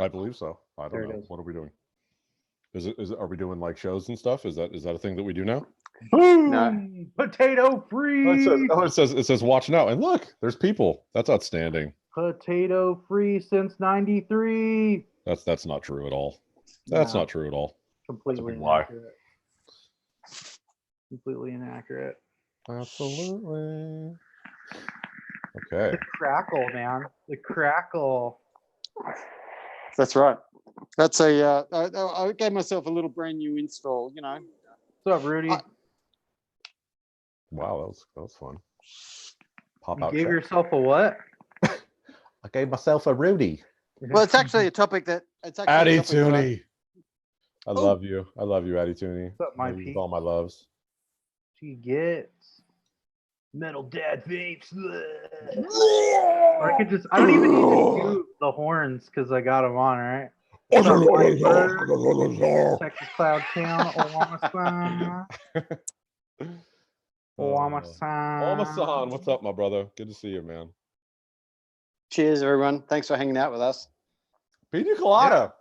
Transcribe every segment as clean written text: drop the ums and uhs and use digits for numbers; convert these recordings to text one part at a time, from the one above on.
I believe so. I don't know. What are we doing? Is it? Are we doing like shows and stuff? Is that a thing that we do now? No. Potato free. It says watch now, and look, there's people. That's outstanding. Potato free since '93. That's not true at all. That's not true at all. Completely lie. inaccurate. Completely inaccurate. Absolutely. Okay. The crackle, man. The crackle. That's right. That's a. I gave myself a little brand new install. You know. What's up, Rudy? Wow, that was fun. Pop You out. gave chat. yourself a what? I gave myself a Rudy. Well, it's actually a topic that Addy Tooney. I love you. I love you, Addy Tooney. What's up, my With all my loves. She gets metal dad vapes. Or I don't even need to do the horns because I got them on, right? Texas Cloud Town, Owama-san, what's up, my brother? Good to see you, man. Cheers, everyone. Thanks for hanging out with us. Pina colada.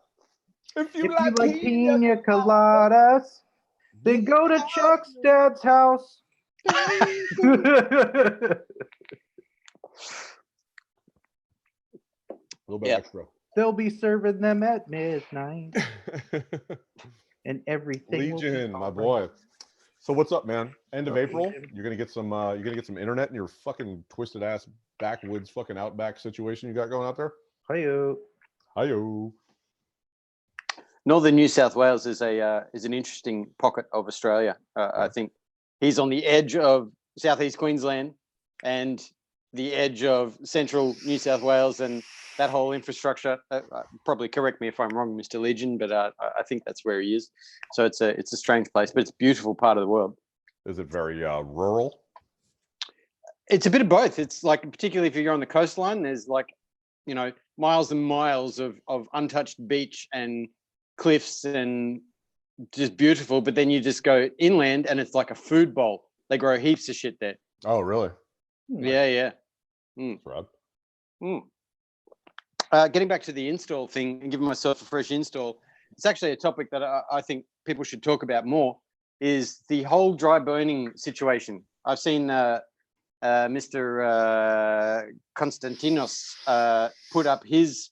Yeah. If you like pina coladas, then go to Chuck's dad's house. A little bit extra. They'll be serving them at midnight. And everything. Legion, my boy. So what's up, man? End of April, you're gonna get some internet in your fucking twisted ass backwoods fucking outback situation you got going out there. Hiyo. Hiyo. Northern New South Wales is an interesting pocket of Australia. I think he's on the edge of southeast Queensland and the edge of central New South Wales and that whole infrastructure. Probably correct me if I'm wrong, Mr. Legion, but I think that's where he is. So it's a strange place, but it's a beautiful part of the world. Is it very rural? It's a bit of both. It's like, particularly if you're on the coastline, there's like, you know, miles and miles of untouched beach and cliffs and just beautiful. But then you just go inland and it's like a food bowl. They grow heaps of shit there. Oh, really? Yeah. That's rad. Getting back to the install thing and giving myself a fresh install, it's actually a topic that I think people should talk about more, is the whole dry burning situation. I've seen Mr. Konstantinos put up his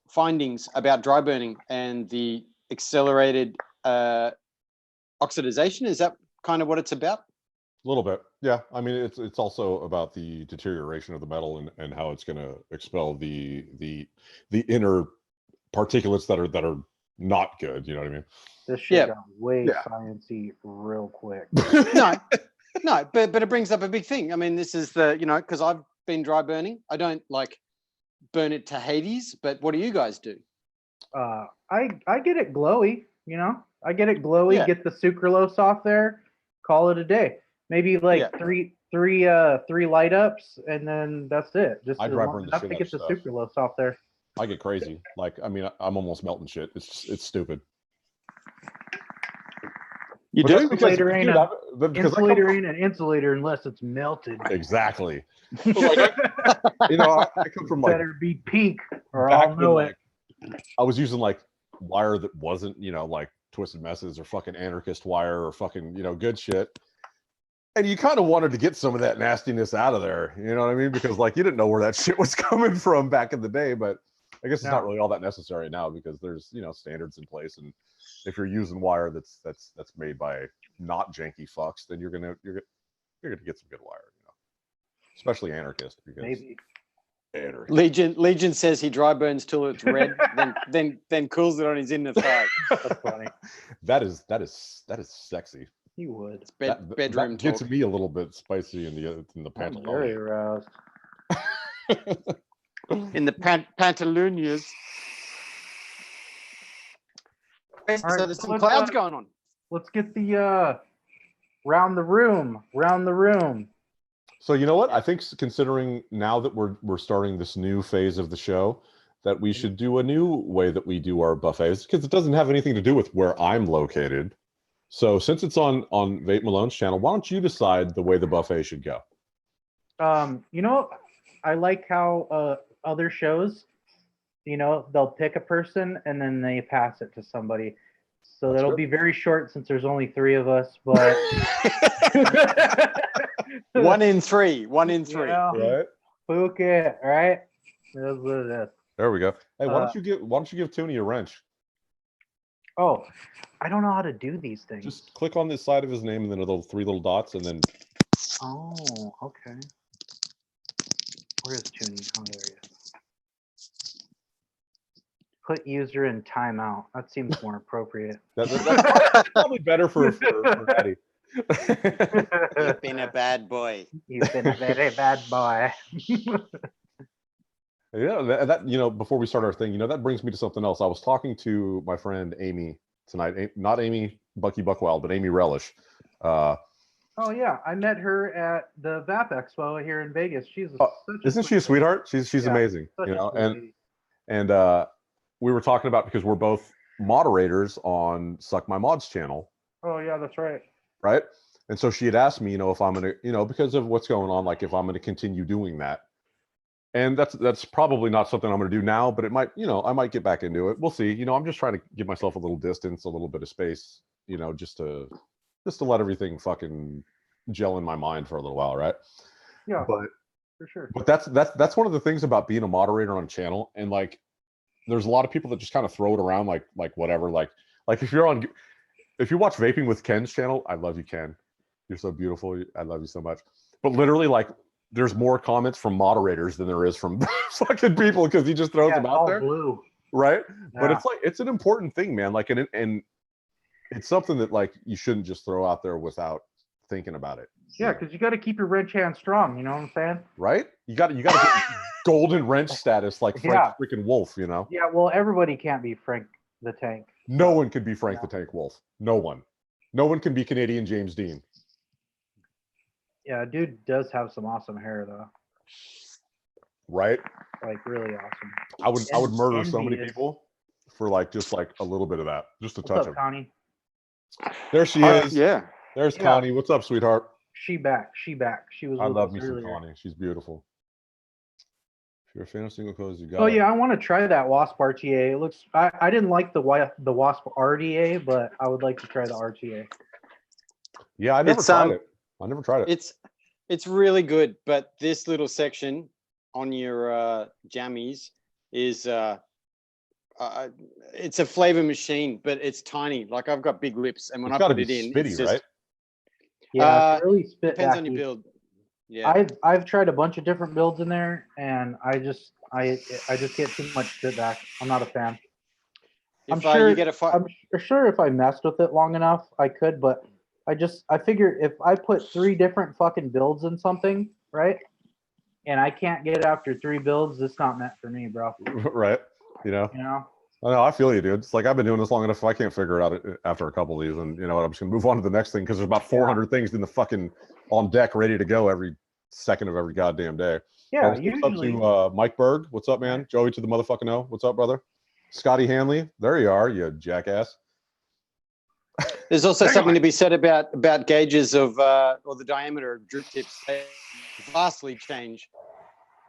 findings about dry burning and the accelerated oxidization. Is that kind of what it's about? A little bit, yeah. I mean, it's also about the deterioration of the metal and how it's going to expel the inner particulates that are not good. You know what I mean? This shit got way sciencey real quick. No, but it brings up a big thing. I mean, this is because I've been dry burning. I don't like burn it to Hades, but what do you guys do? I get it glowy. You know, I get it glowy. Get the sucralose off there. Call it a day. Maybe like three light ups, and then that's it. Just enough to get the sucralose off there. I get crazy. Like, I mean, I'm almost melting shit. It's stupid. You do? Insulator ain't an insulator unless it's melted. Exactly. Like, I come from like better be pink or I'll know it. I was using like wire that wasn't, like Twisted Messes or fucking anarchist wire or fucking, good shit. And you kind of wanted to get some of that nastiness out of there. You know what I mean? Because like you didn't know where that shit was coming from back in the day, but I guess it's not really all that necessary now because there's, standards in place. And if you're using wire that's made by not janky fucks, then you're gonna get some good wire, especially anarchist because maybe. Legion says he dry burns till it's red, then cools it on his inner thigh. That's funny. That is sexy. You would. It's bedroom that gets me a little bit spicy in the pantaloons. Very aroused. In the pantaloons. So there's some clouds going on. Let's get the round the room. So you know what? I think considering now that we're starting this new phase of the show, that we should do a new way that we do our buffets because it doesn't have anything to do with where I'm located. So since it's on Vape Malone's channel, why don't you decide the way the buffet should go? I like how other shows you know, they'll pick a person and then they pass it to somebody. So That's that'll good. be very short since there's only 3 of us, but 1 in 3. 1 in 3. Yeah, Right. book it, right? That's what it is. There we go. Hey, why don't you give Toonie a wrench? Oh, I don't know how to do these things. Just click on the side of his name and then the 3 little dots, and then. Oh, okay. Where's Toonie? Oh, there he is. Put user in timeout. That seems more appropriate. That's probably better for Eddie. You've been a bad boy. You've been a very bad boy. Yeah, that you know, before we start our thing, you know, that brings me to something else. I was talking to my friend Amy tonight, not Amy Bucky Buckwild, but Amy Relish. Oh yeah, I met her at the VAP Expo here in Vegas. Isn't she a sweetheart? She's amazing, you know, and we were talking about, because we're both moderators on Suck My Mods channel. Oh yeah, that's right. Right. And so she had asked me, you know, if I'm going to, you know, because of what's going on, like if I'm going to continue doing that. And that's probably not something I'm going to do now, but it might, you know, I might get back into it. We'll see. You know, I'm just trying to give myself a little distance, a little bit of space, you know, just to let everything fucking gel in my mind for a little while, right? Yeah, but for sure. But that's one of the things about being a moderator on a channel, and like, there's a lot of people that just kind of throw it around like whatever, like if you watch Vaping with Ken's channel, I love you, Ken. You're so beautiful. I love you so much. But literally, like, there's more comments from moderators than there is from fucking people, because he just throws them out there. Blue. Right. Yeah. But it's like, it's an important thing, man. Like, and it's something that like you shouldn't just throw out there without thinking about it. Yeah, because you got to keep your wrench hand strong. You know what I'm saying? Right. You got to get golden wrench status like Frank freaking Wolf. You know. Yeah. Well, everybody can't be Frank the Tank. No one can be Frank the Tank Wolf. No one. No one can be Canadian James Dean. Yeah, dude does have some awesome hair though. Right? Like really awesome. I would murder so many people for like just like a little bit of that, just to touch him. Connie? There she is. Yeah. There's Connie. What's up, sweetheart? She back. She was. I love me some Connie. She's beautiful. If you're a fan of single codes, you got. Oh yeah, I want to try that Wasp RTA. It looks. I didn't like the Wasp RDA, but I would like to try the RTA. Yeah, I never tried it. I never tried it. It's really good, but this little section on your jammies is it's a flavor machine, but it's tiny. Like, I've got big lips, and when I put it in, spitty, it's just, right? Yeah, it's really spit. Depends on your build. Yeah, I've tried a bunch of different builds in there, and I just get too much spit back. I'm not a fan. I'm sure if I messed with it long enough, I could, but I figure if I put 3 different fucking builds in something, right, and I can't get after 3 builds, it's not meant for me, bro. Right. You know. I know, I feel you, dude. It's like, I've been doing this long enough. If I can't figure it out after a couple of these, and you know what, I'm just gonna move on to the next thing, because there's about 400 things in the fucking on deck, ready to go every second of every goddamn day. Yeah, usually. What's up to Mike Berg? What's up, man? Joey to the motherfucking O. What's up, brother? Scotty Hanley. There you are, you jackass. There's also something to be said about gauges of or the diameter of drip tips. They vastly change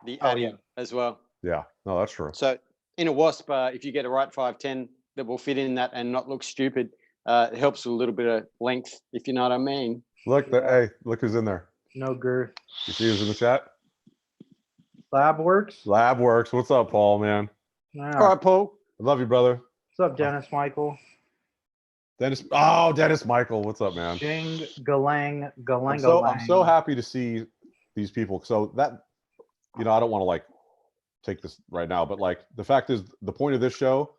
the addy as well. Yeah, no, that's true. So in a Wasp, if you get a right 510 that will fit in that and not look stupid, it helps with a little bit of length, if you know what I mean. Look, hey, look who's in there. No girth. You see who's in the chat? Labworks. What's up, Paul, man? Yeah. All right, Paul. I love you, brother. What's up, Dennis Michael? Dennis Michael. What's up, man? Jing galang. I'm so happy to see these people. So that, you know, I don't want to like take this right now, but like, the fact is, the point of this show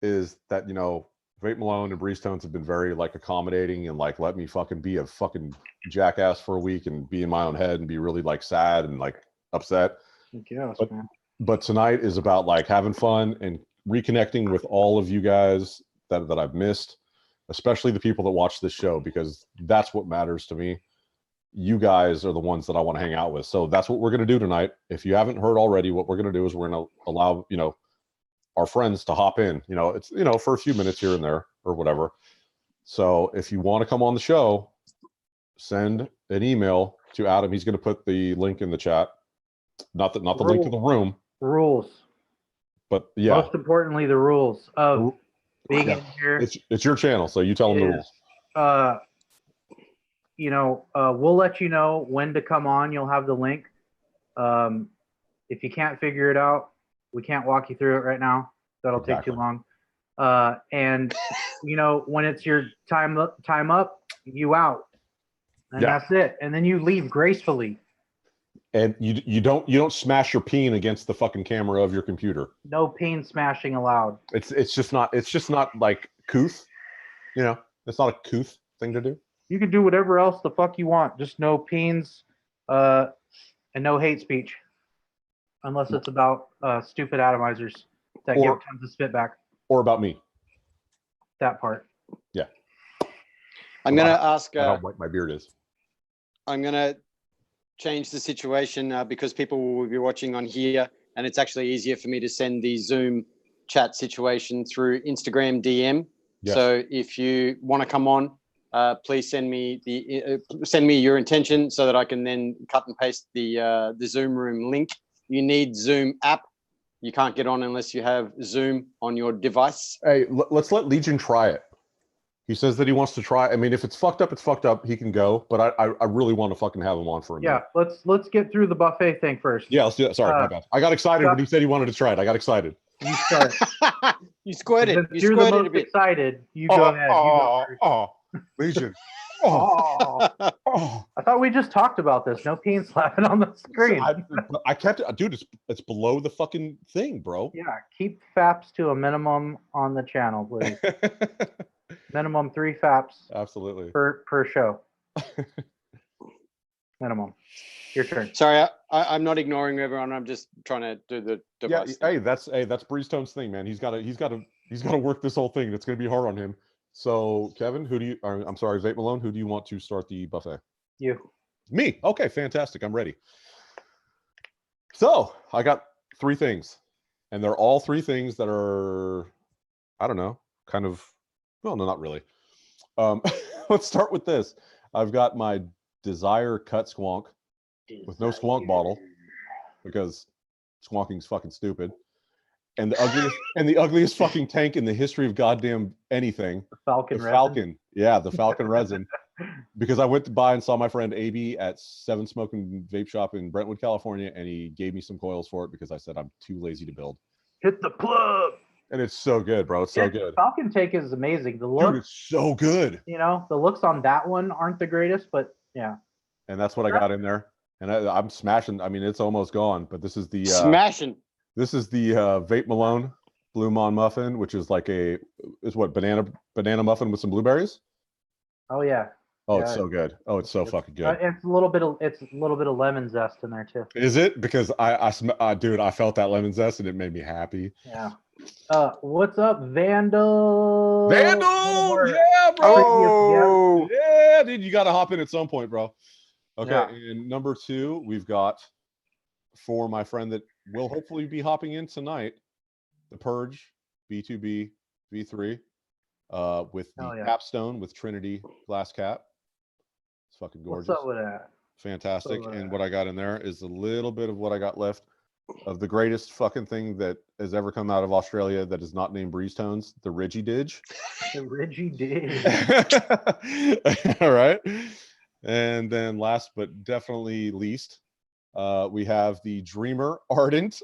is that, you know, Vape Malone and Breeze Tones have been very like accommodating and like let me fucking be a fucking jackass for a week and be in my own head and be really like sad and like upset. Yes, but tonight is about like having fun and reconnecting with all of you guys that I've missed, especially the people that watch this show, because that's what matters to me. You guys are the ones that I want to hang out with. So that's what we're going to do tonight. If you haven't heard already, what we're going to do is we're going to allow, you know, our friends to hop in, you know, it's, you know, for a few minutes here and there or whatever. So if you want to come on the show, send an email to Adam. He's going to put the link in the chat. Not the link to the room. Rules. But yeah, Most importantly, the rules of being in here. it's your channel, so you tell them the rules. We'll let you know when to come on. You'll have the link. If you can't figure it out, we can't walk you through it right now. That'll take too long. And when it's your time up, you out, and that's it. And then you leave gracefully. And you don't smash your peen against the fucking camera of your computer. No peen smashing allowed. It's just not like couth. It's not a couth thing to do. You can do whatever else the fuck you want. Just no peens, and no hate speech, unless it's about stupid atomizers that give tons of spit back. Or about me. That part. Yeah. I'm gonna ask. How white my beard is. I'm gonna change the situation because people will be watching on here, and it's actually easier for me to send the Zoom chat situation through Instagram DM. Yes. So if you want to come on, please send me your intention so that I can then cut and paste the Zoom room link. You need Zoom app. You can't get on unless you have Zoom on your device. Hey, let's let Legion try it. He says that he wants to try. I mean, if it's fucked up, it's fucked up. He can go, but I really want to fucking have him on for a minute. Yeah, let's get through the buffet thing first. Yeah, let's do that. Sorry, my bad. I got excited when he said he wanted to try it. I got excited. You start. You squirted. You're the most excited. You go ahead. You go first. Legion. I thought we just talked about this. No peen slapping on the screen. I kept it, dude. It's below the fucking thing, bro. Yeah, keep faps to a minimum on the channel, please. Minimum 3 faps. Absolutely. Per show. Minimum. Your turn. Sorry, I'm not ignoring everyone. I'm just trying to do the device. Yeah, that's Breeze Tone's thing, man. He's got to work this whole thing. It's going to be hard on him. So, Kevin, Vape Malone, who do you want to start the buffet? You. Me. Okay, fantastic. I'm ready. So, I got 3 things. And they're all 3 things that are, I don't know, kind of, well, no, not really. Let's start with this. I've got my Desire Cut Squonk with no squonk bottle because squonking's fucking stupid. And the ugliest fucking tank in the history of goddamn anything. The Falcon resin. Falcon. Yeah, the Falcon resin. Because I went to buy and saw my friend AB at 7 Smoking Vape Shop in Brentwood, California, and he gave me some coils for it because I said I'm too lazy to build. Hit the plug. And it's so good, bro. It's so good. Falcon tank is amazing. The look, dude, it's so good. The looks on that one aren't the greatest, but yeah. And that's what I got in there. And I'm smashing. I mean, it's almost gone, but this is the smashing. This is the Vape Malone Blue Mon Muffin, which is like banana muffin with some blueberries. Oh yeah. Oh, it's so good. Oh, it's so fucking good. It's a little bit of lemon zest in there too. Is it? Because dude, I felt that lemon zest and it made me happy. Yeah. What's up, Vandal? Vandal, yeah, bro. Yeah, dude, you got to hop in at some point, bro. Okay, yeah. And number 2, we've got for my friend that will hopefully be hopping in tonight, the Purge B2B V3 with the capstone with Trinity glass cap. It's fucking gorgeous. What's up with that? Fantastic. And what I got in there is a little bit of what I got left of the greatest fucking thing that has ever come out of Australia that is not named Breeze Tones, the Reggie-Dig. The Reggie-Dig. All right. And then last but definitely least, we have the Dreamer Ardent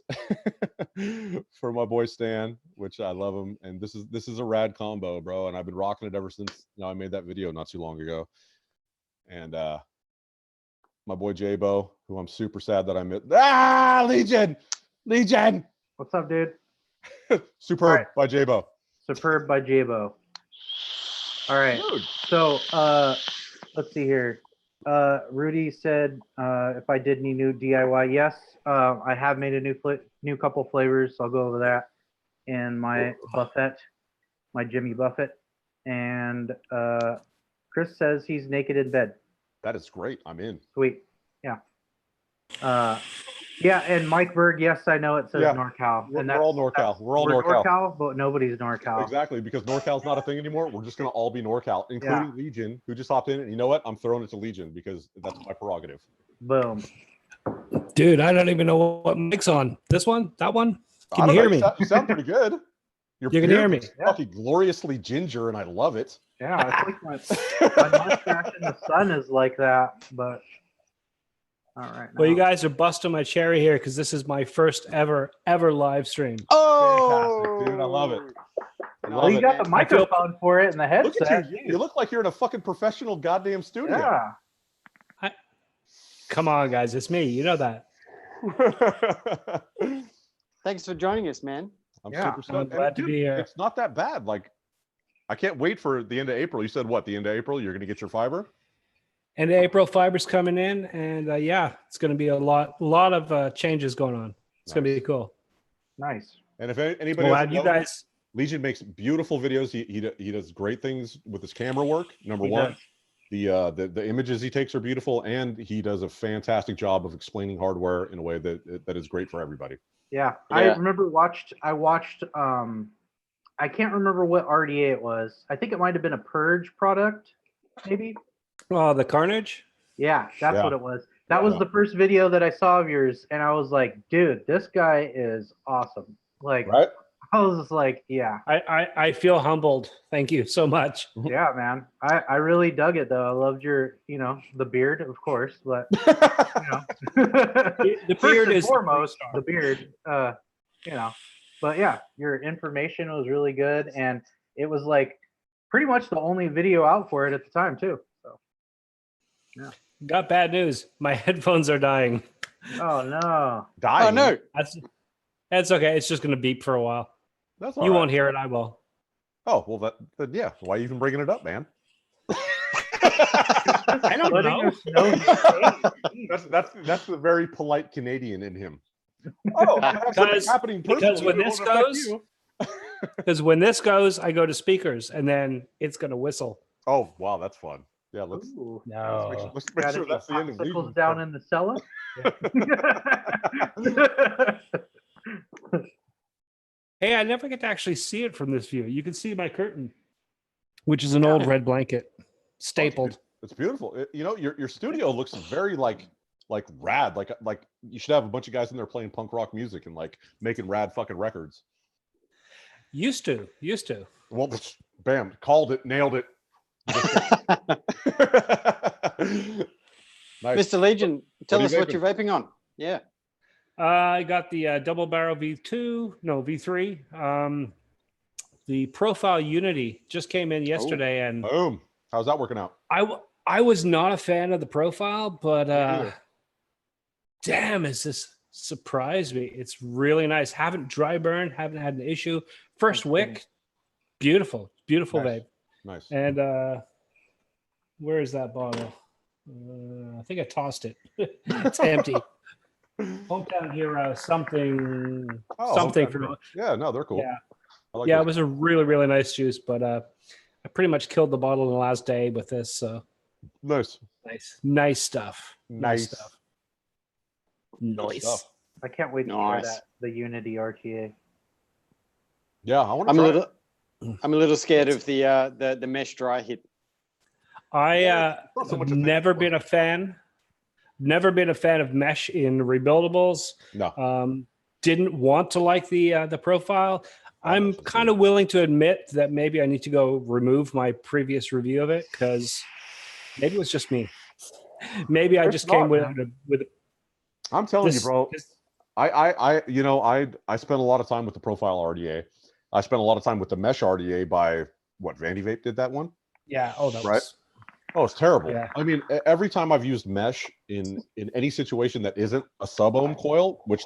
for my boy Stan, which I love him. And this is a rad combo, bro. And I've been rocking it ever since I made that video not too long ago. And my boy J-Bo, who I'm super sad that I missed. Legion. What's up, dude? Superb by J-Bo. Superb by J-Bo. All right. Dude. So let's see here. Rudy said if I did any new DIY, yes. I have made a new couple flavors. I'll go over that in my Buffett, my Jimmy Buffett. And Chris says he's naked in bed. That is great. I'm in. Sweet. Yeah. Yeah, and Mike Berg, yes, I know it says NorCal. We're all NorCal. We're all NorCal, but nobody's NorCal. Exactly, because NorCal's not a thing anymore. We're just going to all be NorCal, including Legion, who just hopped in. And you know what? I'm throwing it to Legion because that's my prerogative. Boom. Dude, I don't even know what mic's on. This one? That one? Can you hear me? You sound pretty good. You can hear me. Fucking gloriously ginger, and I love it. Yeah, I think my mustache in the sun is like that, but all right. Well, you guys are busting my cherry here because this is my first ever live stream. Oh, Fantastic, dude. I love it. Well, you got the microphone for it and the Look headset. at you. You look like you're in a fucking professional goddamn studio. Yeah. Come on, guys. It's me. You know that. thanks for joining us, man. I'm Yeah, super stoked. I'm glad And, to dude, be here. It's not that bad. Like, I can't wait for the end of April. You said what? The end of April? You're going to get your fiber? And April fiber's coming in, and yeah, it's going to be a lot of changes going on. It's going to be cool. Nice. And if anybody Well, doesn't you know, guys. Legion makes beautiful videos. He does great things with his camera work. Number He one, does. the images he takes are beautiful, and he does a fantastic job of explaining hardware in a way that is great for everybody. Yeah. I remember I watched I can't remember what RDA it was. I think it might have been a Purge product, maybe. Oh, the Carnage. Yeah, that's Yeah. what it was. That was the first video that I saw of yours, and I was like, dude, this guy is awesome. Like, Right? I was just like, yeah, I feel humbled. Thank you so much. yeah, man. I really dug it though. I loved your, the beard, of course, but The first beard and is foremost, the beard. But yeah, your information was really good, and it was like pretty much the only video out for it at the time too. So Got bad news. My headphones are dying. oh no. Dying. Oh no, That's okay. It's just going to beep for a while. That's all You right. won't hear it. I will. Oh, well, yeah. Why are you even bringing it up, man? I don't Letting know. us know he's safe. That's the very polite Canadian in him. Oh, I have something happening because personally when that this won't affect goes- you. Because when this goes, I go to speakers, and then it's going to whistle. Oh, wow, that's fun. Yeah, let's Ooh. No. let's make Got sure any that's the end of popsicles Legion. down in the cellar. Hey, I never get to actually see it from this view. You can see my curtain, which is an old red blanket, stapled. It's beautiful. Your studio looks very like rad. Like you should have a bunch of guys in there playing punk rock music and like making rad fucking records. Used to. Well, bam, called it, nailed it. Nice. Mr. Legion, tell are us you what you're vaping on. Yeah. I got the double barrel V3. The Profile Unity just came in yesterday, and Boom. How's that working out? I was not a fan of the Profile, but either. damn, is this surprised me. It's really nice. Haven't dry burned, haven't had an issue. First wick, beautiful Nice. vape. Nice. And where is that bottle? I think I tossed it. It's empty. Hometown Hero, something from Yeah, no, they're cool. Yeah. I like yeah, those. it was a really, really nice juice, but I pretty much killed the bottle in the last day with this. So Nice. nice stuff. Nice. stuff. Good Nice. stuff. I can't wait to try that. The Unity RTA. Yeah, I want to I'm try a it. little. I'm a little scared of the mesh dry hit. I not so much a thing never anymore. been a fan. Never been a fan of mesh in rebuildables. No. Didn't want to like the profile. I'm kind of willing to admit that maybe I need to go remove my previous review of it because maybe it was just me. Maybe I just came with I'm telling this, you, bro. I spent a lot of time with the Profile RDA. I spent a lot of time with the Mesh RDA by what Vandy Vape did that one. Yeah. Oh, that Right. was. Oh, it's terrible. Yeah. I mean, every time I've used mesh in any situation that isn't a sub-ohm coil, which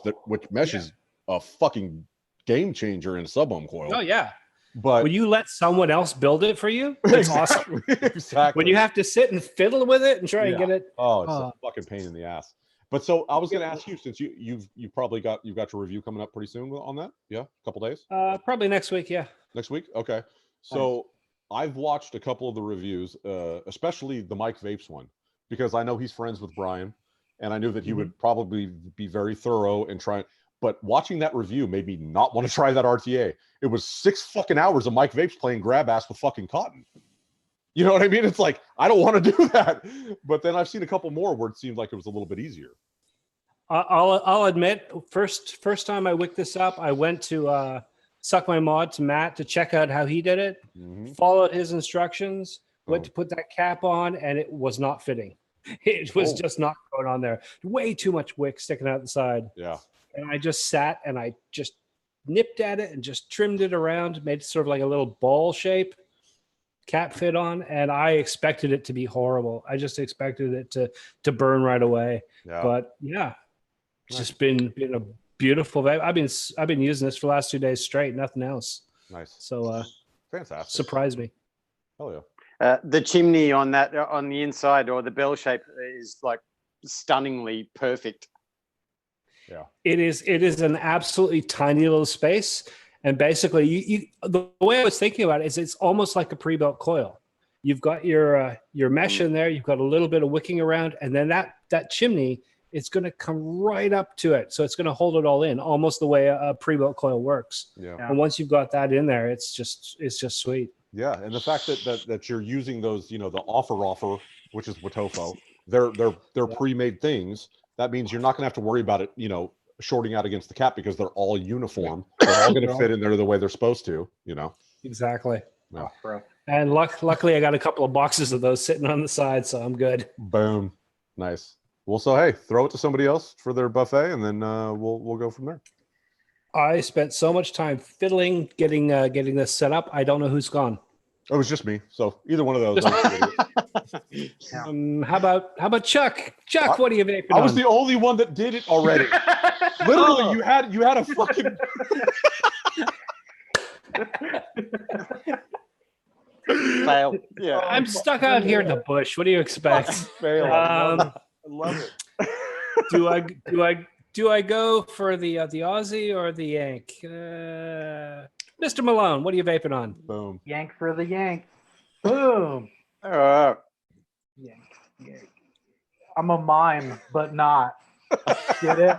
mesh is a fucking game changer in a sub-ohm coil. Oh yeah. But when you let someone else build it for you, it's awesome. Exactly. When you have to sit and fiddle with it and try and get it. Oh, it's a fucking pain in the ass. But so I was going to ask you, since you've probably got your review coming up pretty soon on that. Yeah, a couple days. Probably next week. Yeah. Next week. Okay. So I've watched a couple of the reviews, especially the Mike Vapes one, because I know he's friends with Brian, and I knew that he would probably be very thorough and try. But watching that review made me not want to try that RTA. It was 6 fucking hours of Mike Vapes playing grab ass with fucking cotton. You know what I mean? It's like, I don't want to do that. But then I've seen a couple more where it seemed like it was a little bit easier. I'll admit, first time I wicked this up, I went to suck my mod to Matt to check out how he did it. Mhm. Followed his instructions. Went Oh. to put that cap on, and it was not fitting. It was Oh. just not going on there. Way too much wick sticking out the side. Yeah. And I just sat and I just nipped at it and just trimmed it around, made sort of like a little ball shape, cap fit on, and I expected it to be horrible. I just expected it to burn right away. Yeah. But yeah, it's Nice. just been a beautiful vape. I've been using this for the last 2 days straight, nothing else. Nice. So Fantastic. surprised me. Hell yeah. The chimney on that on the inside, or the bell shape, is like stunningly perfect. Yeah. It is an absolutely tiny little space. And basically you the way I was thinking about it is it's almost like a pre-built coil. You've got your mesh in there, you've got a little bit of wicking around, and then that chimney, it's going to come right up to it. So it's going to hold it all in, almost the way a pre-built coil works. Yeah. And once you've got that in there, it's just sweet. Yeah, and the fact that you're using those, the offer, which is Watofo, they're pre-made things. That means you're not going to have to worry about it, shorting out against the cap because they're all uniform. They're all going to fit in there the way they're supposed to. Exactly. Yeah. And luckily, I got a couple of boxes of those sitting on the side, so I'm good. Boom, nice. Well, so hey, throw it to somebody else for their buffet, and then we'll go from there. I spent so much time fiddling, getting this set up. I don't know who's gone. It was just me. So either one of those. How about Chuck? Chuck, what are you vaping I was on? the only one that did it already. Literally, you had a fucking. Fail. Yeah. I'm stuck out here in the bush. What do you expect? Fail. I love it. Do I go for the Aussie or the Yank? Mr. Malone, what are you vaping on? Boom. Yank for the yank. Boom. Yank. I'm a mime, but not. Get it?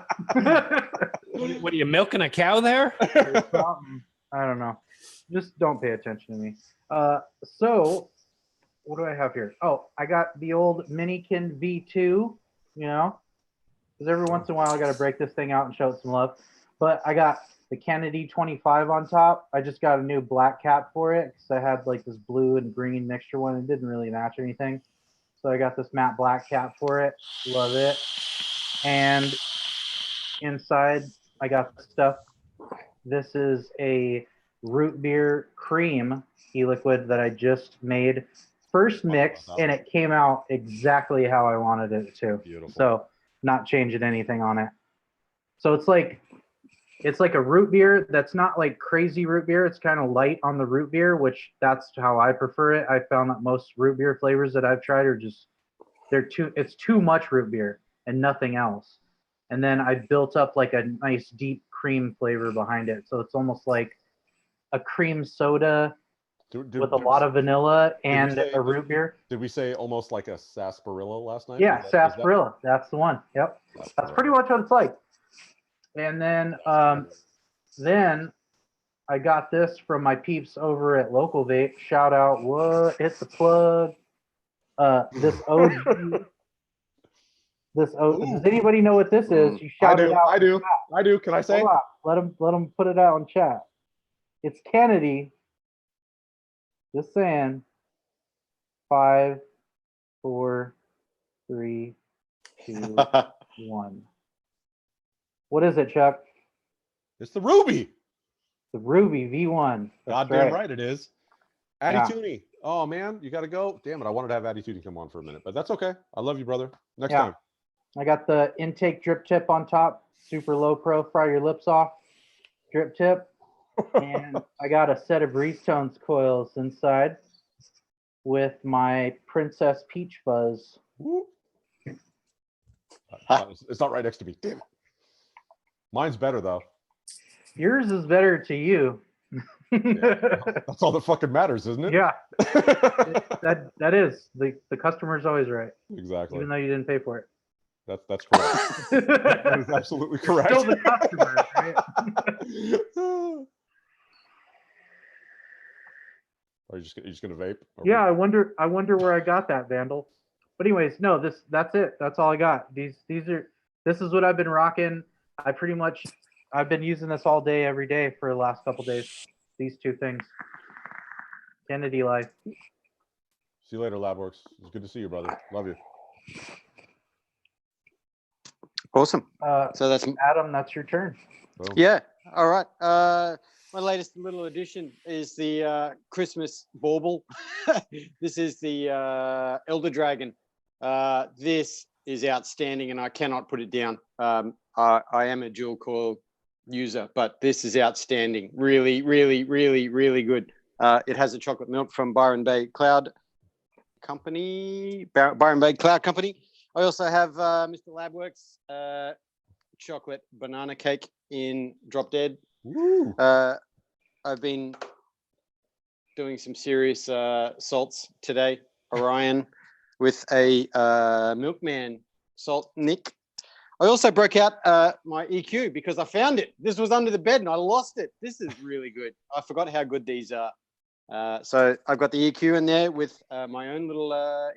What are you milking a cow there? I don't know. Just don't pay attention to me. So what do I have here? Oh, I got the old Minikin V2, because every once in a while I got to break this thing out and show it some love. But I got the Kennedy 25 on top. I just got a new black cap for it because I had like this blue and green mixture one. It didn't really match anything. So I got this matte black cap for it. Love it. And inside I got the stuff. This is a root beer cream e-liquid that I just made. First mix, and it came out exactly how I wanted it to. Beautiful. So not changing anything on it. So it's like a root beer that's not like crazy root beer. It's kind of light on the root beer, which that's how I prefer it. I found that most root beer flavors that I've tried are just it's too much root beer and nothing else. And then I built up like a nice deep cream flavor behind it. So it's almost like a cream soda with a lot of vanilla and a root beer. Did we say almost like a sarsaparilla last night? Yeah, sarsaparilla. That's the one. Yep. That's pretty much what it's like. And then I got this from my peeps over at Local Vape. Shout out, what? It's a plug. This OG. Does anybody know what this is? You shout it out. I do. Can I say? Let them put it out in chat. It's Kennedy. Just saying. 5, 4, 3, 2, 1. What is it, Chuck? It's the Ruby. The Ruby V1. Goddamn right it is. Addy Tooney. Oh man, you got to go. Damn it, I wanted to have Addy Tooney come on for a minute, but that's okay. I love you, brother. Next time. I got the intake drip tip on top. Super low pro, fry your lips off. Drip tip. And I got a set of Breeze Tones coils inside with my Princess Peach Fuzz. It's not right next to me. Damn it. Mine's better though. Yours is better to you. That's all that fucking matters, isn't it? Yeah. that is. The customer's always right. Exactly. Even though you didn't pay for it. That's correct. That is absolutely correct. Still the customer, right? Are you just gonna vape? Yeah, I wonder where I got that, Vandal. But anyways, no, that's it. That's all I got. These are This is what I've been rocking. I've been using this all day, every day for the last couple days. These two things. Kennedy life. See you later, Labworks. It's good to see you, brother. Love you. Awesome. So that's Adam. That's your turn. Boom. yeah. All right. My latest little addition is the Christmas bauble. This is the Elder Dragon. This is outstanding, and I cannot put it down. I am a dual coil user, but this is outstanding. Really, really, really, really good. It has a chocolate milk from Byron Bay Cloud Company. Byron Bay Cloud Company. I also have Mr. Labworks chocolate banana cake in Drop Dead. Woo. I've been doing some serious salts today. Orion with a Milkman salt nick. I also broke out my EQ because I found it. This was under the bed and I lost it. This is really good. I forgot how good these are. So I've got the EQ in there with my own little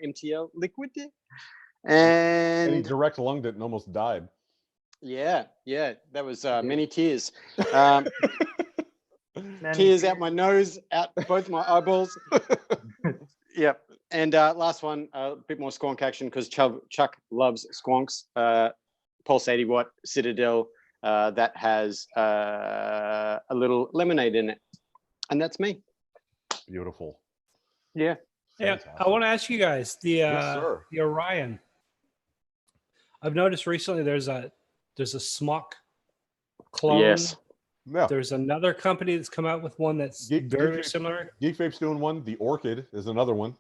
MTL liquid there. And he And direct lunged it and almost died. yeah, that was many tears. Tears out my nose, out both my eyeballs. Yep. And last one, a bit more squonk action because Chuck loves squonks. Pulse 80 watt Citadel that has a little lemonade in it. And that's me. Beautiful. Yeah. Yeah, Fantastic. I want to ask you guys Yes, sir. the Orion. I've noticed recently there's a smock clone. Yes. Yeah. There's another company that's come out with one that's Geek- very Geek- similar. Geek Vape's doing one. The Orchid is another one.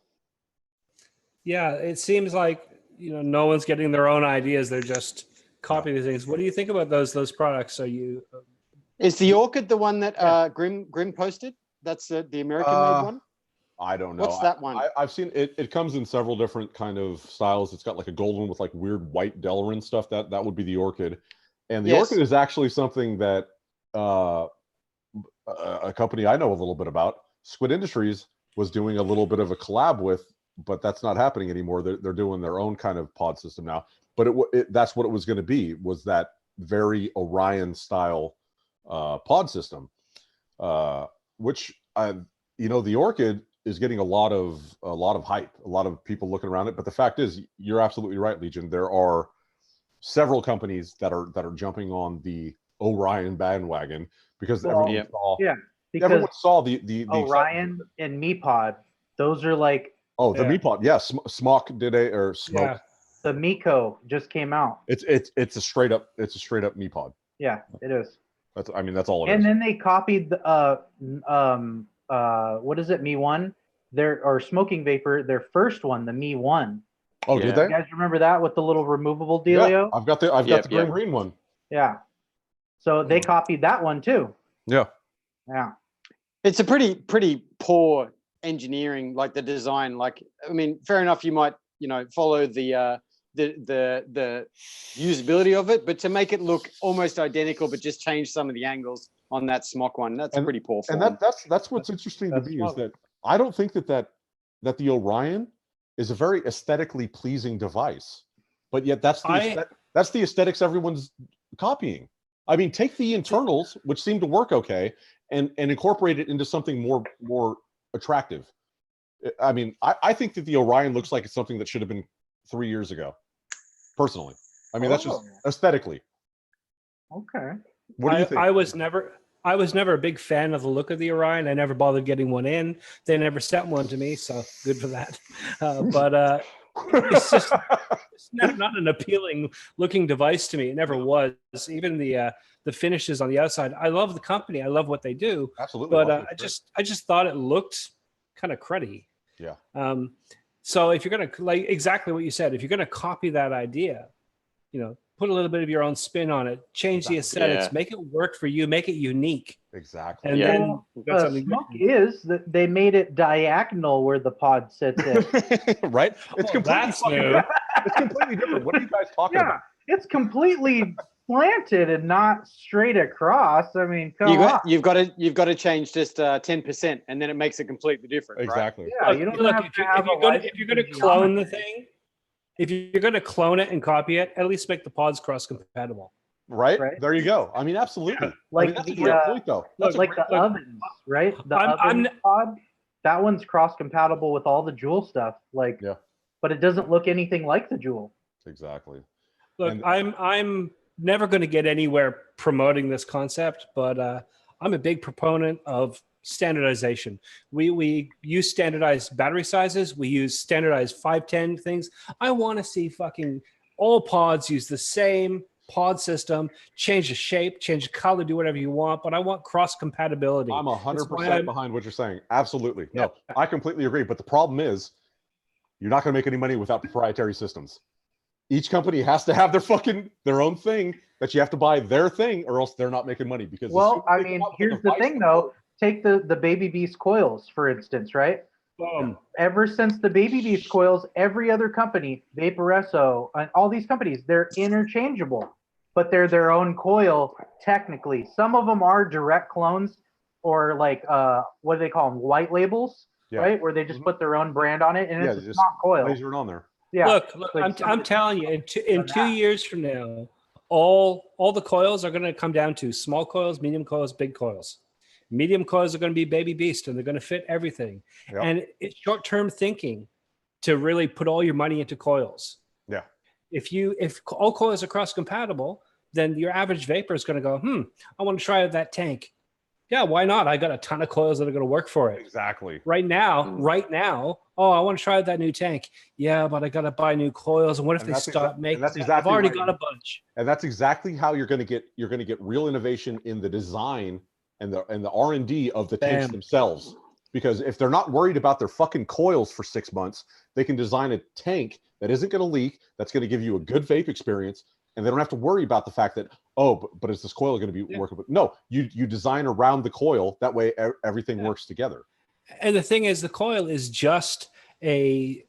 Yeah, it seems like no one's getting their own ideas. They're just copying the things. What do you think about those products? Are you? Is the Orchid the one that Grim posted? That's the American-made one? I don't know. What's that one? I've seen it. It comes in several different kind of styles. It's got like a gold one with like weird white Delrin stuff. That would be the Orchid. And the Yes. Orchid is actually something that a company I know a little bit about, Squid Industries, was doing a little bit of a collab with, but that's not happening anymore. They're doing their own kind of pod system now. But that's what it was going to be, was that very Orion style pod system, which the Orchid is getting a lot of hype, a lot of people looking around it. But the fact is, you're absolutely right, Legion. There are several companies that are jumping on the Orion bandwagon because everyone saw the Orion and MePod. Those are like the MePod. Yeah, Smock did Smoke. Yeah. the Miko just came out. It's a straight up MePod. Yeah, it is. That's all it is. And then they copied what is it, Me One? Or smoking vapor, their first one, the Me One. Oh, did they? You guys remember that with the little removable dealio? Yeah, I've got the green one. Yeah. So they copied that one too. Yeah. Yeah. It's a pretty poor engineering, like the design. Like, I mean, fair enough, you might follow the usability of it, but to make it look almost identical, but just change some of the angles on that Smock one, that's pretty poor form. And that's what's interesting to me is that I don't think that the Orion is a very aesthetically pleasing device, but yet that's the aesthetics everyone's copying. I mean, take the internals, which seem to work okay, and incorporate it into something more attractive. I mean, I think that the Orion looks like it's something that should have been 3 years ago. Personally, I mean, that's just aesthetically. Okay. What do you think? I was never a big fan of the look of the Orion. I never bothered getting one in. They never sent one to me, so good for that. But it's just not an appealing looking device to me. It never was. Even the finishes on the outside. I love the company. I love what they do. Absolutely. But I just thought it looked kind of cruddy. Yeah. So if you're gonna, like exactly what you said, if you're gonna copy that idea, put a little bit of your own spin on it, change the aesthetics, make it work for you, make it unique. Exactly. And then that's something Smoke is that they made it diagonal where the pod sits in. Right? It's completely new. It's completely different. What are you guys talking about? It's completely slanted and not straight across. I mean, you've got to change just 10%, and then it makes it completely different. Exactly. Right? Yeah, you don't have to have if you're gonna clone the thing, if you're going to clone it and copy it, at least make the pods cross compatible. Right? Right. There you go. I mean, absolutely. Like I mean, that's a the, great point, though. That's a like great the point. ovens, right? The I'm- oven pod, that one's cross compatible with all the Joule stuff. Like, Yeah. but it doesn't look anything like the Joule. Exactly. Look, And- I'm never going to get anywhere promoting this concept, but I'm a big proponent of standardization. We use standardized battery sizes. We use standardized 510 things. I want to see fucking all pods use the same pod system, change the shape, change the color, do whatever you want, but I want cross compatibility. I'm 100% behind what you're saying. Absolutely. No, Yeah. I completely agree. But the problem is, you're not going to make any money without proprietary systems. Each company has to have their own thing that you have to buy their thing, or else they're not making money. Because as soon Well, as I they mean, come out with a here's the device thing that though. works- Take the Baby Beast coils, for instance, right? Boom. Ever since the Baby Beast coils, every other company, Vaporesso, and all these companies, they're interchangeable, but they're their own coil technically. Some of them are direct clones, or like what do they call them? White labels, Yeah. right? Where they just Mhm. put their own brand on it, and Yeah, it's they a just smart coil. laser it on there. Yeah. Look, like I'm telling you, in done 2 that. years from now, all the coils are going to come down to small coils, medium coils, big coils. Medium coils are going to be Baby Beast, and they're going to fit everything. Yep. And it's short-term thinking to really put all your money into coils. Yeah. If all coils are cross-compatible, then your average vapor is going to go, I want to try out that tank. Yeah, why not? I got a ton of coils that are going to work for it. Exactly. Right now, oh, I want to try out that new tank. Yeah, but I got to buy new coils. And what if And they that's stop and making that's them? I've exactly already right. got a bunch. And that's exactly how you're going to get real innovation in the design and the R&D of the tanks Bam. themselves. Because if they're not worried about their fucking coils for 6 months, they can design a tank that isn't going to leak, that's going to give you a good vape experience, and they don't have to worry about the fact that, but is this coil going to be working? No, you design around the coil, that way everything works together. And the thing is, the coil is just a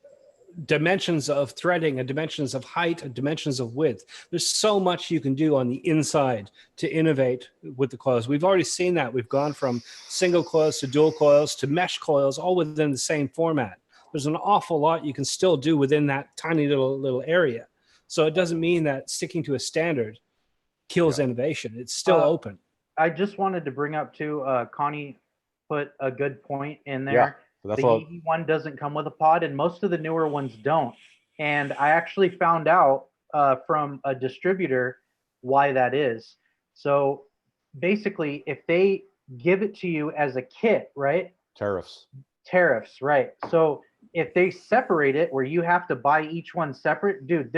dimensions of threading, and dimensions of height, and dimensions of width. There's so much you can do on the inside to innovate with the coils. We've already seen that. We've gone from single coils to dual coils to mesh coils, all within the same format. There's an awful lot you can still do within that tiny little area. So it doesn't mean that sticking to a standard kills innovation. It's still open. I just wanted to bring up too, Connie put a good point in there. Yeah, that's the what Yeezy one doesn't come with a pod, and most of the newer ones don't. And I actually found out from a distributor why that is. So basically, if they give it to you as a kit, right? tariffs. Tariffs, right? So if they separate it where you have to buy each one separate, dude,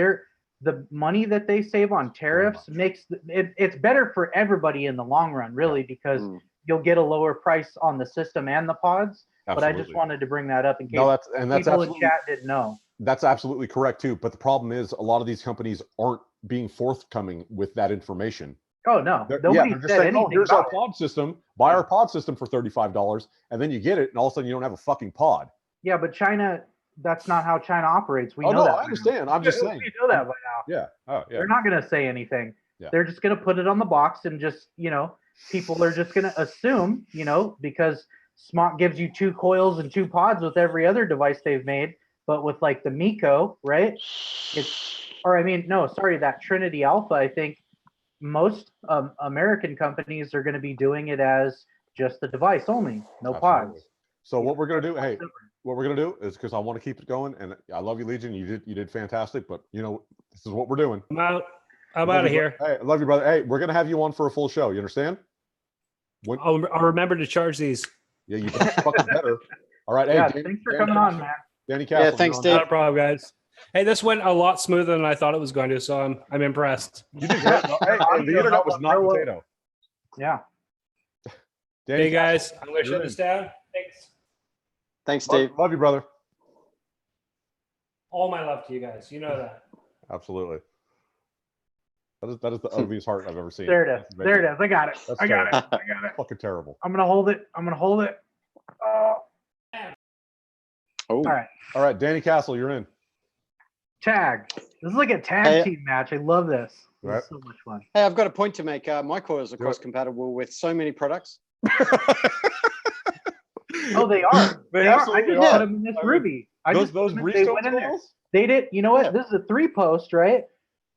the money that they save on tariffs makes it's better for everybody in the long run, really, because you'll get a lower price on the system and the pods. Absolutely. But I just wanted to bring that up in case That's people in absolutely, chat didn't know. that's absolutely correct too. But the problem is, a lot of these companies aren't being forthcoming with that information. Oh no, They're nobody just said saying, anything here's our about it. pod system. Buy our pod system for $35, and then you get it, and all of a sudden you don't have a fucking pod. Yeah, but China, that's not how China operates. We Oh know no, that. I by now. understand. I'm just saying. We know that by now. Yeah. Oh yeah. They're not going to say anything. Yeah. They're just going to put it on the box, and just, people are just going to assume, because Smart gives you 2 coils and 2 pods with every other device they've made. But with like the Miko, right? That Trinity Alpha, I think most American companies are going to be doing it as just the device only, no Absolutely. pods. So what we're gonna do, what we're gonna do is, because I want to keep it going, and I love you, Legion. You did fantastic, but this is what we're doing. I'm out of here. Hey, I love you, brother. Hey, we're gonna have you on for a full show. You understand? I'll remember to charge these. Yeah, you fucking better. All right. Hey, Yeah, thanks for coming on, man. Danny Castle. Yeah, thanks, you're on Dave. Not a problem, guys. Hey, this went a lot smoother than I thought it was going to, so I'm impressed. You did great. Hey, the internet was not potato. Yeah. Danny Hey, guys, Castle, I'm going to you're shut in. this down. Thanks. Thanks, Dave. Love you, brother. All my love to you guys. You know that. Absolutely. That is the ugliest heart I've ever seen. There it is. There it is. I got it. That's I got terrible. it. I got it. Fucking terrible. I'm gonna hold it. Oh, Oh, all right. All right, Danny Castle, you're in. Tag. This is like a tag Hey. team match. I love this. This Right. is so much fun. hey, I've got a point to make. My coils are Do it. cross-compatible with so many products. Oh, they are. They They are. I absolutely just are. put them in this I mean, Ruby. those They Breezestone went in there. coils? They did. You know what? Yeah. This is a 3-post, right?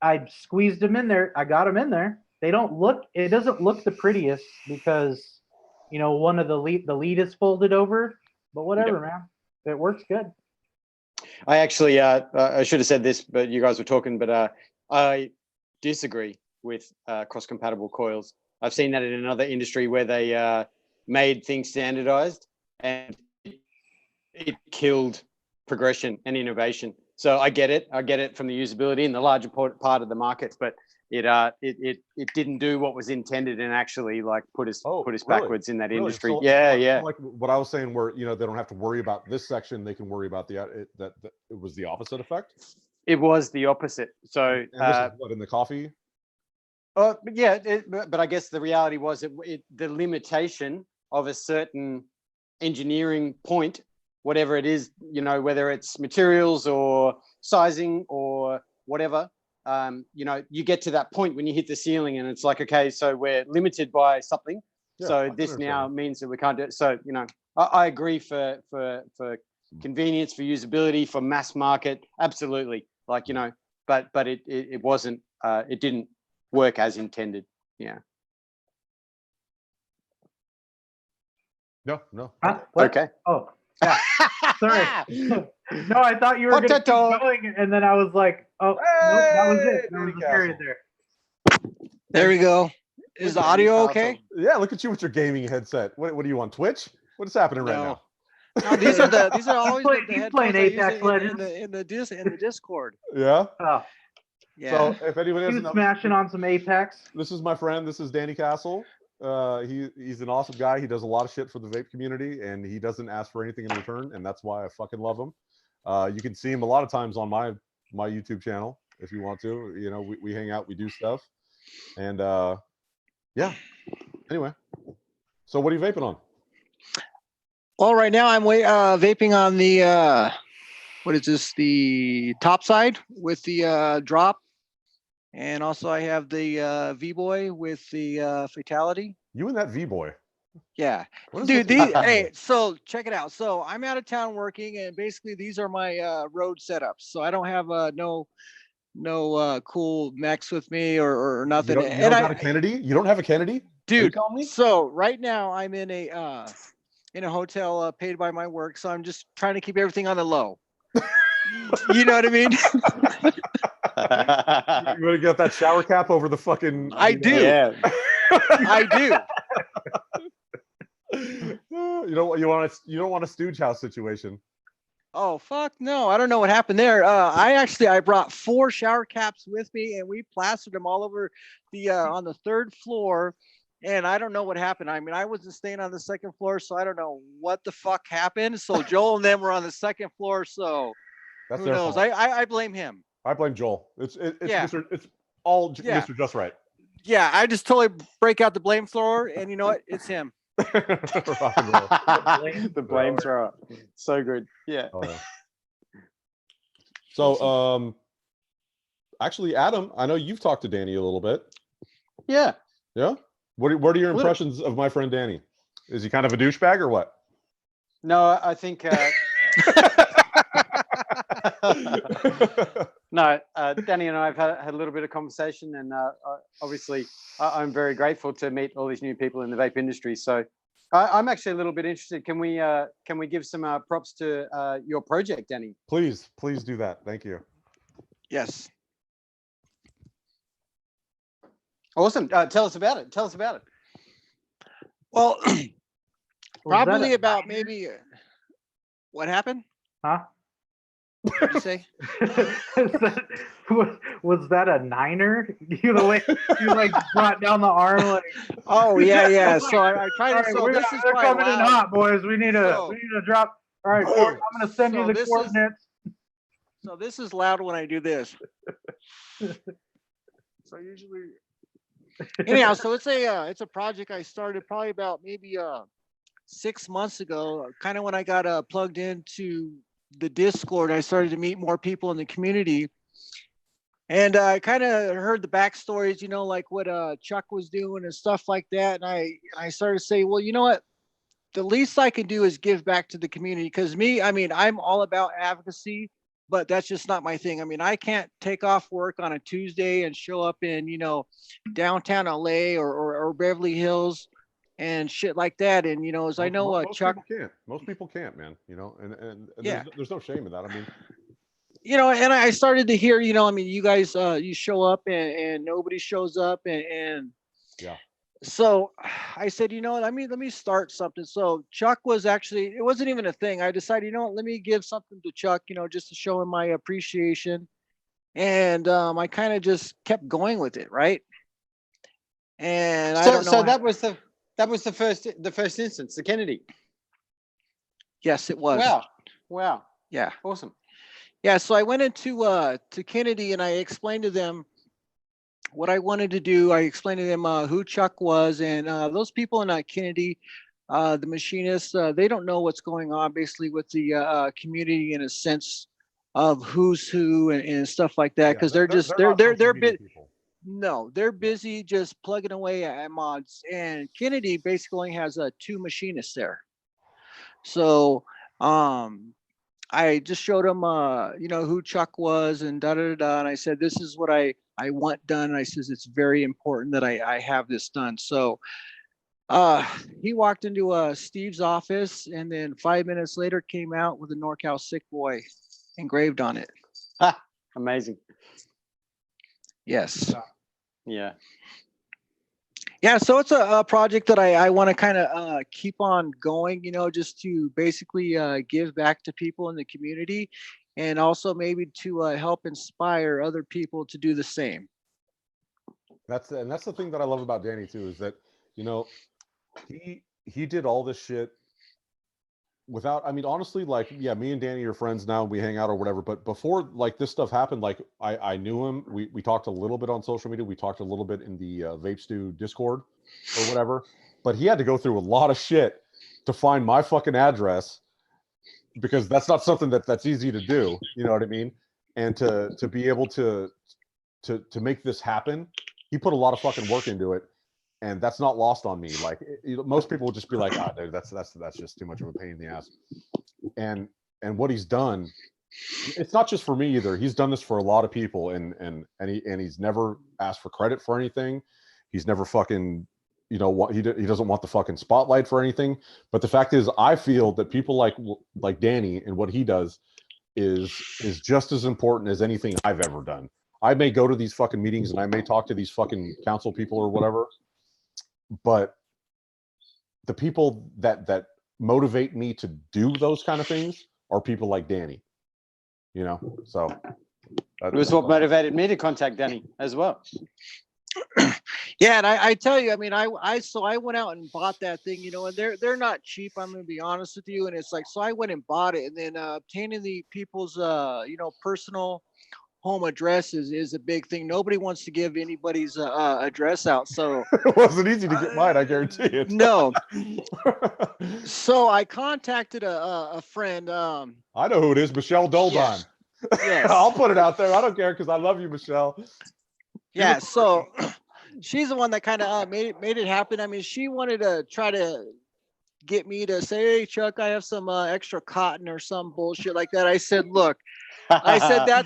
I squeezed them in there. I got them in there. They don't look. It doesn't look the prettiest because, one of the lead is folded over. But whatever, man. It works good. I actually, I should have said this, but you guys were talking. But I disagree with cross-compatible coils. I've seen that in another industry where they made things standardized, and it killed progression and innovation. So I get it. I get it from the usability and the larger part of the market, but it didn't do what was intended and actually like put us really? backwards in that industry. So, Yeah. Like what I was saying, where they don't have to worry about this section, they can worry about that it was the opposite effect. It was the opposite. So And this is what in the coffee. but yeah, but I guess the reality was the limitation of a certain engineering point, whatever it is, whether it's materials or sizing or whatever, you get to that point when you hit the ceiling and it's like, okay, so we're limited by something. Yeah, So this now means that we can't do it. So, I agree for convenience, for usability, for mass market. Absolutely. Like, but it wasn't, it didn't work as intended. Yeah. No. Huh? What? Okay. Oh, yeah. Sorry. No, I thought you were going to keep going, and then I was like, oh, nope, that was it. That was the period there. There we go. Is the audio okay? Yeah, look at you with your gaming headset. What are you on Twitch? What is happening right now? No, these are always the He's playing headphones I use Apex in the Discord. Yeah. Oh, Yeah. So if anyone he doesn't was know, smashing on some Apex. this is my friend. This is Danny Castle. He's an awesome guy. He does a lot of shit for the vape community, and he doesn't ask for anything in return, and that's why I fucking love him. You can see him a lot of times on my YouTube channel if you want to. We hang out, we do stuff, and yeah. Anyway, so what are you vaping on? Well, right now I'm vaping on the what is this? The top side with the drop, and also I have the V-Boy with the fatality. You and that V-Boy. Yeah, What is dude. this Hey, so check it out. So I'm out of town working, and basically these are my road setups. So I don't have no cool mechs with me or nothing. You don't got a Kennedy? You don't have a Kennedy? Dude, telling me? so right now I'm in a hotel paid by my work, so I'm just trying to keep everything on the low. You know what I mean? You want to get that shower cap over the fucking? I do. Yeah. I do. You don't want a stooge house situation. Oh fuck no! I don't know what happened there. I brought 4 shower caps with me, and we plastered them all over the on the 3rd floor. And I don't know what happened. I mean, I wasn't staying on the 2nd floor, so I don't know what the fuck happened. So Joel and them were on the 2nd floor, so That's who their knows? fault. I blame him. I blame Joel. It's Yeah. it's all Yeah. Mr. Just Right. Yeah, I just totally break out the blame thrower, and you know what? It's him. Rock and roll. The blame thrower. So good. Yeah. Oh, yeah. So actually, Adam, I know you've talked to Danny a little bit. Yeah. Yeah. What are your impressions of my friend Danny? Is he kind of a douchebag or what? No, I think no. Danny and I have had a little bit of conversation, and obviously, I'm very grateful to meet all these new people in the vape industry. So, I'm actually a little bit interested. Can we give some props to your project, Danny? Please do that. Thank you. Yes. Awesome. Tell us about it. Well, Was probably that about maybe. What happened? Huh? What did you say? was that a 9er? The way you like brought down the arm, like. Oh yeah. So I tried to. So this is they're quite coming in loud. hot, boys. We need to drop. All right, Ford, I'm gonna send So you the this is- coordinates. So this is loud when I do this. So usually. Anyhow, so it's a project I started probably about maybe 6 months ago. Kind of when I got plugged into the Discord, I started to meet more people in the community, and I kind of heard the backstories, like what Chuck was doing and stuff like that. And I started to say, well, you know what? The least I can do is give back to the community, because I'm all about advocacy but that's just not my thing. I mean, I can't take off work on a Tuesday and show up in, downtown LA or Beverly Hills and shit like that. And, as I know, most Chuck, people can't. Most people can't, man. And yeah. there's no shame in that. I mean, and I started to hear, I mean, you guys, you show up and nobody shows up and yeah. So I said, let me start something. So Chuck was actually, it wasn't even a thing. I decided, let me give something to Chuck, just to show him my appreciation. And I kind of just kept going with it, right? And I don't know. So that was the first instance, the Kennedy. Yes, it was. Wow. Yeah. Awesome. Yeah. So I went into to Kennedy and I explained to them what I wanted to do. I explained to them who Chuck was, and those people in Kennedy, the machinists, they don't know what's going on basically with the community in a sense of who's who and stuff like that, because they're busy just plugging away at mods. And Kennedy basically only has 2 machinists there. So I just showed him, who Chuck was and and I said, this is what I want done. And I says, it's very important that I have this done. So he walked into Steve's office and then 5 minutes later came out with a NorCal Sick Boy engraved on it. Amazing. Yes. Yeah. Yeah, so it's a project that I want to kind of keep on going, just to basically give back to people in the community and also maybe to help inspire other people to do the same. That's the thing that I love about Danny too, is that, he did all this shit without, I mean, honestly, like, yeah, me and Danny are friends now, we hang out or whatever, but before like this stuff happened, like I knew him. We talked a little bit on social media. We talked a little bit in the Vape Stew Discord or whatever, but he had to go through a lot of shit to find my fucking address, because that's not something that's easy to do. You know what I mean? And to be able to make this happen, he put a lot of fucking work into it. And that's not lost on me. Like, most people would just be like, "Ah, dude, that's just too much of a pain in the ass." And what he's done, it's not just for me either. He's done this for a lot of people, and he's never asked for credit for anything. He's never fucking, he doesn't want the fucking spotlight for anything. But the fact is, I feel that people like Danny and what he does is just as important as anything I've ever done. I may go to these fucking meetings and I may talk to these fucking council people or whatever, but the people that motivate me to do those kind of things are people like Danny, so it was what motivated me to contact Danny as well. Yeah, and I tell you, I mean, I went out and bought that thing, and they're not cheap. I'm gonna be honest with you, and it's like, so I went and bought it, and then obtaining the people's personal home address is a big thing. Nobody wants to give anybody's address out, so it wasn't easy to get mine, I guarantee it. No. So I contacted a friend. I know who it is, Michelle Dolban. Yes. I'll put it out there. I don't care, because I love you, Michelle. Yeah, so she's the one that kind of made it happen. I mean, she wanted to try to get me to say, "Hey, Chuck, I have some extra cotton or some bullshit like that." I said, "Look," I said, that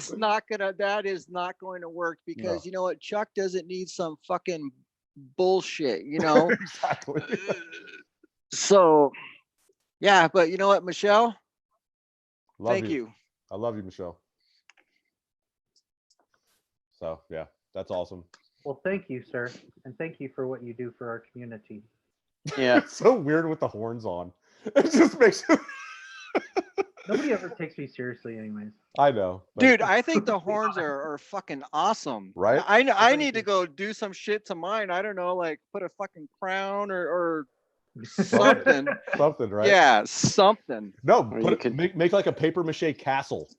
is not going to work, because you know what? Chuck doesn't need some fucking bullshit, Exactly. So, yeah, but you know what, Michelle? Thank you. I love you, Michelle. So, yeah, that's awesome. Well, thank you, sir. And thank you for what you do for our community. Yeah. It's so weird with the horns on. It just makes it... Nobody ever takes me seriously anyways. I know. Dude, I think the horns are fucking awesome. Right? I need to go do some shit to mine. I don't know, like put a fucking crown or something. Something, right? Yeah, something. No, make like a paper mache castle.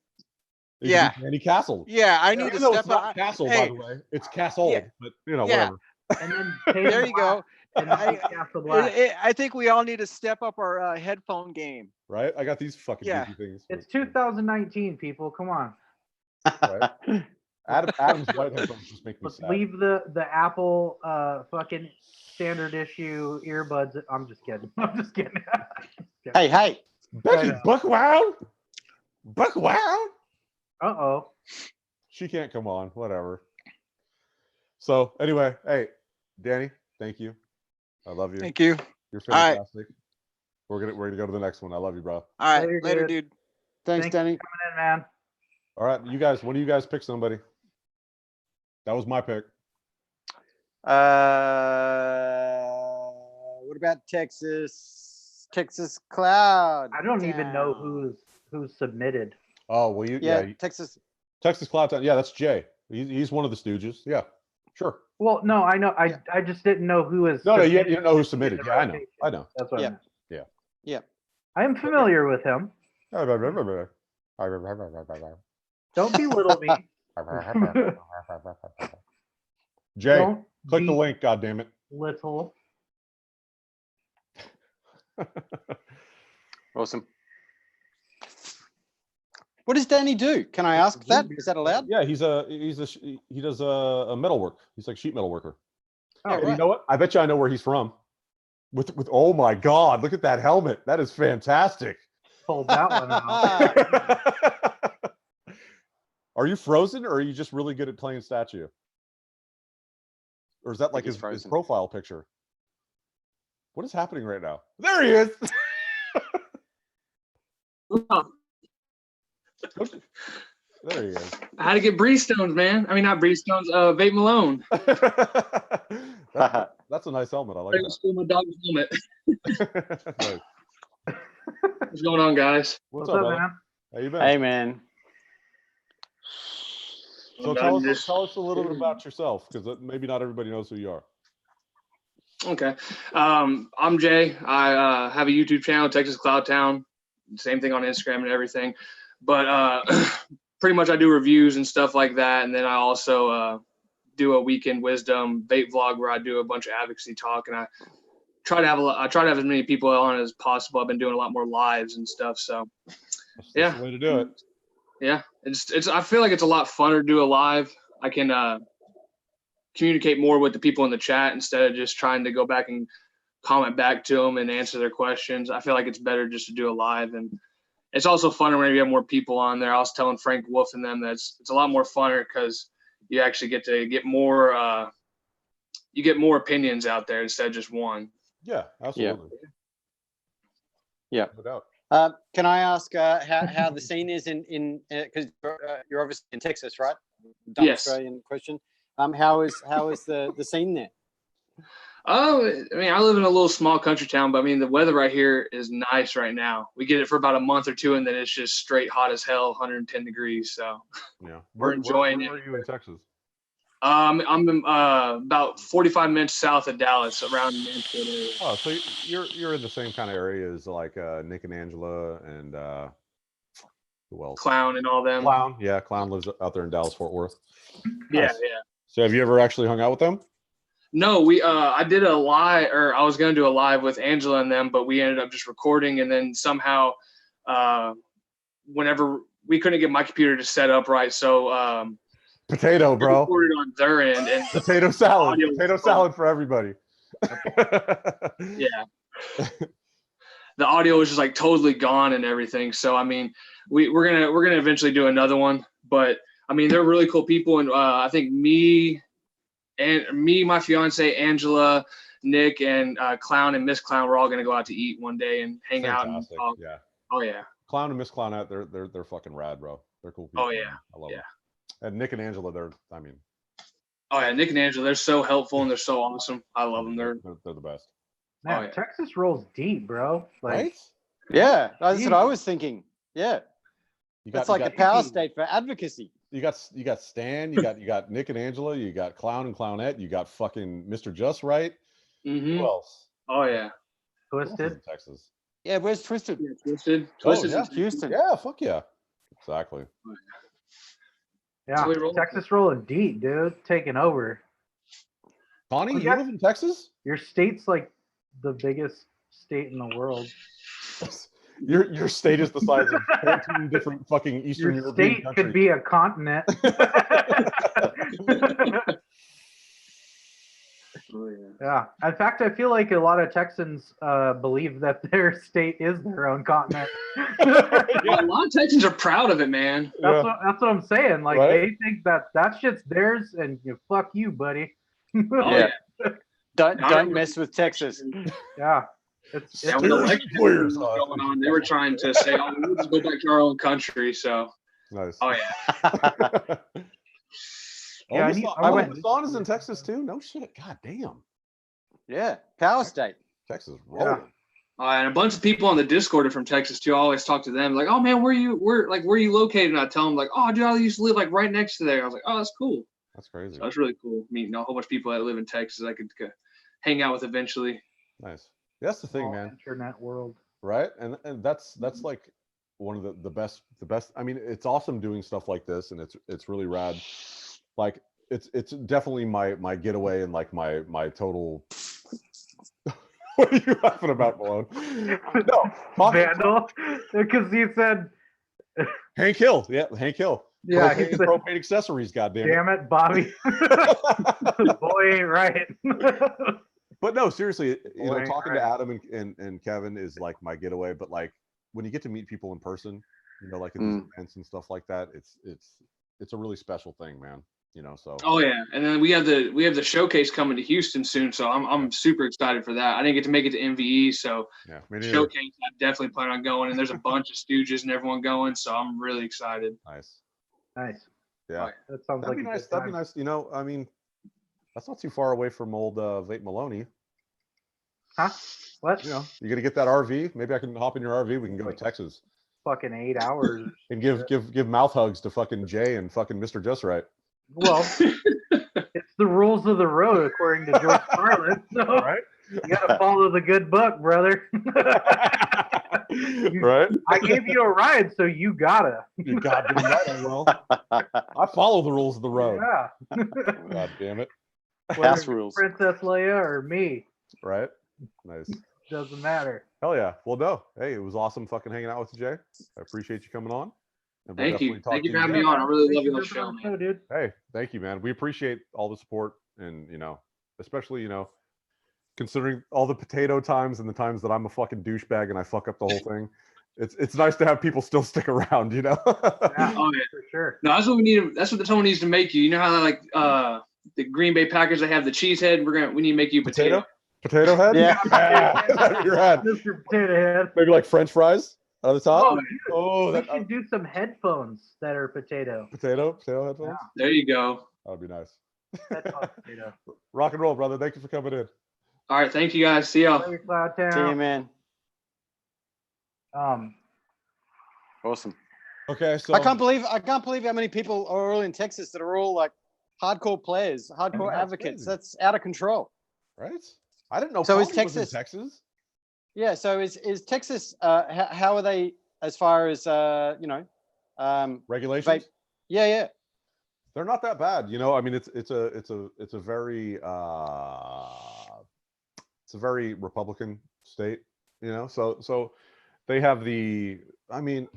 Yeah. Any castle. Yeah, I need to step it's not up. Castle, Hey, by the way. It's Castle, yeah. but whatever. And then There you go. And then Castle Black. I think we all need to step up our headphone game. Right? I got these fucking goofy things. It's 2019, people. Come on. Right? Adam's white headphones just make me Let's sad. leave the Apple fucking standard issue earbuds. I'm just kidding. I'm just kidding. Hey. Becky, Buckwound? Buckwound? Uh-oh. She can't come on. Whatever. So anyway, hey, Danny, thank you. I love you. Thank you. You're All right. fantastic. We're gonna go to the next one. I love you, bro. All right. Later, Later, dude. dude. Thanks, Thanks for Danny. coming in, man. All right, you guys. When do you guys pick somebody? That was my pick. What about Texas? Texas Cloud. I don't even know Town. who's submitted. Oh well, Yeah, Texas. Texas Cloud Town. Yeah, that's Jay. He's one of the Stooges. Yeah, sure. Well, no, I know. Yeah. I just didn't know who was. No, you submitted don't know who in submitted. the Yeah, I know. rotation. I know. That's what Yeah. I meant. Yeah. Yeah. I am familiar with him. Don't belittle me. Jay, Don't click the link. God damn it. little. Awesome. What does Danny do? Can I ask that? Is that allowed? Yeah, he does a metal work. He's like sheet metal worker. Oh, Yeah, And you right. know what? I bet you I know where he's from. With oh my God, look at that helmet. That is fantastic. pulled that one out. Are you frozen, or are you just really good at playing statue? Or is that like he's his frozen. profile picture? What is happening right now? There he is. There he is. I had to get Bree Stones, man. I mean, not Bree Stones, Vape Malone. That's a nice helmet. I like I stole my dog's helmet. that. Nice. What's going on, guys? What's What's up, up, brother? man? How you been? Hey, man. So I'm tell just- us a little bit about yourself, because maybe not everybody knows who you are. Okay. I'm Jay. I have a YouTube channel, Texas Cloud Town. Same thing on Instagram and everything. But pretty much I do reviews and stuff like that. And then I also do a weekend wisdom vape vlog where I do a bunch of advocacy talk, and I try to have as many people on as possible. I've been doing a lot more lives and stuff. So That's Yeah. the way to do it. yeah, it's I feel like it's a lot funner to do a live. I can communicate more with the people in the chat instead of just trying to go back and comment back to them and answer their questions. I feel like it's better just to do a live, and it's also funner when you have more people on there. I was telling Frank Wolf and them that it's a lot more funner because you actually get to get more you get more opinions out there instead of just one. Yeah, absolutely. Yeah. No doubt. Can I ask how the scene is in because you're obviously in Texas, right? Dumb Yes. Australian question. How is the scene there? Oh, I mean, I live in a little small country town, but I mean, the weather right here is nice right now. We get it for about a month or two, and then it's just straight hot as hell, 110 degrees. So Yeah. We're enjoying where it. are you in Texas? I'm about 45 minutes south of Dallas, around Mansfield area. Oh, so you're in the same kind of area as like Nick and Angela and who else? Clown and all them. Clown. Yeah, Clown lives out there in Dallas, Fort Worth. Yeah, Nice. yeah. So have you ever actually hung out with them? No, I did a live, or I was gonna do a live with Angela and them, but we ended up just recording, and then somehow, whenever we couldn't get my computer to set up right, so Potato, we bro. recorded on their end, and Potato salad. audio was Potato fun. salad for everybody. yeah, the audio was just like totally gone and everything. So I mean, we're gonna eventually do another one, but I mean, they're really cool people, and I think me, my fiance Angela, Nick, and Clown and Miss Clown, we're all gonna go out to eat one day and hang out and Fantastic. talk. Yeah. Oh yeah. Clown and Miss Clown out, they're fucking rad, bro. They're cool people. Oh, yeah. man. I love Yeah. them. And Nick and Angela, Oh yeah, Nick and Angela, they're so helpful and they're so awesome. I love them. They're the best. Man, Oh, yeah. Texas rolls deep, bro. Like, Right? Yeah, that's what I was thinking. Yeah, You that's you like the power state for advocacy. You got Stan, you got Nick and Angela, you got Clown and Clownette, you got fucking Mr. Just Right. hmm Who else? Oh yeah. Who else is Twisted. in Texas. Yeah, where's Twisted? Yeah, Twisted. Oh, Twisted's yeah. in- Houston. Yeah, fuck yeah. Exactly. Yeah, So we roll. Texas rolling deep, dude. Taking over. Connie, Oh, you yeah. live in Texas? Your state's like the biggest state in the world. Your state is the size of 14 different fucking Eastern Your European state countries. could be a continent. Absolutely. Yeah. In fact, I feel like a lot of Texans believe that their state is their own continent. Yeah, a lot of Texans are proud of it, man. That's what I'm saying. Like Right? they think that shit's theirs, and fuck you, buddy. Oh Yeah. yeah. Don't mess with Texas. Yeah. It's Yeah, when Steers and election clears. was going on, they were trying to say, "Oh, we'll just go back to our own country." So, Nice. oh yeah. Oh, Yeah, I Masson went- is in Texas too? No shit. God damn. Yeah, power state. Texas rolling. And a bunch of people on the Discord are from Texas too. I always talk to them like, "Oh man, where you located?" And I tell them like, "Oh, dude, I used to live like right next to there." I was like, "Oh, that's cool." That's crazy. So that's really cool. Meeting a whole bunch of people that live in Texas I could hang out with eventually. Nice. That's the thing, all man. internet world. Right? And that's like one of the best. I mean, it's awesome doing stuff like this, and it's really rad. Like it's definitely my getaway and like my total. What are you laughing about, Malone? No, Vandal, because he said, Hank Hill. Yeah, Hank Hill. "Yeah, he Propane, said, propane accessories. Goddamn it. damn it, Bobby, boy ain't right." But no, seriously, you know, Boy, talking right. to Adam and Kevin is like my getaway. But like when you get to meet people in person, you know, like at these events and stuff like that, it's a really special thing, man. You know, so. Oh yeah, and then we have the showcase coming to Houston soon, so I'm super excited for that. I didn't get to make it to MVE, so Yeah, me neither. showcase I definitely plan on going. And there's a bunch of Stooges and everyone going, so I'm really excited. Nice. Nice. Yeah, That sounds that'd like be a nice. good That'd be time. nice. You know, I mean, that's not too far away from old Vape Maloney. Huh? What? You know, you got to get that RV. Maybe I can hop in your RV. We can go to Texas Fucking 8 hours. and give mouth hugs to fucking Jay and fucking Mr. Just Right. Well, it's the rules of the road, according to George Carlin. So Right? you gotta follow the good book, brother. Right? I gave you a ride, so you gotta. You goddamn right I will. I follow the rules of the road. Yeah. God damn it. House rules. Princess Leia or me, Right? Nice. doesn't matter. Hell yeah. Well, no. Hey, it was awesome fucking hanging out with you, Jay. I appreciate you coming on. And we'll Thank you. definitely talk Thank you to for having again. me on. I really love Thank your you for show, coming on the man. show, dude. Hey, thank you, man. We appreciate all the support and, you know, especially, you know, considering all the potato times and the times that I'm a fucking douchebag and I fuck up the whole thing. It's nice to have people still stick around, you know? Yeah, Oh yeah. for sure. No, that's what we need. That's what someone needs to make you. You know how like the Green Bay Packers, they have the cheese head. We need to make you a potato. Potato head? Yeah. That'd be rad. Mr. Potato Head. Maybe like French fries on the top. Oh, dude, Oh, we that should do some headphones that are potato. potato headphones. There you go. That would be nice. Headphones potato. Rock and roll, brother. Thank you for coming in. All right, thank you guys. See y'all. Larry Cloud See you, Town. man. Awesome. Okay, so I can't believe how many people are all in Texas that are all like hardcore players, hardcore that's advocates. crazy. That's out of control. right? I didn't know. So is Connie was in Texas- Texas? Yeah. So is Texas? How are they as far as you know? Regulations? Vape. Yeah. They're not that bad, you know. I mean, it's a very Republican state, you know. So they have the. I mean,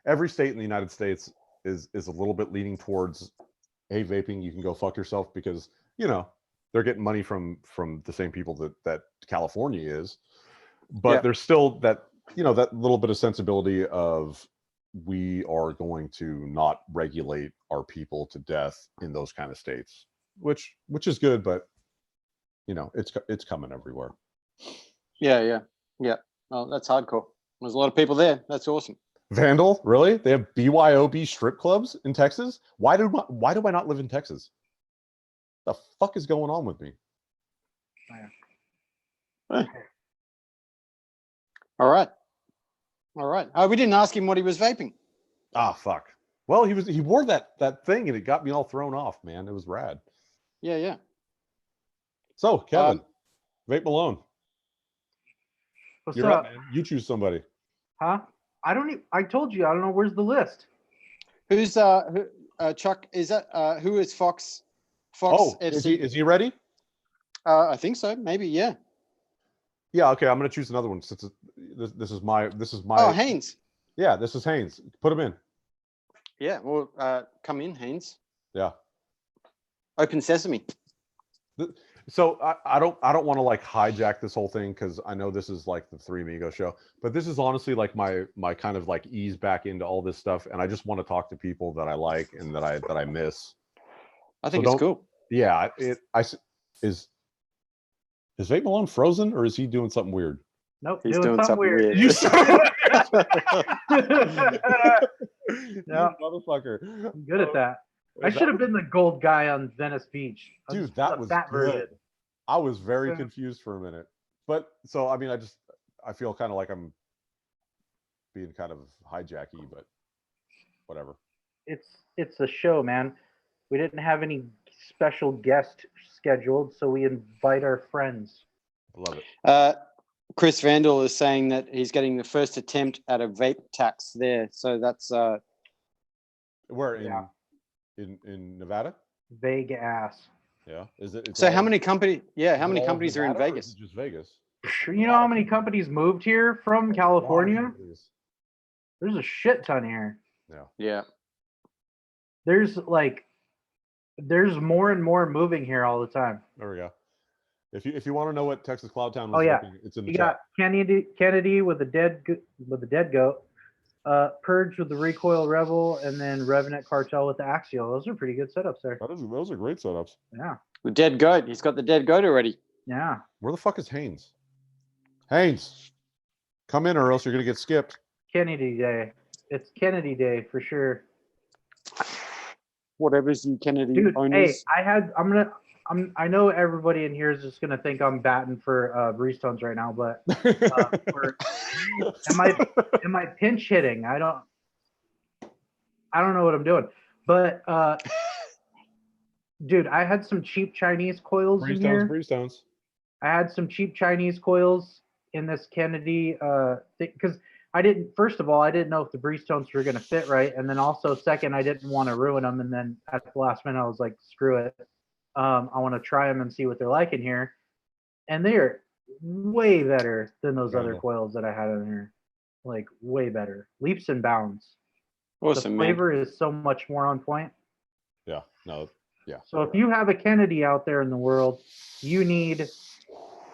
every state in the United States is a little bit leaning towards, hey, vaping, you can go fuck yourself because you know they're getting money from the same people that California is, but Yeah. there's still that that little bit of sensibility of we are going to not regulate our people to death in those kind of states, which is good, but you know it's coming everywhere. Yeah. Oh, that's hardcore. There's a lot of people there. That's awesome. Vandal, really? They have BYOB strip clubs in Texas? Why do I not live in Texas? The fuck is going on with me? All right. Oh, we didn't ask him what he was vaping. Ah, fuck. Well, he wore that thing and it got me all thrown off, man. It was rad. Yeah. So, Kevin, Vape Malone, What's you're up? up, man. You choose somebody. Huh? I don't. I told you. I don't know. Where's the list? Who's Chuck? Is that who is Fox? Oh, FC? is he ready? I think so. Maybe. Yeah. Yeah. Okay, I'm gonna choose another one since this is my. Oh, Haynes. Yeah, this is Haynes. Put him in. Yeah. Well, come in, Haynes. Yeah. Open sesame. So I don't want to like hijack this whole thing because I know this is like the Three Amigos show, but this is honestly like my kind of like ease back into all this stuff, and I just want to talk to people that I like and that I miss. I think So it's cool. Yeah, is Vape Malone frozen or is he doing something weird? Nope, He's doing something weird. You son of Yeah. You motherfucker. I'm good at that. I should have been the gold guy on Venice Beach. Dude, that was that good. version. I was very Yeah. confused for a minute. But so I mean I feel kind of like I'm being kind of hijacky, but whatever. It's a show, man. We didn't have any special guest scheduled, so we invite our friends. I love it. Chris Vandal is saying that he's getting the first attempt at a vape tax there. So that's Where Yeah. in Nevada? Vague ass. Yeah. Is it it's so all- how many company? Yeah, is how it many all of companies are in Nevada, or is Vegas? it just Vegas. You know how many companies moved here from California? A lot of companies. There's a shit ton here. Yeah. Yeah. There's more and more moving here all the time. There we go. If you want to know what Texas Cloud Town was Oh yeah, looking, it's in the you chat. got Kennedy with the dead goat, Purge with the Recoil Rebel, and then Revenant Cartel with the Axial. Those are pretty good setups there. Those are great setups. Yeah, The dead goat. He's got the dead goat already. yeah. Where the fuck is Haynes? Haynes, come in or else you're gonna get skipped. Kennedy Day. It's Kennedy Day for sure. Whatever's you Kennedy Dude, owners. hey, I know everybody in here is just gonna think I'm batting for Breestones right now, but am I pinch hitting? I don't know what I'm doing. But dude, I had some cheap Chinese coils in here. Breestones. I had some cheap Chinese coils in this Kennedy thing because first of all, I didn't know if the Breestones were gonna fit right, and then also second, I didn't want to ruin them, and then at the last minute, I was like, screw it. I want to try them and see what they're like in here, and they're way better than those other coils that I had in here, like way better, leaps and bounds. Awesome, The man. flavor is so much more on point. Yeah. No. Yeah. So if you have a Kennedy out there in the world, you need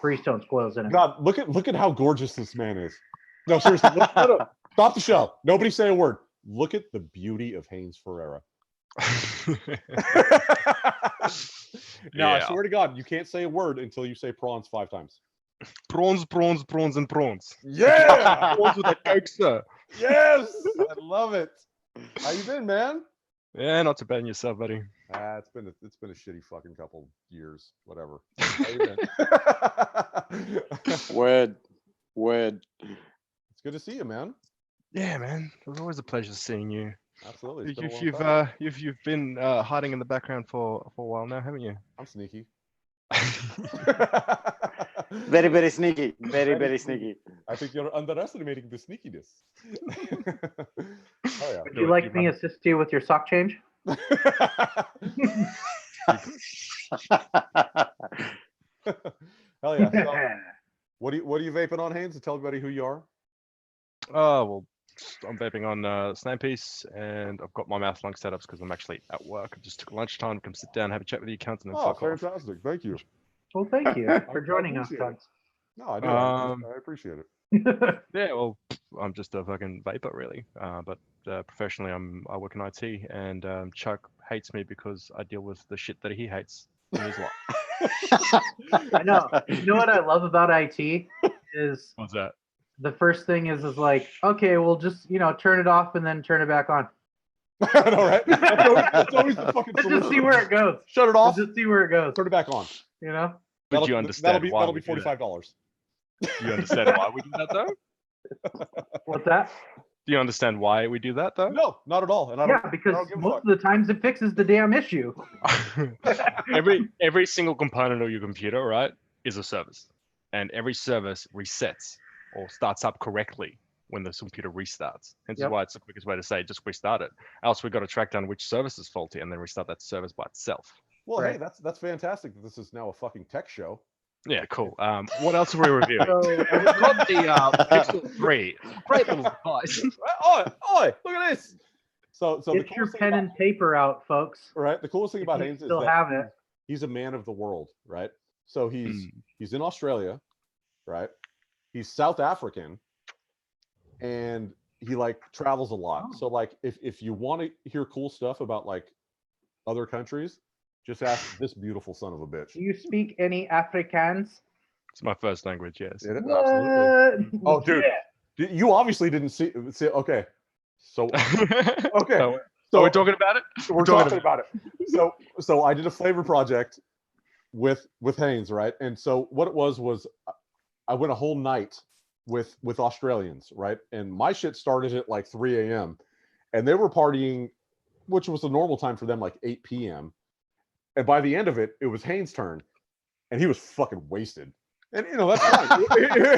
Breestones coils in it. God, look at how gorgeous this man is. No, seriously, stop the show. Nobody say a word. Look at the beauty of Haynes Ferreira. Now, I swear to God, you can't say a word until you say prawns 5 times. Prawns, prawns, prawns, and prawns. Yeah! Prawns with a Coke, sir. Yes! I love it. How you been, man? Yeah, not too bad in yourself, buddy. It's been a shitty fucking couple years. Whatever. How you been? Word. It's good to see you, man. Yeah, man. It was always a pleasure seeing you. Absolutely. It's been a long time. You've been hiding in the background for a while now, haven't you? I'm sneaky. Very, very sneaky. Very, very sneaky. I think you're underestimating the sneakiness. Oh yeah. Would you like me to assist you with your sock change? Hell yeah. So, what are you vaping on, Haynes? Tell everybody who you are. Oh, well, I'm vaping on Snapepiece, and I've got my mouth lung setups because I'm actually at work. I just took lunchtime to come sit down, have a chat with the accountant, and Oh, fuck off. fantastic. Thank you. Well, thank you for joining us, appreciate it. Tux. No, I do. I appreciate it. Yeah, well, I'm just a fucking vapor, really. But professionally, I work in IT, and Chuck hates me because I deal with the shit that he hates in his life. I know. You know what I love about IT is What's that? the first thing is like, okay, we'll just turn it off and then turn it back on. I know, right? That's always the fucking Let's just see solution. where it goes. Shut it off. Let's just see where it goes. Turn it back on. But you understand why that'll we be do that. $45. You understand why we do that, though? What's that? Do you understand why we do that, though? No, not at all. And I Yeah, don't, because I don't give a most fuck. of the times it fixes the damn issue. every single component of your computer, right, is a service, and every service resets or starts up correctly when the computer restarts. Hence Yep. why it's the quickest way to say just restart it. Else we've got to track down which service is faulty and then restart that service by itself. Well, hey, Right. that's fantastic that this is now a fucking tech show. Yeah, cool. What else are we reviewing? So, We've got the Pixel 3. Great little device. Oi, look at this. So the get your coolest thing pen about, and paper out, folks. right? The coolest thing If about you Haynes is still that have it. he's a man of the world, right? So he's in Australia, right? He's South African, and he like travels a lot. Oh. So like if you want to hear cool stuff about like other countries, just ask this beautiful son of a bitch. Do you speak any Afrikaans? It's my first language, yes. Yeah, What? absolutely. Oh, dude, Yeah. you obviously didn't see. Okay, so okay, So, so are we talking about it? we're talking about it. So I did a flavor project with Haynes, right? And so what it was I went a whole night with Australians, right? And my shit started at like 3 a.m. and they were partying, which was the normal time for them, like 8 p.m. And by the end of it, it was Haynes' turn, and he was fucking wasted. And that's fine.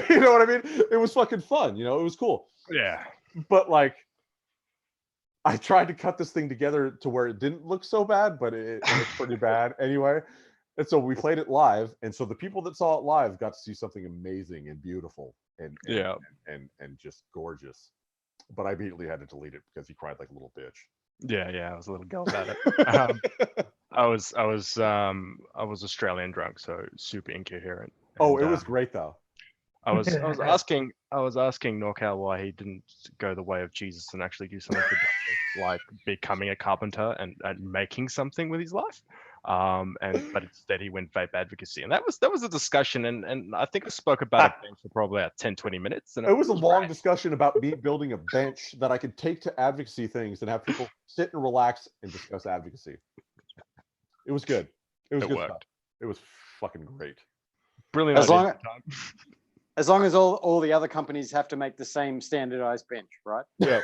You know what I mean? It was fucking fun. It was cool. Yeah. But like, I tried to cut this thing together to where it didn't look so bad, but it looked pretty bad anyway. And so we played it live, and so the people that saw it live got to see something amazing and beautiful and just gorgeous. But I immediately had to delete it because he cried like a little bitch. Yeah, I was a little girl about it. I was Australian drunk, so super incoherent. Oh, it was great though. I was asking NorCal why he didn't go the way of Jesus and actually do something productive, like becoming a carpenter and making something with his life. But instead he went vape advocacy, and that was a discussion, and I think I spoke about it for probably about 10-20 minutes. And it was a long discussion about me building a bench that I could take to advocacy things and have people sit and relax and discuss advocacy. It was good. It was good stuff. It was fucking great. Brilliant. As long as all the other companies have to make the same standardized bench, right? Yeah.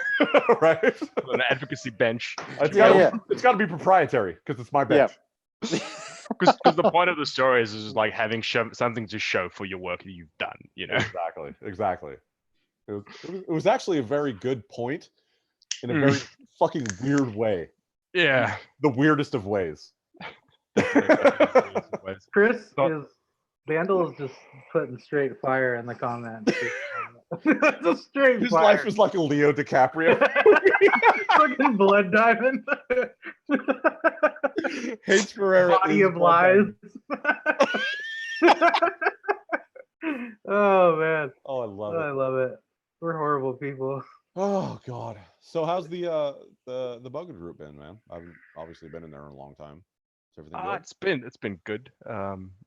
Right. An advocacy bench. It's got to be proprietary because it's my bench. Yeah. Because the point of the story is just like having something to show for your work that you've done. Exactly. It was actually a very good point in a very fucking weird way. Yeah. The weirdest of ways. Vandal is just putting straight fire in the comments. Just straight His fire. life is like a Leo DiCaprio. Fucking blood diamond. Hates Ferreira. Body of lies. Oh man. Oh, I love it. I love it. We're horrible people. Oh God. So how's the Bogan group been, man? I've obviously been in there a long time. Is everything good? It's been good.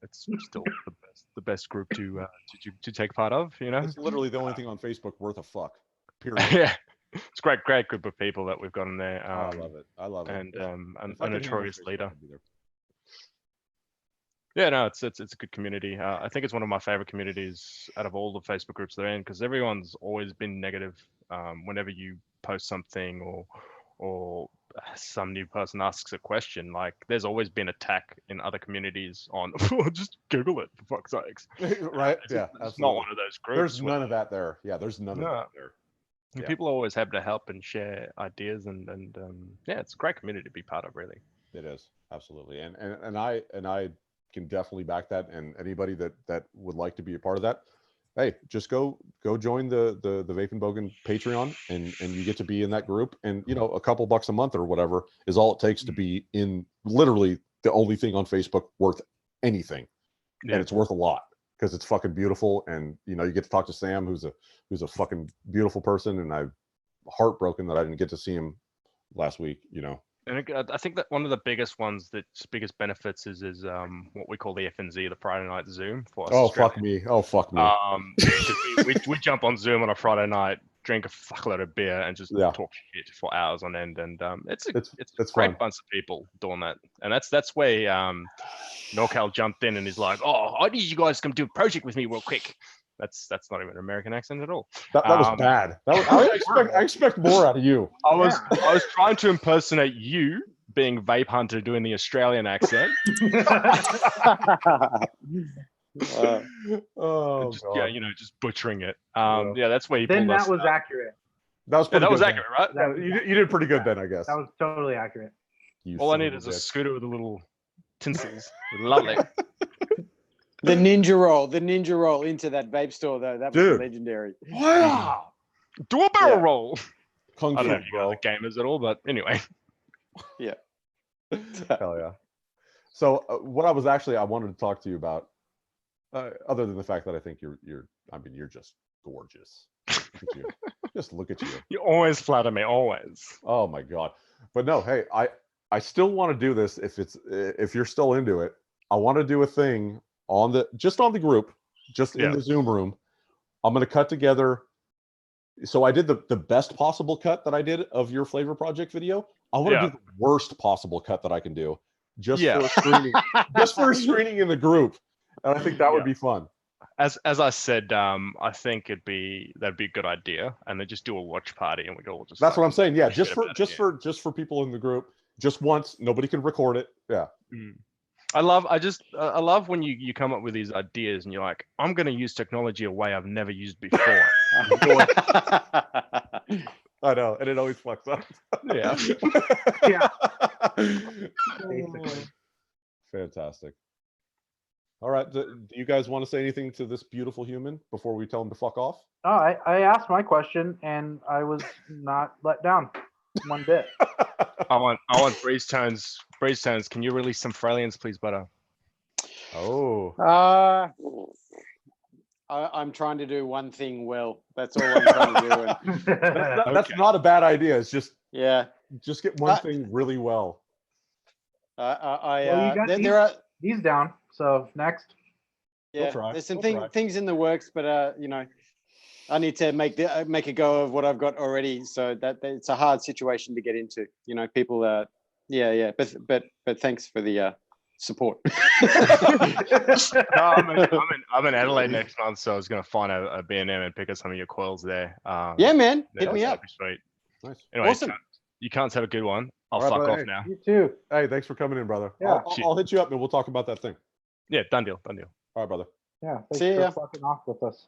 It's still the best group to take part of. It's literally the only thing on Facebook worth a fuck. Period. Yeah, it's a great group of people that we've got in there. I love it. And a notorious leader. Yeah, no, it's a good community. I think it's one of my favorite communities out of all the Facebook groups they're in, because everyone's always been negative. Whenever you post something or some new person asks a question, like there's always been attack in other communities on just Google it for fuck's sakes. Right? Yeah, it's not one of those groups. There's none of that there. Yeah, there's none of that there. Yeah. People are always happy to help and share ideas, and yeah, it's a great community to be part of, really. It is, absolutely, and I can definitely back that. And anybody that would like to be a part of that, hey, just go join the Vape and Bogan Patreon, and you get to be in that group. And a couple bucks a month or whatever is all it takes to be in literally the only thing on Facebook worth anything. And it's worth a lot because it's fucking beautiful. And you get to talk to Sam, who's a fucking beautiful person, and I'm heartbroken that I didn't get to see him last week. And I think that one of the biggest benefits is what we call the FNZ, the Friday night Zoom for us. Oh fuck me! We jump on Zoom on a Friday night, drink a fuckload of beer, and just talk shit for hours on end. And it's a great fun. bunch of people doing that. And that's where NorCal jumped in and is like, "Oh, I need you guys to come do a project with me real quick." That's not even an American accent at all. That was bad. I expect more out of you. I was trying to impersonate you being Vape Hunter doing the Australian accent. Just butchering it. Yeah, that's where you. Then that was accurate. That was pretty that was good, accurate, right? You did pretty good then, I guess. That was totally accurate. All I need is a scooter with a little tinsels. Lovely. The ninja roll into that vape store though. That was legendary. Wow. Do a barrel roll. Kung I don't know Fu, if you guys are gamers at all, but anyway. Yeah. Hell yeah. So what I wanted to talk to you about Other than the fact that I think you're just gorgeous. Look at you. Just look at you. You always flatter me, always. Oh my god. But no, hey, I still want to do this if you're still into it. I want to do a thing on the group, just in the Zoom room. I'm going to cut together. So I did the best possible cut that I did of your flavor project video. I want to do the worst possible cut that I can do for a screening, just for a screening in the group. And I think that would be fun. As I said, I think that'd be a good idea, and then just do a watch party, and we all just. That's what I'm saying. Yeah, just for people in the group, just once. Nobody can record it. Yeah. I love when you come up with these ideas and you're like, I'm going to use technology a way I've never used before. I know, and it always fucks up. Yeah. Basically. Fantastic. All right. Do you guys want to say anything to this beautiful human before we tell him to fuck off? No, I asked my question and I was not let down one bit. I want Breeze Tones. Breeze Tones, can you release some Fralians, please, Butter? Oh. I'm trying to do one thing well. That's all I'm trying to do. That's not a bad idea. It's just just get one thing really well. There are these down. So next. Yeah, there's some things in the works, but I need to make a go of what I've got already. So that it's a hard situation to get into. People but thanks for the support. No, I'm in Adelaide next month, so I was gonna find a B&M and pick up some of your coils there. Yeah, man, hit me up. Sweet. Nice. Anyway, Awesome. You can't have a good one. I'll All right, fuck brother. off now. You too. Hey, thanks for coming in, brother. Yeah. I'll hit you up and we'll talk about that thing. Yeah, done deal. All right, brother. Yeah. Thanks See for ya. fucking off with us.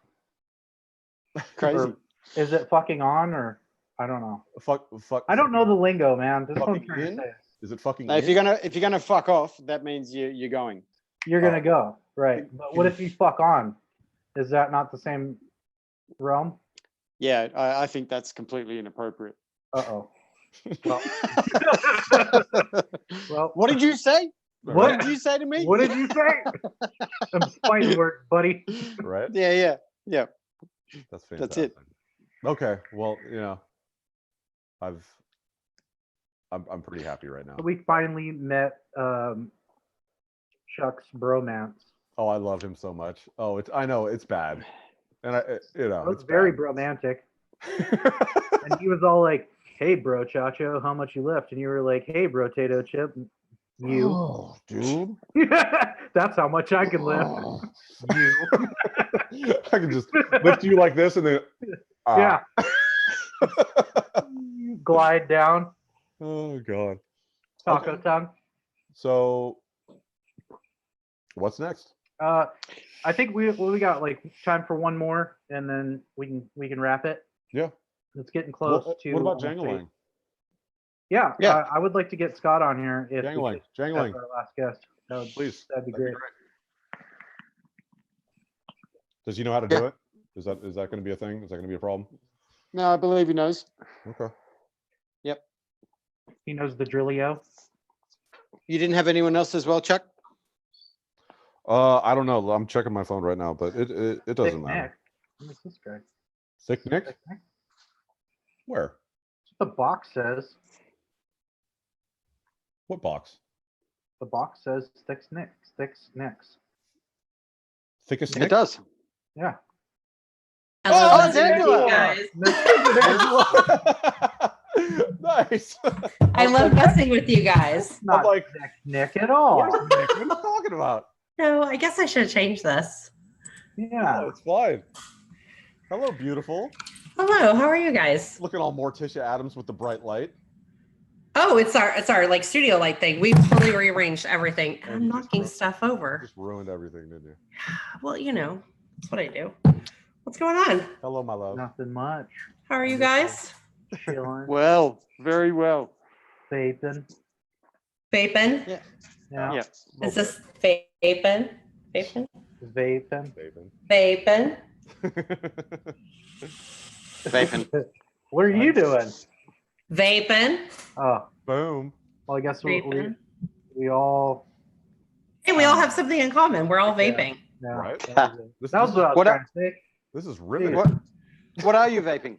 Crazy. Or is it fucking on or I don't know. Fuck. I don't know the lingo, man. This Fucking one's trying to in? say. Is it fucking? Now, if you're gonna fuck off, that means you're going. You're gonna go, right? But what if you fuck on? Is that not the same realm? Yeah, I think that's completely inappropriate. Uh-oh. Well, well, What did you say? What? What did you say to me? what did you say? Some fighting words, buddy. Right. Yeah. That's fantastic. That's it. Okay. Well, I'm pretty happy right now. We finally met Chuck's bromance. Oh, I love him so much. Oh, I know it's bad, and It was very bromantic. And he was all like, "Hey, bro, Chacho, how much you lift?" And you were like, "Hey, bro, Tato Chip, you." Oh, dude. That's how much I can lift. Oh. You. I can just lift you like this, and then Yeah. Glide down. Oh God. Taco Okay. tongue. So, what's next? I think we got like time for one more, and then we can wrap it. Yeah. It's getting close to. What about almost Jangling? 8. Yeah. Yeah. I would like to get Scott on here if we Jangling. could have Jangling. our last guest. Please. That'd be great. Does he know how to do it? Is that going to be a thing? Is that going to be a problem? No, I believe he knows. Okay. He knows the drillio. You didn't have anyone else as well, Chuck? I don't know. I'm checking my phone right now, but it doesn't Thick matter. Nick. Who's this guy? Thick Nick? Thick Nick? Where? That's what the box says. What box? The box says Thick Nick. Thick Nicks. Thickest It Nick? does. Yeah. I love Oh, it's listening to you Angela. guys. Nice. I love messing with you guys. Not like- Thick Nick at all. Where's Nick? What are you talking about? No, I guess I should change this. Yeah. Oh, it's fine. Hello, beautiful. Hello, how are you guys? Looking all Morticia Adams with the bright light. Oh, it's our like studio light thing. We've totally rearranged everything. And Oh, I'm you just knocking ruined- stuff over. Just ruined everything, didn't you? Well, that's what I do. What's going on? Hello, my love. Nothing much. How are you guys? Chilling. Well, very well. Vaping. Vaping? Yeah. Yeah. Is this vaping? Vaping? Vaping. Vaping? Vaping. What are you doing? Vaping? Oh, Boom. well, I guess Vaping. we all. Hey, we all have something in common. We're all Yeah. vaping. Yeah, Right? That was, it. This, That was this, what I was What trying to say. this is riveting. What are you vaping?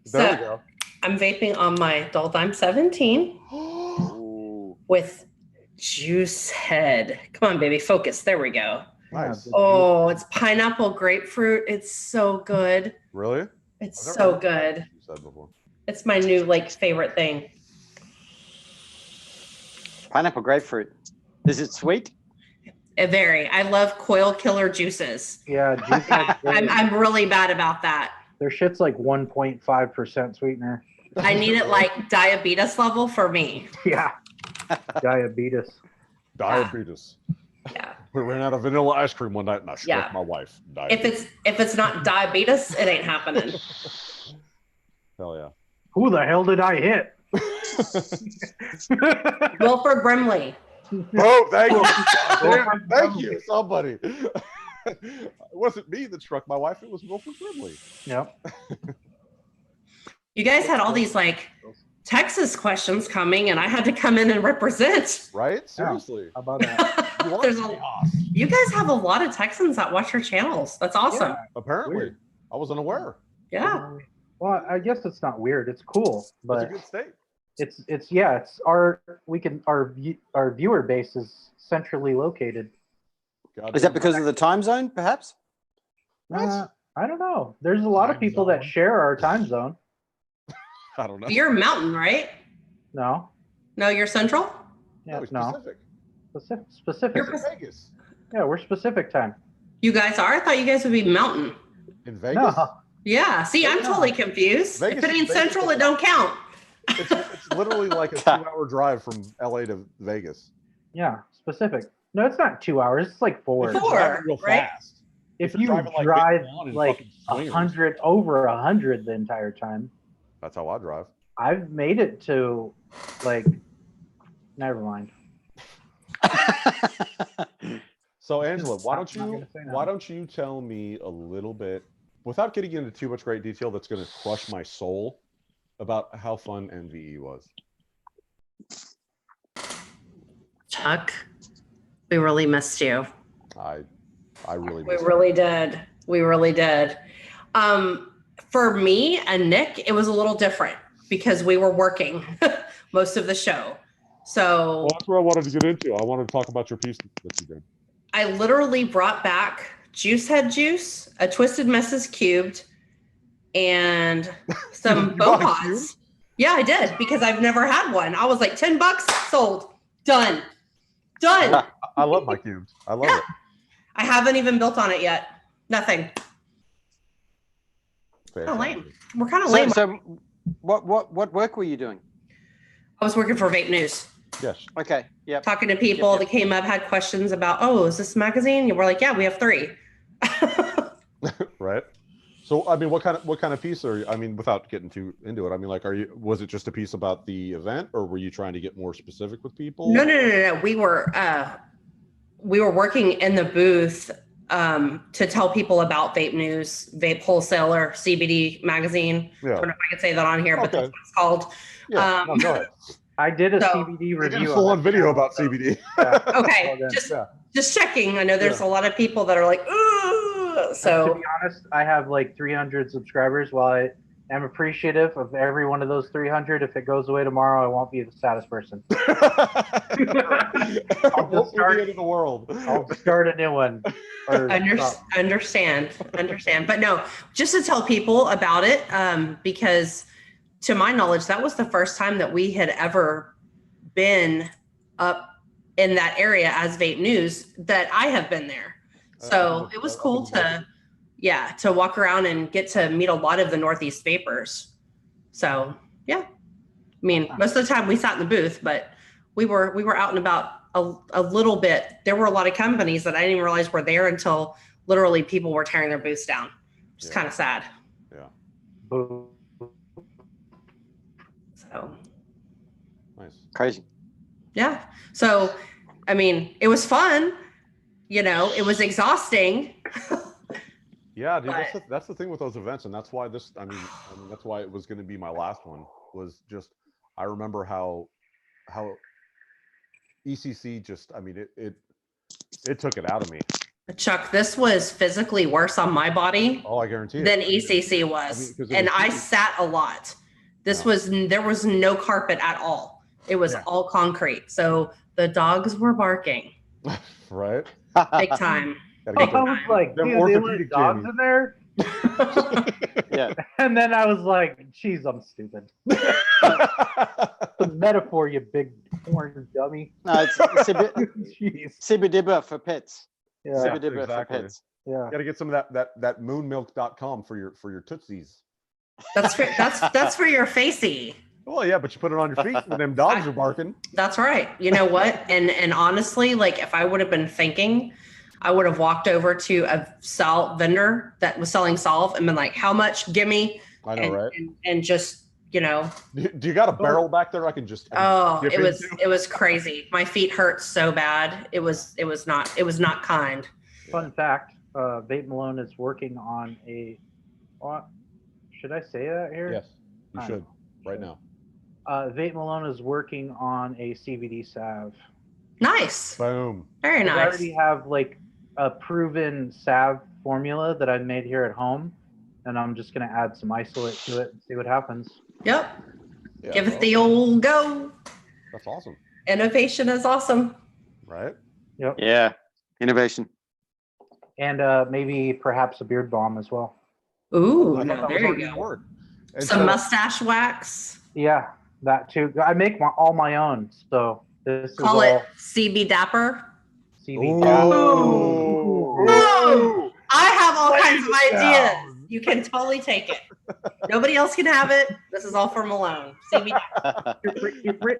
There we So, go. I'm vaping on my adult. I'm 17 Ooh. with Juice Head. Come on, baby, focus. There we go. Nice. Yeah, Oh, it's pineapple grapefruit. It's so good. Really? It's I've never- so I've never tried good. what you said before. It's my new favorite thing. Pineapple grapefruit. Is it sweet? Very. I love coil killer juices. Yeah, Juice Head's great. I'm really bad about that. Their shit's like 1.5% sweetener. I need it like diabetes level for me. Yeah. Diabetes. Diabetes. Yeah. We ran out of vanilla ice cream one night and I struck Yeah. my wife. If it's not diabetes, it ain't happening. Hell yeah. Who the hell did I hit? Wilford Brimley. Oh, thank you. Damn, thank you, somebody. It wasn't me that struck my wife. It was Wilford Brimley. Yep. You guys had all these Texas questions coming, and I had to come in and represent. Right? Seriously. How about that? You are There's chaos. you guys have a lot of Texans that watch your channels. That's awesome. Apparently. Weird. I was unaware. Yeah. Well, I guess it's not weird. It's cool, It's a but good state. it's our viewer base is centrally located. God Is that damn. because of the time zone, perhaps? I don't know. There's a lot of Time people that zone. share our time zone. I don't know. You're mountain, right? No. No, you're central? Yeah, it's no. specific. Specific. You're It's in Vegas. Yeah, we're specific time. You guys are? I thought you guys would be mountain. In Vegas? No. Yeah. See, I'm No. totally confused. Vegas if it is ain't central, it don't count. It's literally like a 2-hour drive from LA to Vegas. Yeah, specific. No, it's not 2 hours. It's like 4. If you're Four, driving real right? fast. If you're you driving, like, drive Vietnam and like fucking swingers. 100 over 100 the entire time, That's how I drive. I've made it to never mind. So Angela, why I'm don't not you gonna say no. why don't you tell me a little bit, without getting into too much great detail that's going to crush my soul, about how fun NVE was? Chuck, we really missed you. I really We missed really did. We really did. For me and Nick, it was a little different because we were working most of the show. So Well, that's what I wanted to get into. I wanted to talk about your piece that you did. I literally brought back Juice Head Juice, a Twisted Messes cubed, and some You bought a cube? Bopots. Yeah, I did because I've never had one. I was like, $10 sold, done. I love my cubes. I love Yeah. it. I haven't even built on it yet. Nothing. Fantastic. lame. We're kind of So, lame. so what work were you doing? I was working for Vape News, Yes. Okay. Yep. talking to people Yep. that came up, had questions about, oh, is this magazine? We're like, yeah, we have 3. Right. So I mean, what kind of piece are you, I mean, without getting too into it, I mean, like, was it just a piece about the event, or were you trying to get more specific with people? No. We were working in the booth to tell people about Vape News, Vape Wholesaler, CBD magazine. I Yeah. don't know if I can say that on here, but that's Okay. what it's called. Yeah. No, go ahead. I did a So- CBD We did a review. full-on that video channel, about so- CBD. Yeah. Okay, Well done. Yeah. just checking. I know there's a lot of people that are like, ooh. To So be honest, I have like 300 subscribers. While I am appreciative of every one of those 300, if it goes away tomorrow, I won't be the saddest person. Won't be the end of the world. I'll start a new one. Or understand. But no, just to tell people about it, because to my knowledge, that was the first time that we had ever been up in that area as Vape News that I have been there. So it was cool to walk around and get to meet a lot of the Northeast vapors. So yeah, I mean, most of the time we sat in the booth, but we were out and about a little bit. There were a lot of companies that I didn't even realize were there until literally people were tearing their booths down. It's Yeah. kind of sad. Yeah. So Nice. Crazy. yeah. So I mean, it was fun. You know, it was exhausting. Yeah, dude, But- that's the thing with those events, and that's why this. I mean, that's why it was going to be my last one. Was just I remember how ECC just. I mean, it took it out of me. Chuck, this was physically worse on my body Oh, I guarantee it. than ECC was. 'cause it And was I heated. sat a lot. There was no carpet at all. It was all concrete. So the dogs were barking Right? big time. Gotta I get them, was like, them dude, they let orthopedic dogs jammies. in there. Yeah. And then I was like, geez, I'm stupid. The metaphor, you big horn dummy. No, it's Jeez. Sibba Dibba for pets. Yeah. Sibba Dibba exactly. for pets. Yeah. Gotta get some of that moonmilk.com for your tootsies. That's for your facey. Well, yeah, but you put it on your feet when them dogs are barking. That's right. You know what? And honestly, like if I would have been thinking, I would have walked over to a salve vendor that was selling salve and been like, "How much? Give me." I know, right? And just, you know. Do you got a barrel back there? I can just. Oh, dip into? it was crazy. My feet hurt so bad. It was not kind. Fun fact: Vape Malone is working on a. Should I say that here? Yes, you I should know. right now. Vape Malone is working on a CBD salve. Nice. Boom. Very I nice. already have like a proven salve formula that I've made here at home, and I'm just gonna add some isolate to it and see what happens. Yep. Yeah, Give it the old go. That's awesome, Innovation is awesome. right? Yep. Yeah. Innovation. And maybe perhaps a beard balm as well. Ooh, I thought now that was there you already in go. word. And Some so- mustache wax. Yeah, that too. I make all my own, so this Call is it all CB Dapper. CBD. Ooh. I have all kinds of ideas. You can totally take it. Nobody else can have it. This is all for Malone. CB Dapper.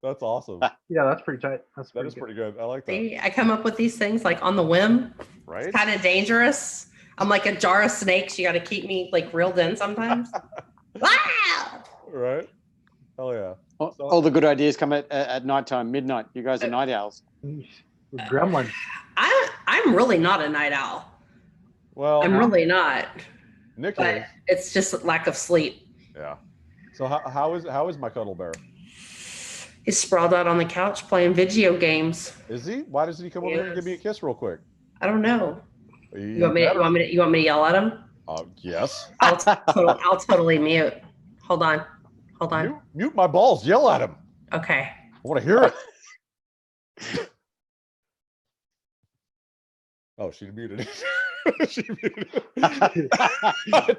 That's awesome. Yeah, that's pretty tight. That's That is pretty good. I like that. See, I come up with these things like on the whim. Right? It's kind of dangerous. I'm like a jar of snakes. You got to keep me like reeled in sometimes. Wow. Right? Hell yeah. All the good ideas come at nighttime, midnight. You guys are night owls. Gremlins. I'm really not a night owl. Well, I'm really not. Nick But is. it's just lack of sleep. Yeah. So how is my cuddle bear? He's sprawled out on the couch playing video games. Is he? Why doesn't he come over here and give me a kiss real quick? I don't know. You You want me to yell at him? Yes. I'll totally mute. Hold on. Mute my balls. Yell at him. Okay. I want to hear it. Oh, she muted it. She muted it.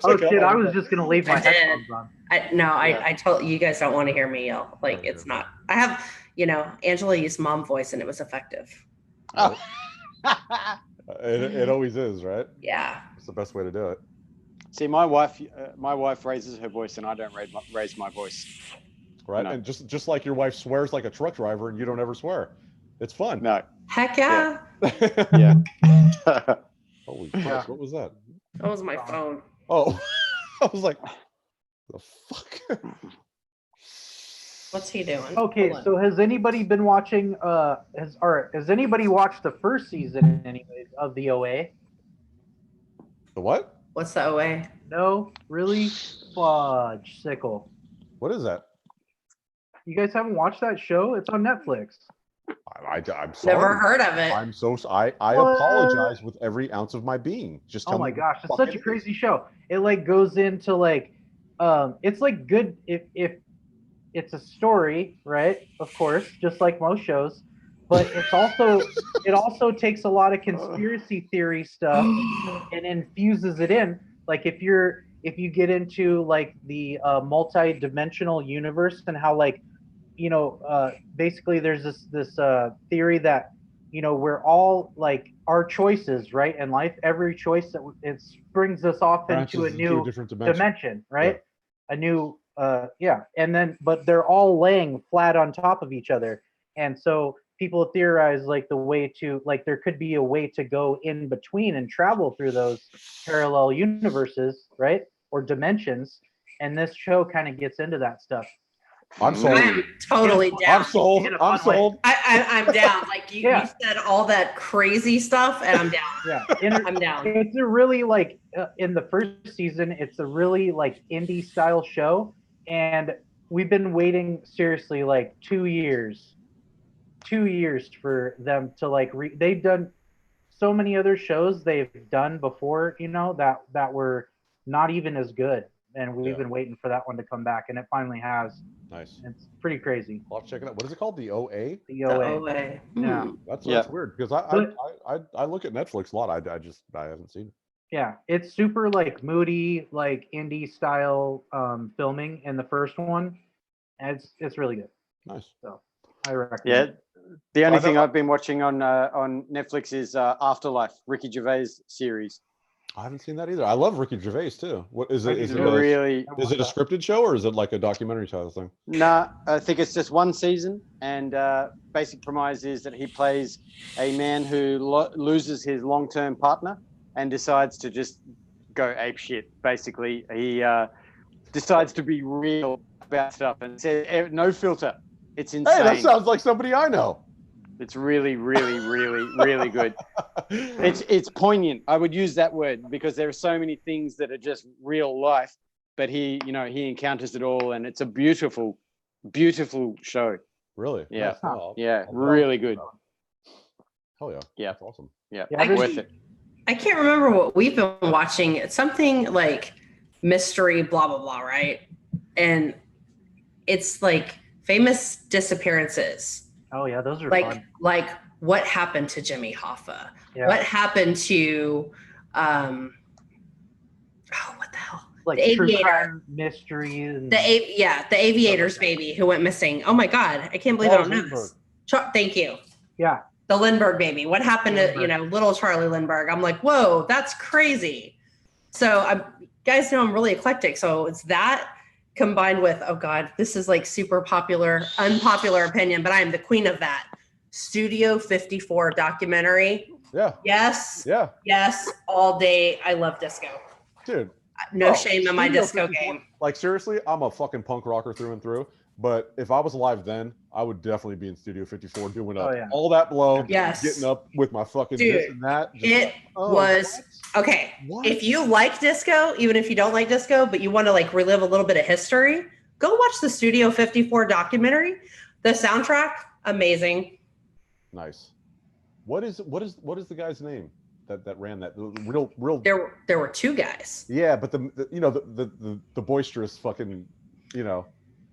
Oh shit! I was just gonna leave my I did. headphones on. I told you guys don't want to hear me yell. Like it's not. I have, Angela used mom voice and it was effective. Oh. It always is, right? Yeah. It's the best way to do it. See, my wife raises her voice, and I don't raise my voice. Right? No. And just like your wife swears like a truck driver and you don't ever swear. It's fun. No. Heck yeah. Yeah. Holy Christ, what was that? That was my phone. Oh, I was like, the fuck? What's he doing? Okay, Hold on. so has anybody been watching? Has anybody watched the first season, anyways, of the OA? The what? What's the OA? No, really? Fudge sickle. What is that? You guys haven't watched that show? It's on Netflix. I'm sorry. Never heard of it. I'm so I What? apologize with every ounce of my being. Just tell Oh my me gosh, it's what such the a fuck crazy show. It like goes into like, it's like good if it's a story, right? Of course, just like most shows, but it also takes a lot of conspiracy theory stuff and infuses it in. Like if you get into like the multi-dimensional universe and how like, basically there's this theory that we're all like our choices, right, in life, every choice that it brings us off into a new different dimension, right? A new and then but they're all laying flat on top of each other, and so people theorize like the way to like there could be a way to go in between and travel through those parallel universes, right, or dimensions, and this show kind of gets into that stuff. I'm sold. I'm totally down. I'm sold. In a I'm fun way. sold. I'm down. Like you said all that crazy stuff, and I'm down. Yeah, I'm down. It's a really like in the first season, it's a really like indie style show, and we've been waiting seriously like 2 years for them to like they've done so many other shows they've done before, you know, that were not even as good, and we've been waiting for that one to come back, and it finally has. Nice. It's pretty crazy. I'll check it out. What is it called? The OA? The OA. OA. Yeah. That's weird because But- I look at Netflix a lot. I haven't seen it. Yeah, it's super like moody, like indie style filming in the first one. And it's really good. Nice. So I recommend. Yeah. it. The only I thing know- I've been watching on Netflix is Afterlife, Ricky Gervais series. I haven't seen that either. I love Ricky Gervais too. What is it? It's Is it really is it a scripted show or is it like a documentary style thing? Nah, I think it's just one season, and basic premise is that he plays a man who loses his long-term partner and decides to just go ape shit. Basically, he decides to be real about stuff and says no filter. It's insane. Hey, that sounds like somebody I know. It's really, really, really, really good. It's poignant. I would use that word because there are so many things that are just real life, but he encounters it all, and it's a beautiful, beautiful show. Really? Yeah. Nice. Oh, Yeah, I'll- really good. Hell yeah. Yeah. That's awesome. Yeah, Yeah, worth it. I can't remember what we've been watching. It's something like mystery, blah, blah, blah, right? And it's like famous disappearances. Oh yeah, those are Like, fun. like what happened to Jimmy Hoffa? Yeah. What happened to, what the hell? Like the true Aviator. crime mysteries. And The aviator's baby who went missing. Oh my God. I can't believe I don't know this. Thank you. yeah, The Lindbergh baby. What happened to, Lindbergh. little Charlie Lindbergh? I'm like, whoa, that's crazy. So guys know I'm really eclectic. So it's that combined with, oh God, this is like super unpopular opinion, but I am the queen of that. Studio 54 documentary. Yeah. Yes. Yeah. Yes. All day. I love disco. Dude. No Oh, shame in my Studio disco 54 game. Like seriously, I'm a fucking punk rocker through and through. But if I was alive then, I would definitely be in Studio 54 doing Oh, yeah. all that blow, Yes. getting up with my fucking Dude, this and that. just It like, oh, was okay. what? If you like disco, even if you don't like disco, but you want to like relive a little bit of history, go watch the Studio 54 documentary. The soundtrack, amazing. Nice. What is the guy's name that ran that real There were two guys. yeah, but the boisterous fucking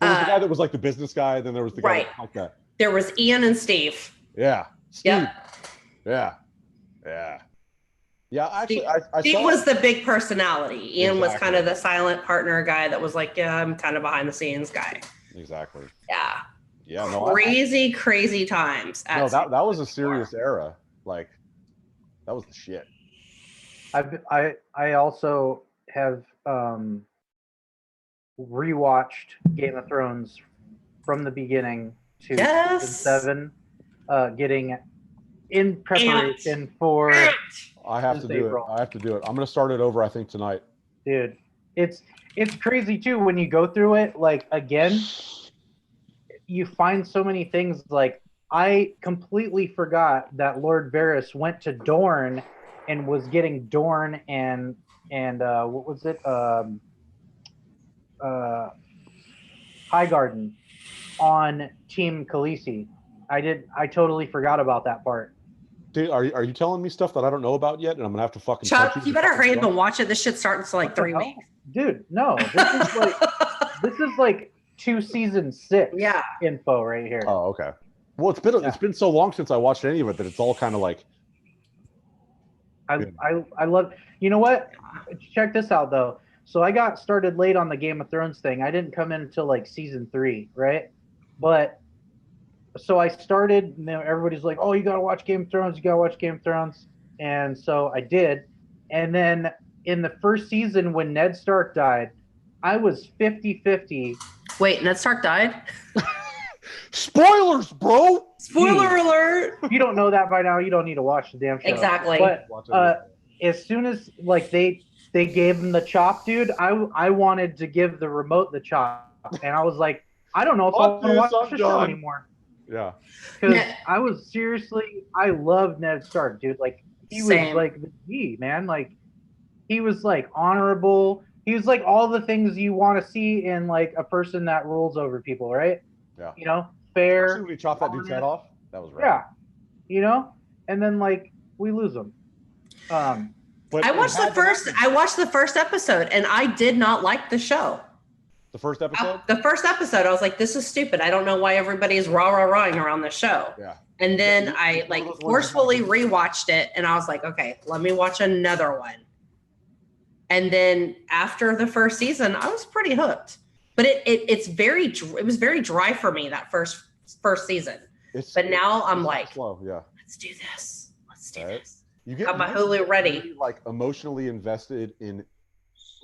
there was the guy that was like the business guy, then there was the guy Right. that was like that. There was Ian and Steve. Yeah. Steve. Yep. Yeah. Yeah. Yeah, actually I Steve saw was the big personality. Ian was kind Exactly. of the silent partner guy that was like, yeah, I'm kind of behind the scenes guy. exactly. Yeah. Yeah, no, Crazy times. at no, that Studio was a 54. serious era. Like that was the shit. I also have rewatched Game of Thrones from the beginning to Yes. season 7, getting in preparation for I have This to do April. it. I have to do it. I'm gonna start it over, I think, tonight. dude. It's crazy too when you go through it like again. You find so many things. Like I completely forgot that Lord Varys went to Dorne and was getting Dorne and what was it? Highgarden on Team Khaleesi. I totally forgot about that part. Dude, are you telling me stuff that I don't know about yet? And I'm gonna have to fucking Chuck, punch you better hurry up and watch it. This shit starts in like What the 3 hell? weeks. Dude, no. This is like 2 season 6 Yeah. info right here. Oh, okay. Well, it's been so long since I watched any of it that it's all kind of like I love. You know what? Check this out though. So I got started late on the Game of Thrones thing. I didn't come in until like season 3, right? But so I started. You know, everybody's like, "Oh, you gotta watch Game of Thrones. You gotta watch Game of Thrones." And so I did. And then in the first season, when Ned Stark died, I was 50-50. Wait, Ned Stark died? spoilers, bro. Spoiler alert. If you don't know that by now, you don't need to watch the damn show. Exactly. But Watch it. as soon as like they gave him the chop, dude, I wanted to give the remote the chop, and I was like, I don't know if I Fuck want to this, watch I'm the show done. anymore Yeah. because Yeah. I was seriously, I loved Ned Stark, dude. Like he Same. was like the G, man. Like he was like honorable. He was like all the things you want to see in like a person that rules over people, right? Yeah. You know, fair. Especially when he chopped that dude's head off. That was right. Yeah. You know? And then like we lose them. But I it watched the had to first. happen. I watched the first episode, and I did not like the show. The first episode. The first episode, I was like, "This is stupid. I don't know why everybody's rah-rah-rahing around the show." Yeah. And then It's I one of like those ones forcefully you gotta- rewatched it, and I was like, "Okay, let me watch another one." And then after the first season, I was pretty hooked. But it was very dry for me that first season. But now I'm like, slow. Yeah. let's do this. Let's do Right. this. You get Got my you Hulu get ready. really, like emotionally invested in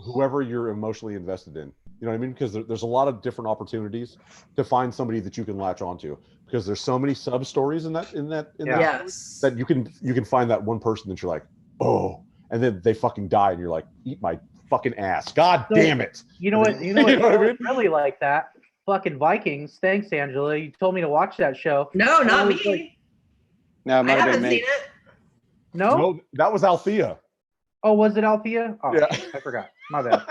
whoever you're emotionally invested in. You know what I mean? Because there's a lot of different opportunities to find somebody that you can latch onto. Because there's so many sub stories in that Yes. that you can find that one person that you're like, oh, and then they fucking die, and you're like, eat my fucking ass. God So, damn it. You know what? You know what I mean? Really like that. Fucking Vikings. Thanks, Angela. You told me to watch that show. No, not I me. was like, No, it I might have haven't been seen me. it. No? No, that was Althea. Oh, was it Althea? Oh, Yeah. shit, I forgot. My bad.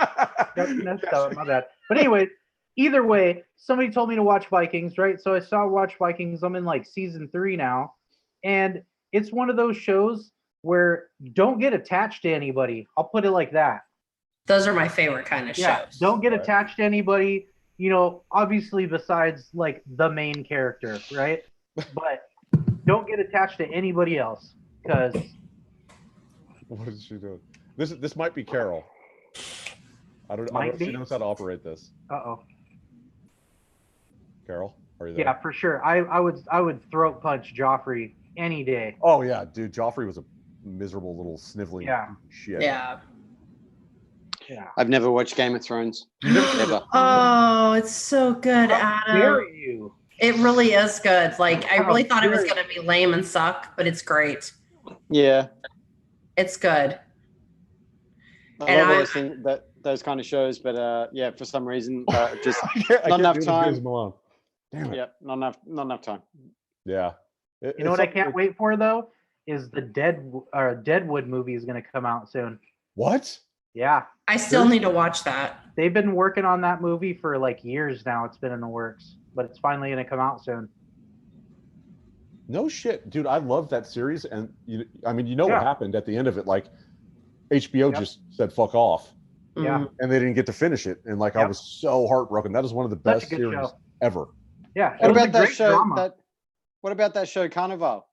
That's messed up. My bad. But anyway, either way, somebody told me to watch Vikings, right? So I saw watch Vikings. I'm in like season 3 now, and it's one of those shows where don't get attached to anybody. I'll put it like that. Those are my favorite kind of Yeah, shows. don't get Right. attached to anybody. You know, obviously besides like the main character, right? But don't get attached to anybody else because What is she doing? This might be Carol. I don't know Might if she be. knows how to operate this. uh-oh. Carol, are you there? Yeah, for sure. I would throat punch Joffrey any day. Oh yeah, dude. Joffrey was a miserable little sniveling Yeah. shit. Yeah. Yeah. I've never watched Game of Thrones. You never- Ever. Oh, it's so good, How Adam. dare you? It really is good. Like I How really thought it was dare you. going to be lame and suck, but it's great. Yeah. It's good. I And love I- those things, those kind of shows, but yeah, for some reason, just I can't Not enough do it as good time. as Malone. Damn it. yeah, not enough time. Yeah. You know what I can't wait for though is the Deadwood movie is going to come out soon. What? Yeah, I still need to watch that. they've been working on that movie for like years now. It's been in the works, but it's finally going to come out soon. No shit, dude. I love that series, and I mean, you know Yeah. what happened at the end of it? Like, HBO Yep. just said "fuck off," Yeah. Mm. and they didn't get to finish it. And like, I Yep. was so heartbroken. That is one of the Such a best good series show. ever. Yeah, it What was a about that great show? drama. What about that show, Carnival?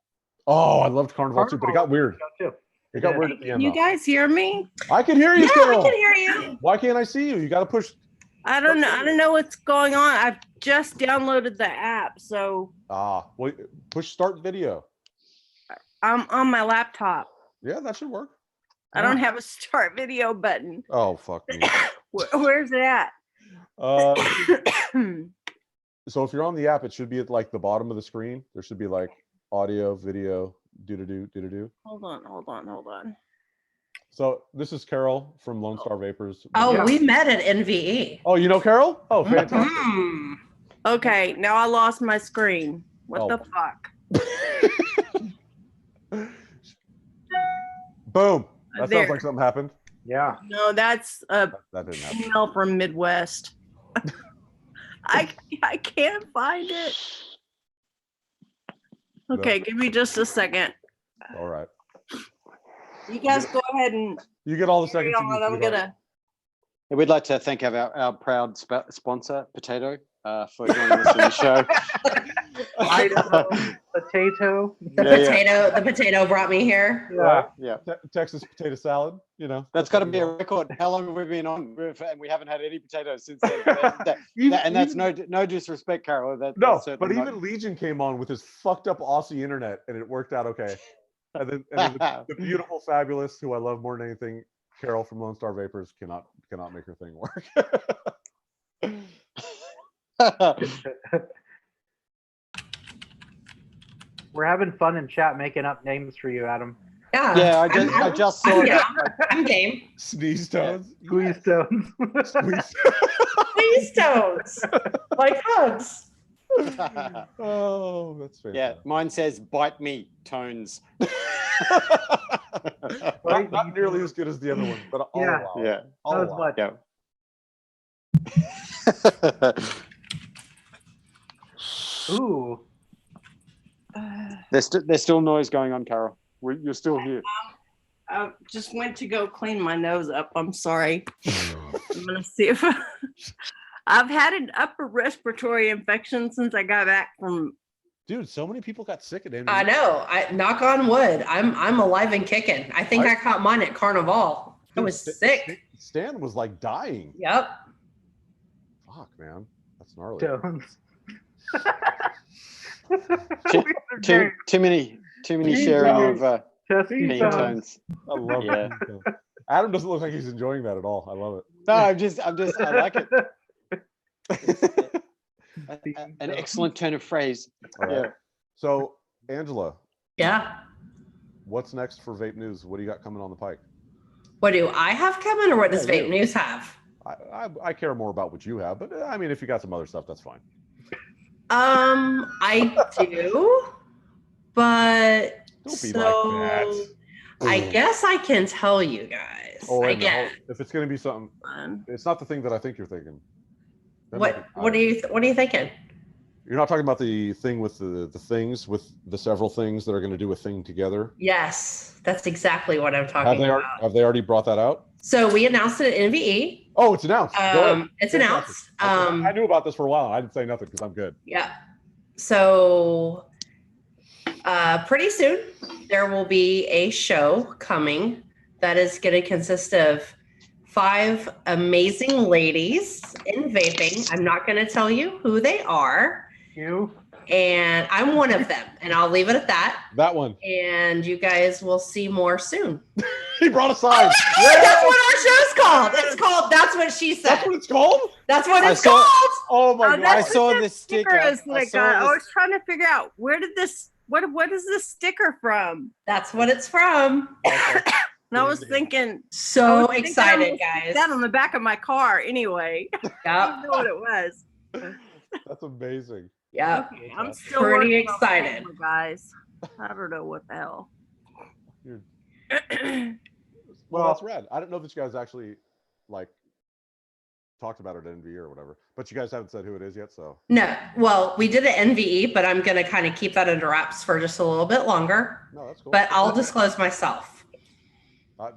Oh, I loved Carnival too, but it got weird. Show, too. It got Yeah. weird at the Can end. you though. guys hear me? I can hear you, Yeah, Carol. I can hear you. Why can't I see you? You got to push. I don't know. I don't know what's going on. I've just downloaded the app, so Well, push start video. I'm on my laptop. Yeah, that should work. I don't have a start video button. Oh fuck me. Where's it at? Uh, so if you're on the app, it should be at like the bottom of the screen. There should be like audio, video, do. Hold on. So this is Carol from Lone Star Vapors. Oh, Yeah. we met at NVE. Oh, you know Carol? Oh, fantastic. Mm. Okay, now I lost my screen. What Oh. the fuck? Boom. That There. sounds like something happened. Yeah. No, that's a That didn't happen. email from Midwest. I can't find it. Okay, give me just a second. All right. You guys go ahead and You get all the carry seconds. you on. need, I'm sweetheart. gonna. We'd like to thank our proud sponsor, Potato, for joining us in the show. Idaho potato. The potato brought me here. Yeah. Yeah, Texas potato salad. You know. that's got to be a record. How long have we been on? And we haven't had any potatoes since then. And that's no disrespect, Carol. No, that's but certainly even Legion came on with his fucked up Aussie internet, and it worked out okay. And then the beautiful, fabulous, who I love more than anything, Carol from Lone Star Vapors cannot make her thing work. We're having fun in chat making up names for you, Adam. Yeah. yeah, I just saw I'm that. down. I'm game. Sneeze tones. Squeeze stones. Squeeze. Please don't. Like hugs. Oh, that's Yeah, fantastic. mine says "bite me" tones. Not nearly as good as the other one, but I'll Yeah. allow it. Yeah, I'll Not as allow much. yeah. Ooh. There's still noise going on, Carol. You're still here. I just went to go clean my nose up. I'm sorry. I'm gonna see if I've had an upper respiratory infection since I got back from. Dude, so many people got sick at NVE. I know. I knock on wood. I'm alive and kicking. I think I caught mine at Carnival. I was sick. Stan was like dying. Yep. Fuck, man. That's gnarly. Jones. Too many sharing of Chesty pain Jones. tones. I love it. Adam doesn't look like he's enjoying that at all. I love it. No, I like it. An excellent turn of phrase. All right. Yeah. So, Angela, Yeah. what's next for Vape News? What do you got coming on the pike? What do I have coming, or what does Vape News have? I care more about what you have, but I mean, if you got some other stuff, that's fine. I do, but Don't be so like that. I guess I can tell you guys. Oh, I wait a minute. guess. If it's going to be something, it's not the thing that I think you're thinking. That might What be- are you thinking? You're not talking about the thing with the things, with the several things that are going to do a thing together? Yes, that's exactly what I'm talking about. Have they already brought that out? So we announced it at NVE. Oh, it's announced. Go ahead. It's Fantastic. announced. I knew about this for a while. I didn't say nothing because I'm good. Yeah. So pretty soon there will be a show coming that is going to consist of 5 amazing ladies in vaping. I'm not going to tell you who they are. You. And I'm one of them, and I'll leave it at that. That one. And you guys will see more soon. He brought a sign. That's what our show's called. It's called That's What She Said. That's what it's called? That's what it's saw- called. Oh my God. I saw this sticker. Is that I saw got. I this- was trying to figure out what is this sticker from? That's what it's from. And I was thinking, So I'm excited, gonna guys. stick that on the back of my car anyway. I Yep. didn't know what it was. That's amazing. Yep. Okay, I'm still Pretty working on excited. camera, guys. I don't know what the hell. Well, that's rad. I don't know that you guys actually like talked about it at NVE or whatever, but you guys haven't said who it is yet. So No, well, we did it NVE, but I'm going to kind of keep that under wraps for just a little bit longer. no, that's cool. But I'll disclose myself.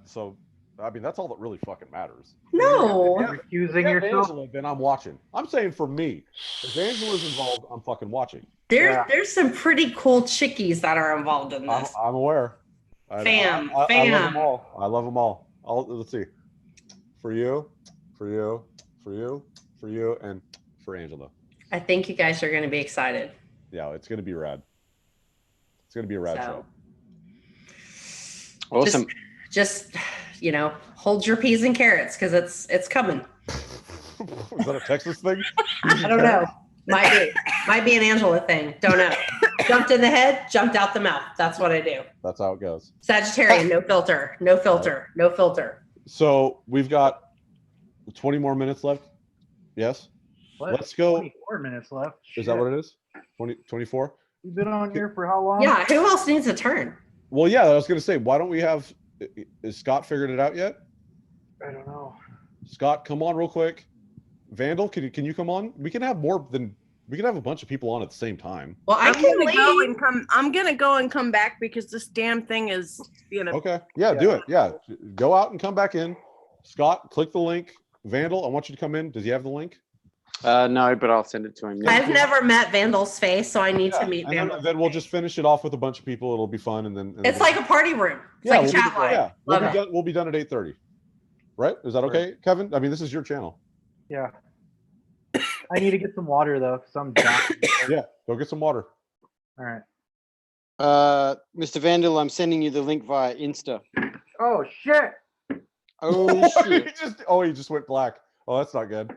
So, I mean, that's all that really fucking matters. No. Accusing If yourself. Angela, then I'm watching. I'm saying for me, if Angela's involved, I'm fucking watching. There's some pretty cool chickies that are involved in this. I'm aware. Fam, I love fam. them all. I love them all. Let's see. For you, and for Angela. I think you guys are going to be excited. Yeah, it's gonna be rad. It's gonna be a rad So, show. Awesome. just hold your peas and carrots because it's coming. Is that a Texas thing? I don't know. Might be an Angela thing. Don't know. Jumped in the head, jumped out the mouth. That's what I do. That's how it goes. Sagittarian, no filter, no filter, no filter. So we've got 20 more minutes left. Yes. Let's go. 24 minutes left. Is that what it is? 20, 24? You've been on here for how long? Yeah. Who else needs a turn? Well, yeah, I was going to say, why don't we have, is Scott figured it out yet? I don't know. Scott, come on real quick. Vandal, can you come on? We can have a bunch of people on at the same time. Well, I I'm can gonna leave. go and come. I'm gonna go and come back because this damn thing is, Okay. Yeah, do it. Yeah. Go out and come back in. Scott, click the link. Vandal, I want you to come in. Does he have the link? No, but I'll send it to him. I've never met Vandal's face, so I need to meet And Vandal. then we'll just finish it off with a bunch of people. It'll be fun. And then It's like a party room. It's like a chat line. Yeah, Love it. we'll be done at 8:30. Right? Is that okay, Kevin? I mean, this is your channel. Yeah. I need to get some water though, because I'm dying. Yeah, go get some water. All right. Mr. Vandal, I'm sending you the link via Insta. Oh shit! Oh shit! He just went black. Oh, that's not good.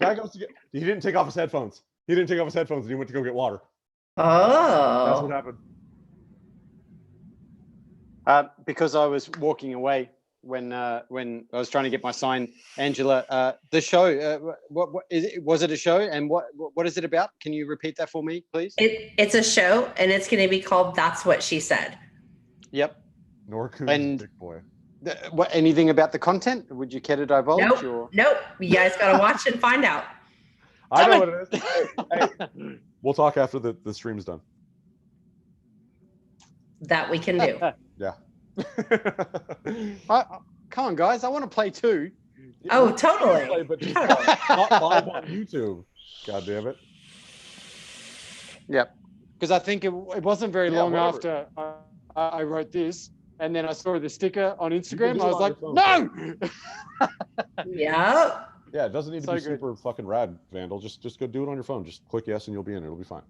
Guy goes to get. He didn't take off his headphones. And he went to go get water. That's what Oh. happened. Because I was walking away when I was trying to get my sign, Angela. The show. What is it? Was it a show? And what is it about? Can you repeat that for me, please? It's a show, and it's going to be called That's What She Said. Yep. Norcoon's And- big boy. What? Anything about the content? Would you care to divulge? Nope. Or? Nope. You guys got to watch and find out. I know what it is. Hey, we'll talk after the stream's done. that we can do. Yeah. Come on, guys. I want to play too. Oh, totally. Play, but just not live on YouTube. God damn it. Yep. Because I think it wasn't very long whatever. after I wrote this, and then I saw the sticker on Instagram. do I it was on like, your phone, no. Yeah. Yeah, it doesn't need to So be good. super fucking rad, Vandal. Just go do it on your phone. Just click yes and you'll be in. It'll be fine.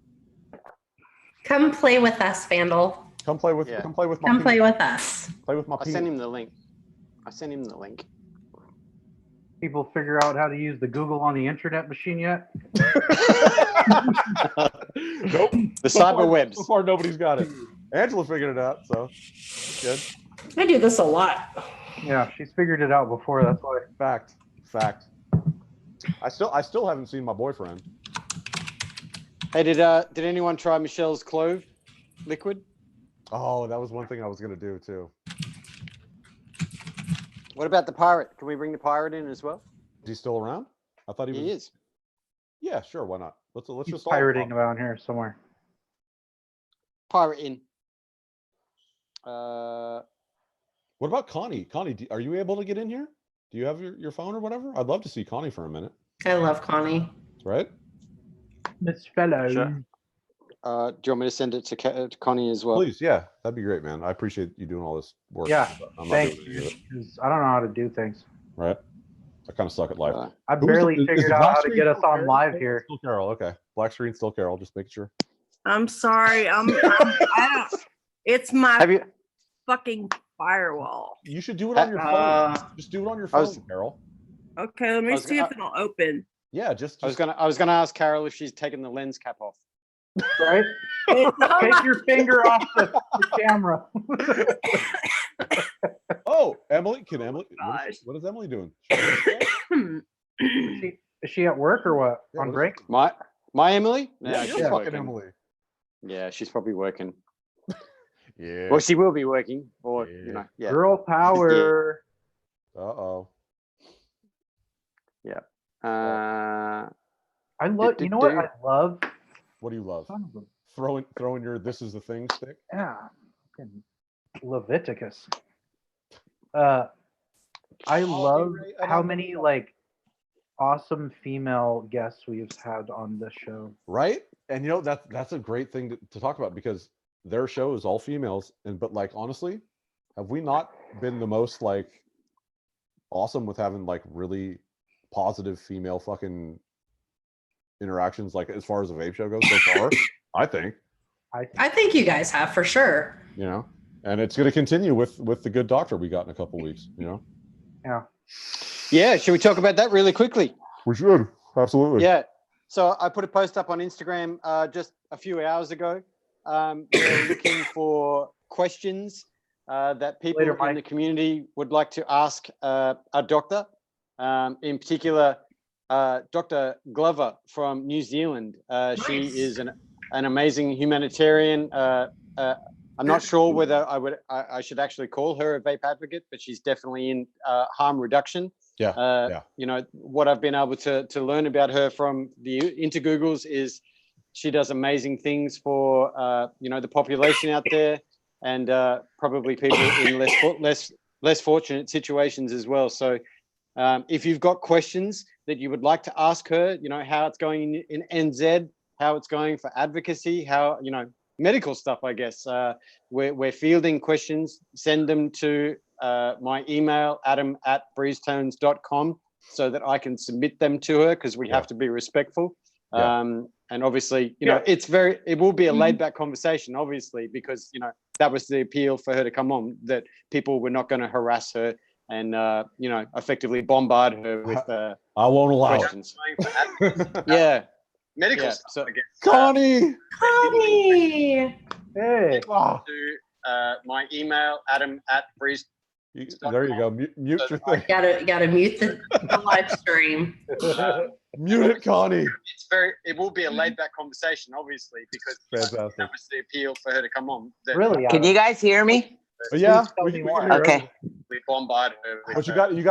Come play with us, Vandal. Come play with Yeah. come play with my Come peen. play with us. Play with my I peen. sent him the link. People figure out how to use the Google on the internet machine yet? Nope. The cyber webs. So far, nobody's got it. Angela figured it out, so that's good. I do this a lot. Yeah, she's figured it out before. That's why. Fact. I still haven't seen my boyfriend. Hey, did anyone try Michelle's clove liquid? Oh, that was one thing I was gonna do too. What about the pirate? Can we bring the pirate in as well? Is he still around? I thought he was. He is. Yeah, sure. Why not? Let's He's just pirating around here somewhere. Pirate in. What about Connie? Connie, are you able to get in here? Do you have your phone or whatever? I'd love to see Connie for a minute. I love Connie. Right? Miss Fellow. Sure. Do you want me to send it to Connie as well? Please, yeah, that'd be great, man. I appreciate you doing all this work. Yeah, I'm not thank doing any of you. it, 'Cause I don't know how to do things. right? I kind of suck at life. I Who's barely is figured the out black how to screen get us still on Carol? live here. Still Carol, okay. Black screen, still Carol. Just making sure. I'm sorry. I don't. It's my Have you? fucking firewall. You should do it on your phone. Just do it on your phone, was- Carol. Okay, let me was- see if it'll open. Yeah, just I was gonna ask Carol if she's taken the lens cap off. Right? It's on Take my- your finger off the camera. Oh, Emily, can Emily? Gosh. What is Emily doing? Is she at work or what? Yeah, On what break? My Emily? Yeah, No, you're she's fucking working. Emily. Yeah, she's probably working. Yeah. Well, she will be working, or Yeah. yeah. Girl power. Uh-oh. I love. You know what I love? What do you love? Son of a Throwing your "this is the thing" stick. yeah. Fucking Leviticus. I love Ray, I how don't many know. like awesome female guests we've had on this show. Right? And you know that's a great thing to talk about because their show is all females, but like honestly, have we not been the most like awesome with having like really positive female fucking interactions like as far as the vape show goes so far? I think, I think you guys have for sure. you know, and it's going to continue with the good doctor we got in a couple weeks, you know. Yeah. Yeah, should we talk about that really quickly? We should. Absolutely. Yeah. So I put a post up on Instagram just a few hours ago. We're looking for questions that people Later, in Mike. the community would like to ask a doctor. In particular, Dr. Glover from New Zealand. She Nice. is an amazing humanitarian. I'm not sure whether I should actually call her a vape advocate, but she's definitely in harm reduction. Yeah. You know, what I've been able to learn about her from the Intergoogles is she does amazing things for you know, the population out there, and probably people in less fortunate situations as well. So if you've got questions that you would like to ask her, you know, how it's going in NZ, how it's going for advocacy, how, you know, medical stuff, I guess. We're fielding questions. Send them to my email, adam@breezetones.com, so that I can submit them to her, because we have to be respectful. Yeah. And obviously, you know, it will be a laid back conversation, obviously, because, you know, that was the appeal for her to come on, that people were not going to harass her and, you know, effectively bombard her with I won't allow questions. Yeah. Medical Yeah, stuff, so- I guess. it. Connie. Connie. Hey. Ah, To my email, adam@breeze. there you go. Mute your thing. You gotta mute the live stream. Mute it, Connie. It will be a laid back conversation, obviously, because Fantastic. that was the appeal for her to come on. That Really? Can you guys hear me? But yeah, Please tell we me can why. hear Okay. everything. we bombard her. With, But you got to mute. You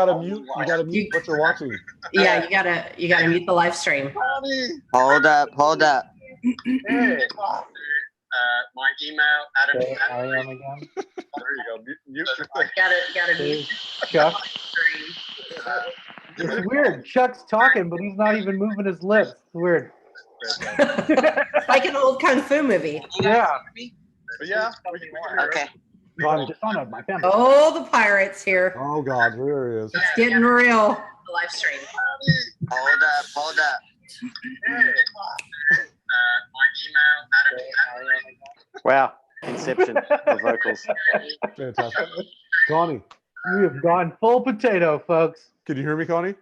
got to mute what you're watching. Yeah, you gotta mute the live stream. Hold up. Hey. My email, Adam. Okay, I am again. There you go. Mute your thing. Gotta There's mute. Chuck. It's weird. Chuck's talking, but he's not even moving his lips. It's weird. Like an old kung fu movie. Yeah. But yeah. Okay. I'm just on my family. Oh, the pirates here. Oh God, here he is. It's getting real. The live stream. Hold up. Wow. Inception of vocals. Fantastic. Connie, We have gone full potato, folks. can you hear me, Connie?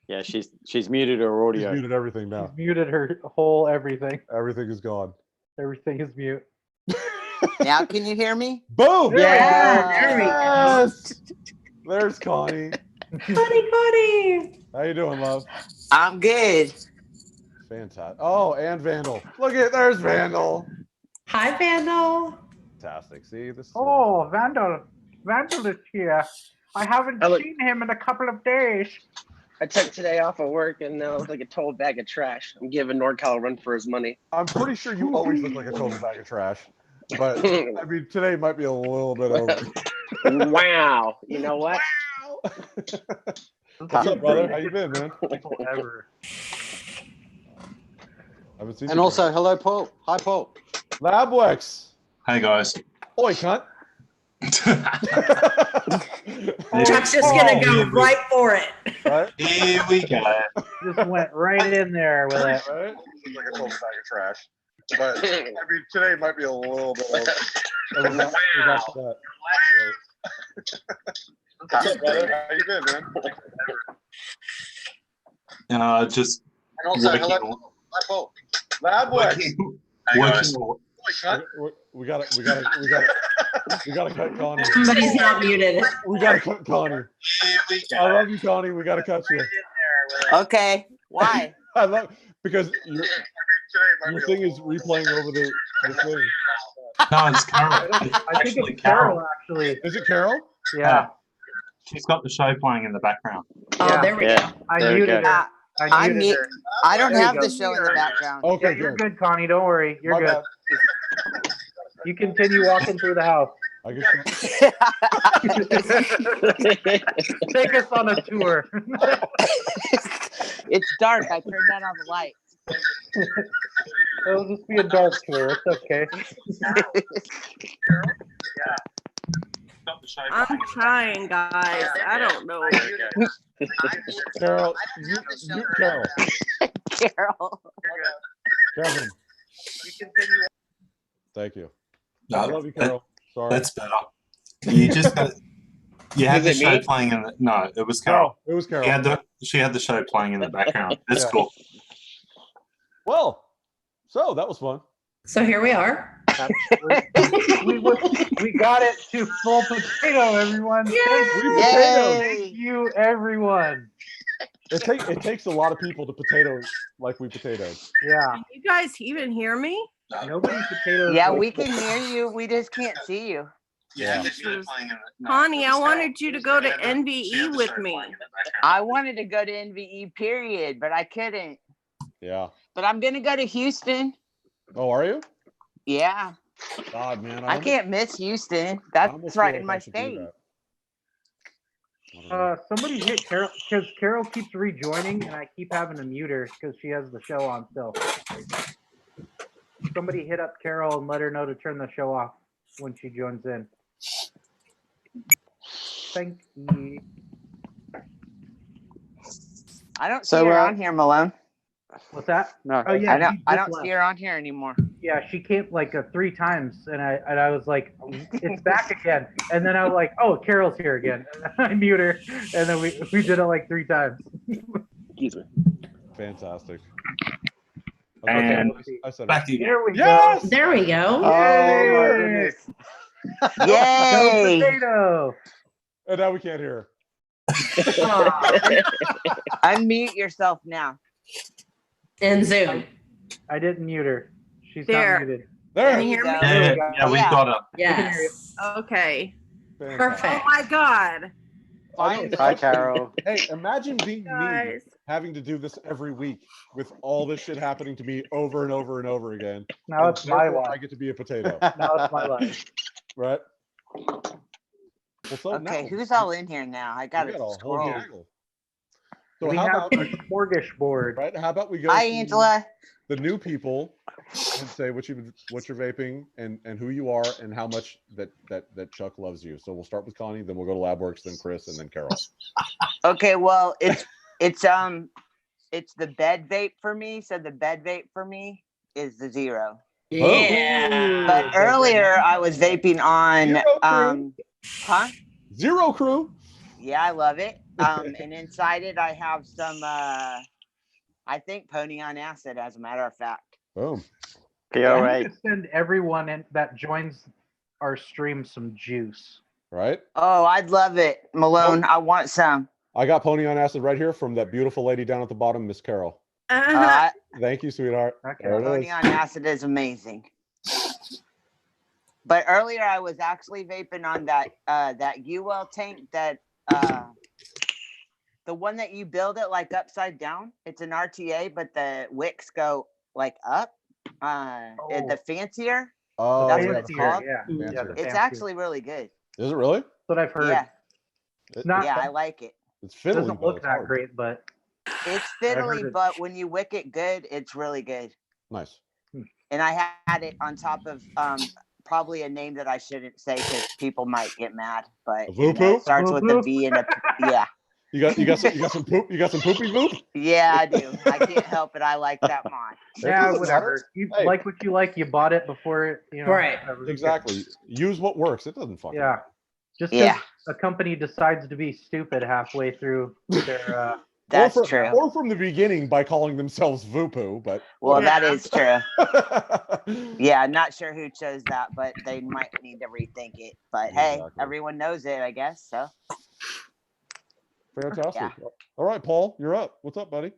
Yeah, she's muted her She's audio. muted everything now. She's muted her whole everything. Everything is gone. Everything is mute. Now can you hear me? Boom! Yeah. There we go. Yes! There's Connie. Connie. How you doing, love? I'm good. Fantastic. Oh, and Vandal. There's Vandal. Hi, Vandal. Fantastic. See, this is Oh, Vandal. Vandal is here. I haven't seen him in a couple of days. I took today off of work and now I look like a total bag of trash. I'm giving NorCal a run for his money. I'm pretty sure you always look like a total bag of trash. But I mean, today might be a little bit over. Wow. You know what? What's up, brother? How you been, man? Ever. Haven't seen And you also, hello, Paul. Hi, Paul. Labwex. Hey guys. Oi, cunt. Chuck's just gonna go right for it. Right? Here we go. Just went right in there with it. Right? Looks like a total bag of trash. But I mean, today might be a little bit over. What's up, brother? How you been, man? Just And also, working, hello, hi, Paul. Labwex. working, We gotta cut Connie. Somebody's not muted. We gotta cut Connie. here we I go. love you, Connie. We gotta cut you. Okay. Why? I love because your thing is replaying over the thing. No, it's Carol. It's I think actually it's Carol, actually. Is it Carol? Yeah. She's got the show playing in the background. Oh, Yeah. there we go. I There we muted go. her. I muted her. I don't There you have go. the show in the background. Okay, Yeah, you're good. good, Connie. Don't worry. You're My good. bad. You continue walking through the house. I guess Take us on a tour. It's dark. I turned down all the lights. It'll just be a dark tour. It's okay. Got the show I'm playing. trying, guys. I don't know. Carol, you Carol. Carol. Kevin. Thank you. No, I love you, Carol. Sorry. That's better. You just got. You had the Is it show me? playing in the. No, it was Carol. No, it was Carol. She had the show playing in the background. That's Yeah. cool. Well, so that was fun. So here we are. We got it to full potato, everyone. Yay! Thank you, everyone. It takes a lot of people to potato like we potatoed. Yeah. Can you guys even hear me? Nobody potatoes. Yeah, we can hear you. We just can't see you. Yeah. Connie, I wanted you to go to NVE with me. I wanted to go to NVE, period, but I couldn't. Yeah. But I'm going to go to Houston. Oh, are you? Yeah. God, man. I can't miss Houston. I almost That's feel right like in I my should do state. that. I don't know. Somebody hit Carol because Carol keeps rejoining, and I keep having to mute her because she has the show on still. Somebody hit up Carol and let her know to turn the show off when she joins in. Thank you. I don't see So, her on here, Malone. What's that? No. Oh yeah, I she don't just see left. her on here anymore. Yeah, she came like 3 times, and I was like, it's back again. And then I was like, oh, Carol's here again. And I mute her, and then we did it like 3 times. Excuse me. Fantastic. And I said back to you. Here we Yes! go. There we go. Oh, my goodness. Yay! Potato. And now we can't hear her. Aw. Unmute yourself now. And Zoom. I didn't mute her. She's There. not muted. There. Can you hear me? Yeah, yeah, we Yeah. got her. Yes. Okay. Fantastic. Oh Perfect. my God. Hi, Carol. Hey, imagine being me Guys. having to do this every week with all this shit happening to me over and over and over again. Now and it's my therefore life. I get to be a potato, Now it's my life. right? Well, so Okay, now who's all in here now? I we gotta got a whole scroll. gaggle. So We how have about a smorgasbord. right? How about we go Hi, to Angela. the new people and say what you're vaping and who you are and how much that Chuck loves you. So we'll start with Connie, then we'll go to LabWorks, then Chris, and then Carol. Okay, well, it's the bed vape for me. So the bed vape for me is the zero. Yeah. But earlier I was vaping on huh? Zero Crew. Yeah, I love it. And inside it I have some I think pony on acid, as a matter of fact. Boom. Okay, I all need right. to send everyone that joins our stream some juice. Right? Oh, I'd love it, Malone. I want some. I got pony on acid right here from that beautiful lady down at the bottom, Miss Carol. Thank you, sweetheart. There it Pony is. on acid is amazing. But earlier I was actually vaping on that UL tank that the one that you build it like upside down. It's an RTA, but the wicks go like up. The fancier. Oh, That's yeah, what it's the called. Yeah, fancier. the It's fancier. actually really good. Is it really? That's what I've heard. Yeah. It's not. Yeah, I like it. It's It fiddly. doesn't though. look It's that hard. great, but It's heard fiddly, it. but when you wick it good, it's really good. Nice. And I had it on top of probably a name that I shouldn't say because people might get mad. But A Voopoo? it starts with a V and a yeah. You got some poop. You got some poopy poop. Yeah, I do. I can't help it. I like that mod. Yeah, whatever. You like what you like. You bought it before it. You know, Right. whatever. Exactly. Use what works. It doesn't fucking. Yeah. Just because a company decides to be stupid halfway through their. That's or true. Or from the beginning by calling themselves Voopoo, but Well, that is true. Yeah, not sure who chose that, but they might need to rethink it. But hey, Exactly. everyone knows it, I guess. So fantastic. Yeah. All right, Paul, you're up. What's up, buddy?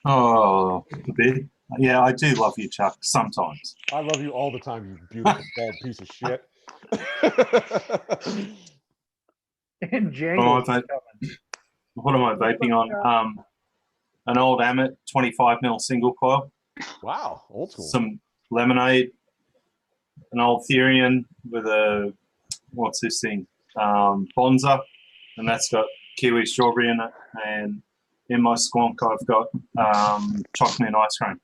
Oh, a bit. Yeah, I do love you, Chuck. Sometimes. I love you all the time, you beautiful bald piece of shit. And Django. What am I vaping on? An old Amit 25mm single coil. Wow, old school. Some lemonade, an old Therian with a what's this thing? Bonza, and that's got kiwi strawberry in it. And in my squonk, I've got chocolate mint ice cream.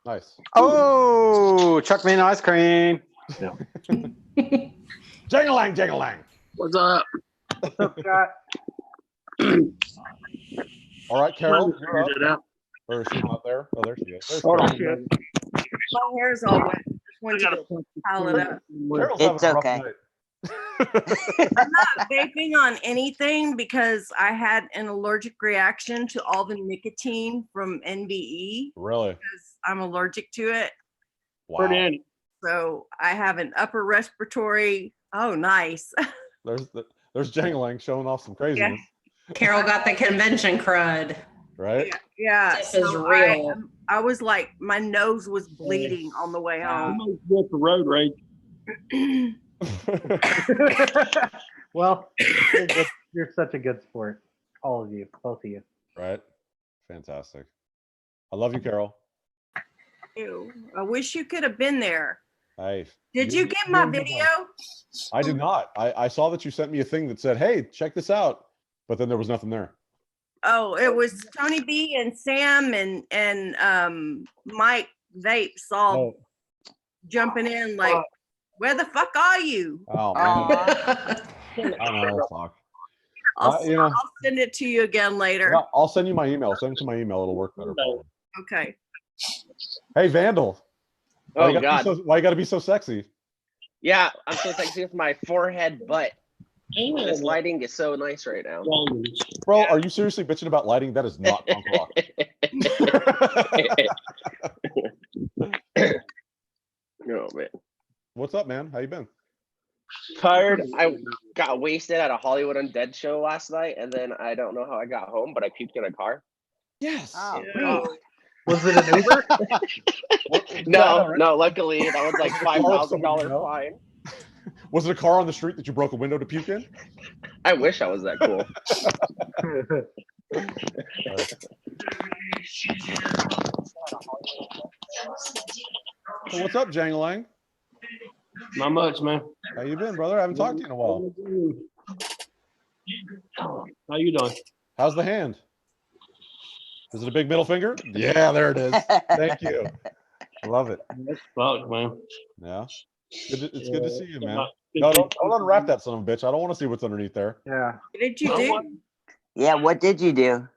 Nice. Oh, Chuck Min ice cream. Yeah. Jangalang, jangalang. What's up? What's up, Scott? All right, Carol, you're up. Figured it out. Or is she not there? Oh, there she is. There's Hold Carol. on. My hair's all wet. Just want you to pile it up. Carol's It's having a rough okay. night. I'm not vaping on anything because I had an allergic reaction to all the nicotine from NVE Really? because I'm allergic to it. Wow. So I have an upper respiratory. Oh, nice. There's Jangalang showing off some craziness, Carol got the convention crud. right? Yeah. This is so real. I was like, my nose was bleeding on the way home. Get the road rage. Well, you're such a good sport. All of you, both of you. Right? Fantastic. I love you, Carol. Ew. I wish you could have been there. Hey. Did you get my video? I did not. I saw that you sent me a thing that said, "Hey, check this out," but then there was nothing there. Oh, it was Tony B and Sam and Mike Vapes all jumping in like, where the fuck are you? Oh man. I know. Fuck. I'll I'll send it to you again later. Yeah, I'll send you my email. Send it to my email. It'll work better. Okay. Hey, Vandal. Oh, why God. Why you gotta be so sexy? Yeah, I'm so sexy with my forehead butt. This lighting is so nice right now. Bro, are you seriously bitching about lighting? That is not punk rock. Oh, man. What's up, man? How you been? Tired. I got wasted at a Hollywood Undead show last night, and then I don't know how I got home, but I puked in a car. Yes. Oh, Was it an Uber? No, luckily that was like $5,000 fine. Was it a car on the street that you broke a window to puke in? I wish I was that cool. So what's up, Jangalang? Not much, man. How you been, brother? I haven't talked to you in a while. How you doing? How's the hand? Is it a big middle finger? Yeah, there it is. Thank you. Love it. That's fucked, man. Yeah. It's good to see you, man. No, don't unwrap that son of a bitch. I don't want to see what's underneath there. Yeah. What did you do? Yeah, what did you do?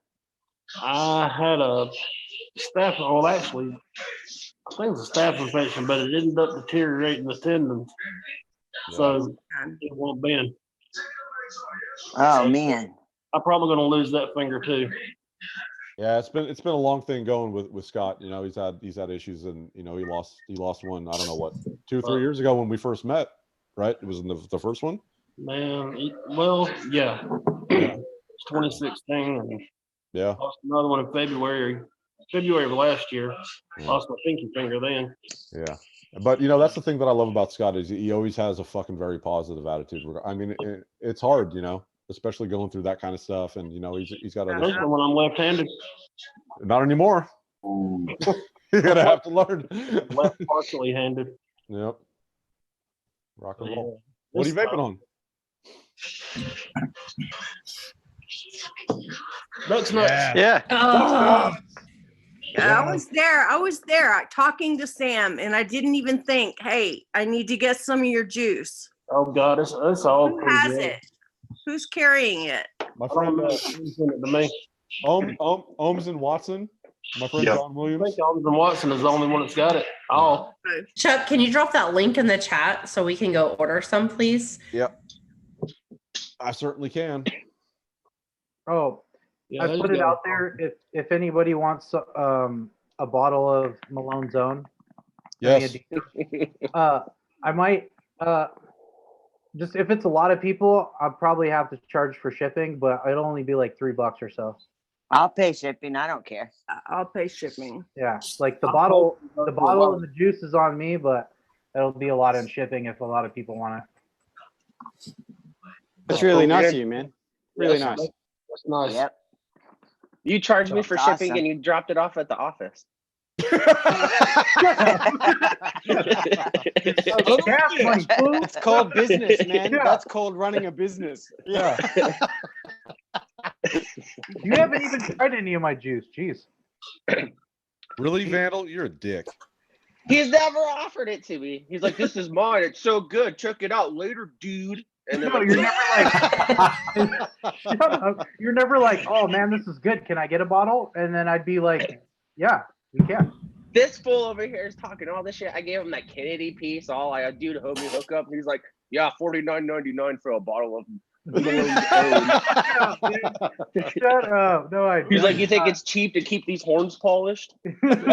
I had a staph. Well, actually, I think it's a staph infection, but it ended up deteriorating the tendons, so it won't bend. Oh man. I'm probably going to lose that finger too. Yeah, it's been a long thing going with Scott. You know, he's had issues, and you know he lost one. I don't know what 2-3 years ago when we first met, right? It was in the first one. Man, yeah. It's 2016, and yeah, lost another one in February of last year. Lost my pinky finger then. Yeah, but you know that's the thing that I love about Scott is he always has a fucking very positive attitude. I mean, it's hard, you know, especially going through that kind of stuff, and you know he's got other. Especially when I'm left-handed. Not anymore. You're gonna have to learn. Left partially handed. Yep. Rock and roll. What are you vaping on? That's nuts. Yeah. Oh. I was there talking to Sam, and I didn't even think, hey, I need to get some of your juice. Oh God, it's all. Who has it? Who's carrying it? My friend sent it to me. Ohms and Watson. My friend John Williams. I think Ohms and Watson is the only one that's got it. Oh. Chuck, can you drop that link in the chat so we can go order some, please? Yep. I certainly can. Oh, Yeah, I put it out there. If anybody wants a bottle of Malone's Own, yes. I might just if it's a lot of people, I'll probably have to charge for shipping, but it'll only be like $3 or so. I'll pay shipping. I don't care. I'll pay shipping. Yeah, like the bottle and the juice is on me, but it'll be a lot in shipping if a lot of people want it. That's really nice of you, man. Really nice. That's nice. Yep. You charged me for That's shipping awesome. and you dropped it off at the office. It's called business, man. Yeah. That's called running a business. Yeah. You haven't even tried any of my juice. Jeez. Really, Vandal? You're a dick. He's never offered it to me. He's like, "This is mine. It's so good. Check it out later, dude." And then No, you're never like, shut up. You're never like, oh man, this is good. Can I get a bottle? And then I'd be like, yeah, you can. this fool over here is talking all this shit. I gave him that Kennedy piece. All I do to homie hook up. He's like, "Yeah, $49.99 for a bottle of." Shut up. No, I. He's like, "You think it's cheap to keep these horns polished?" Vandal,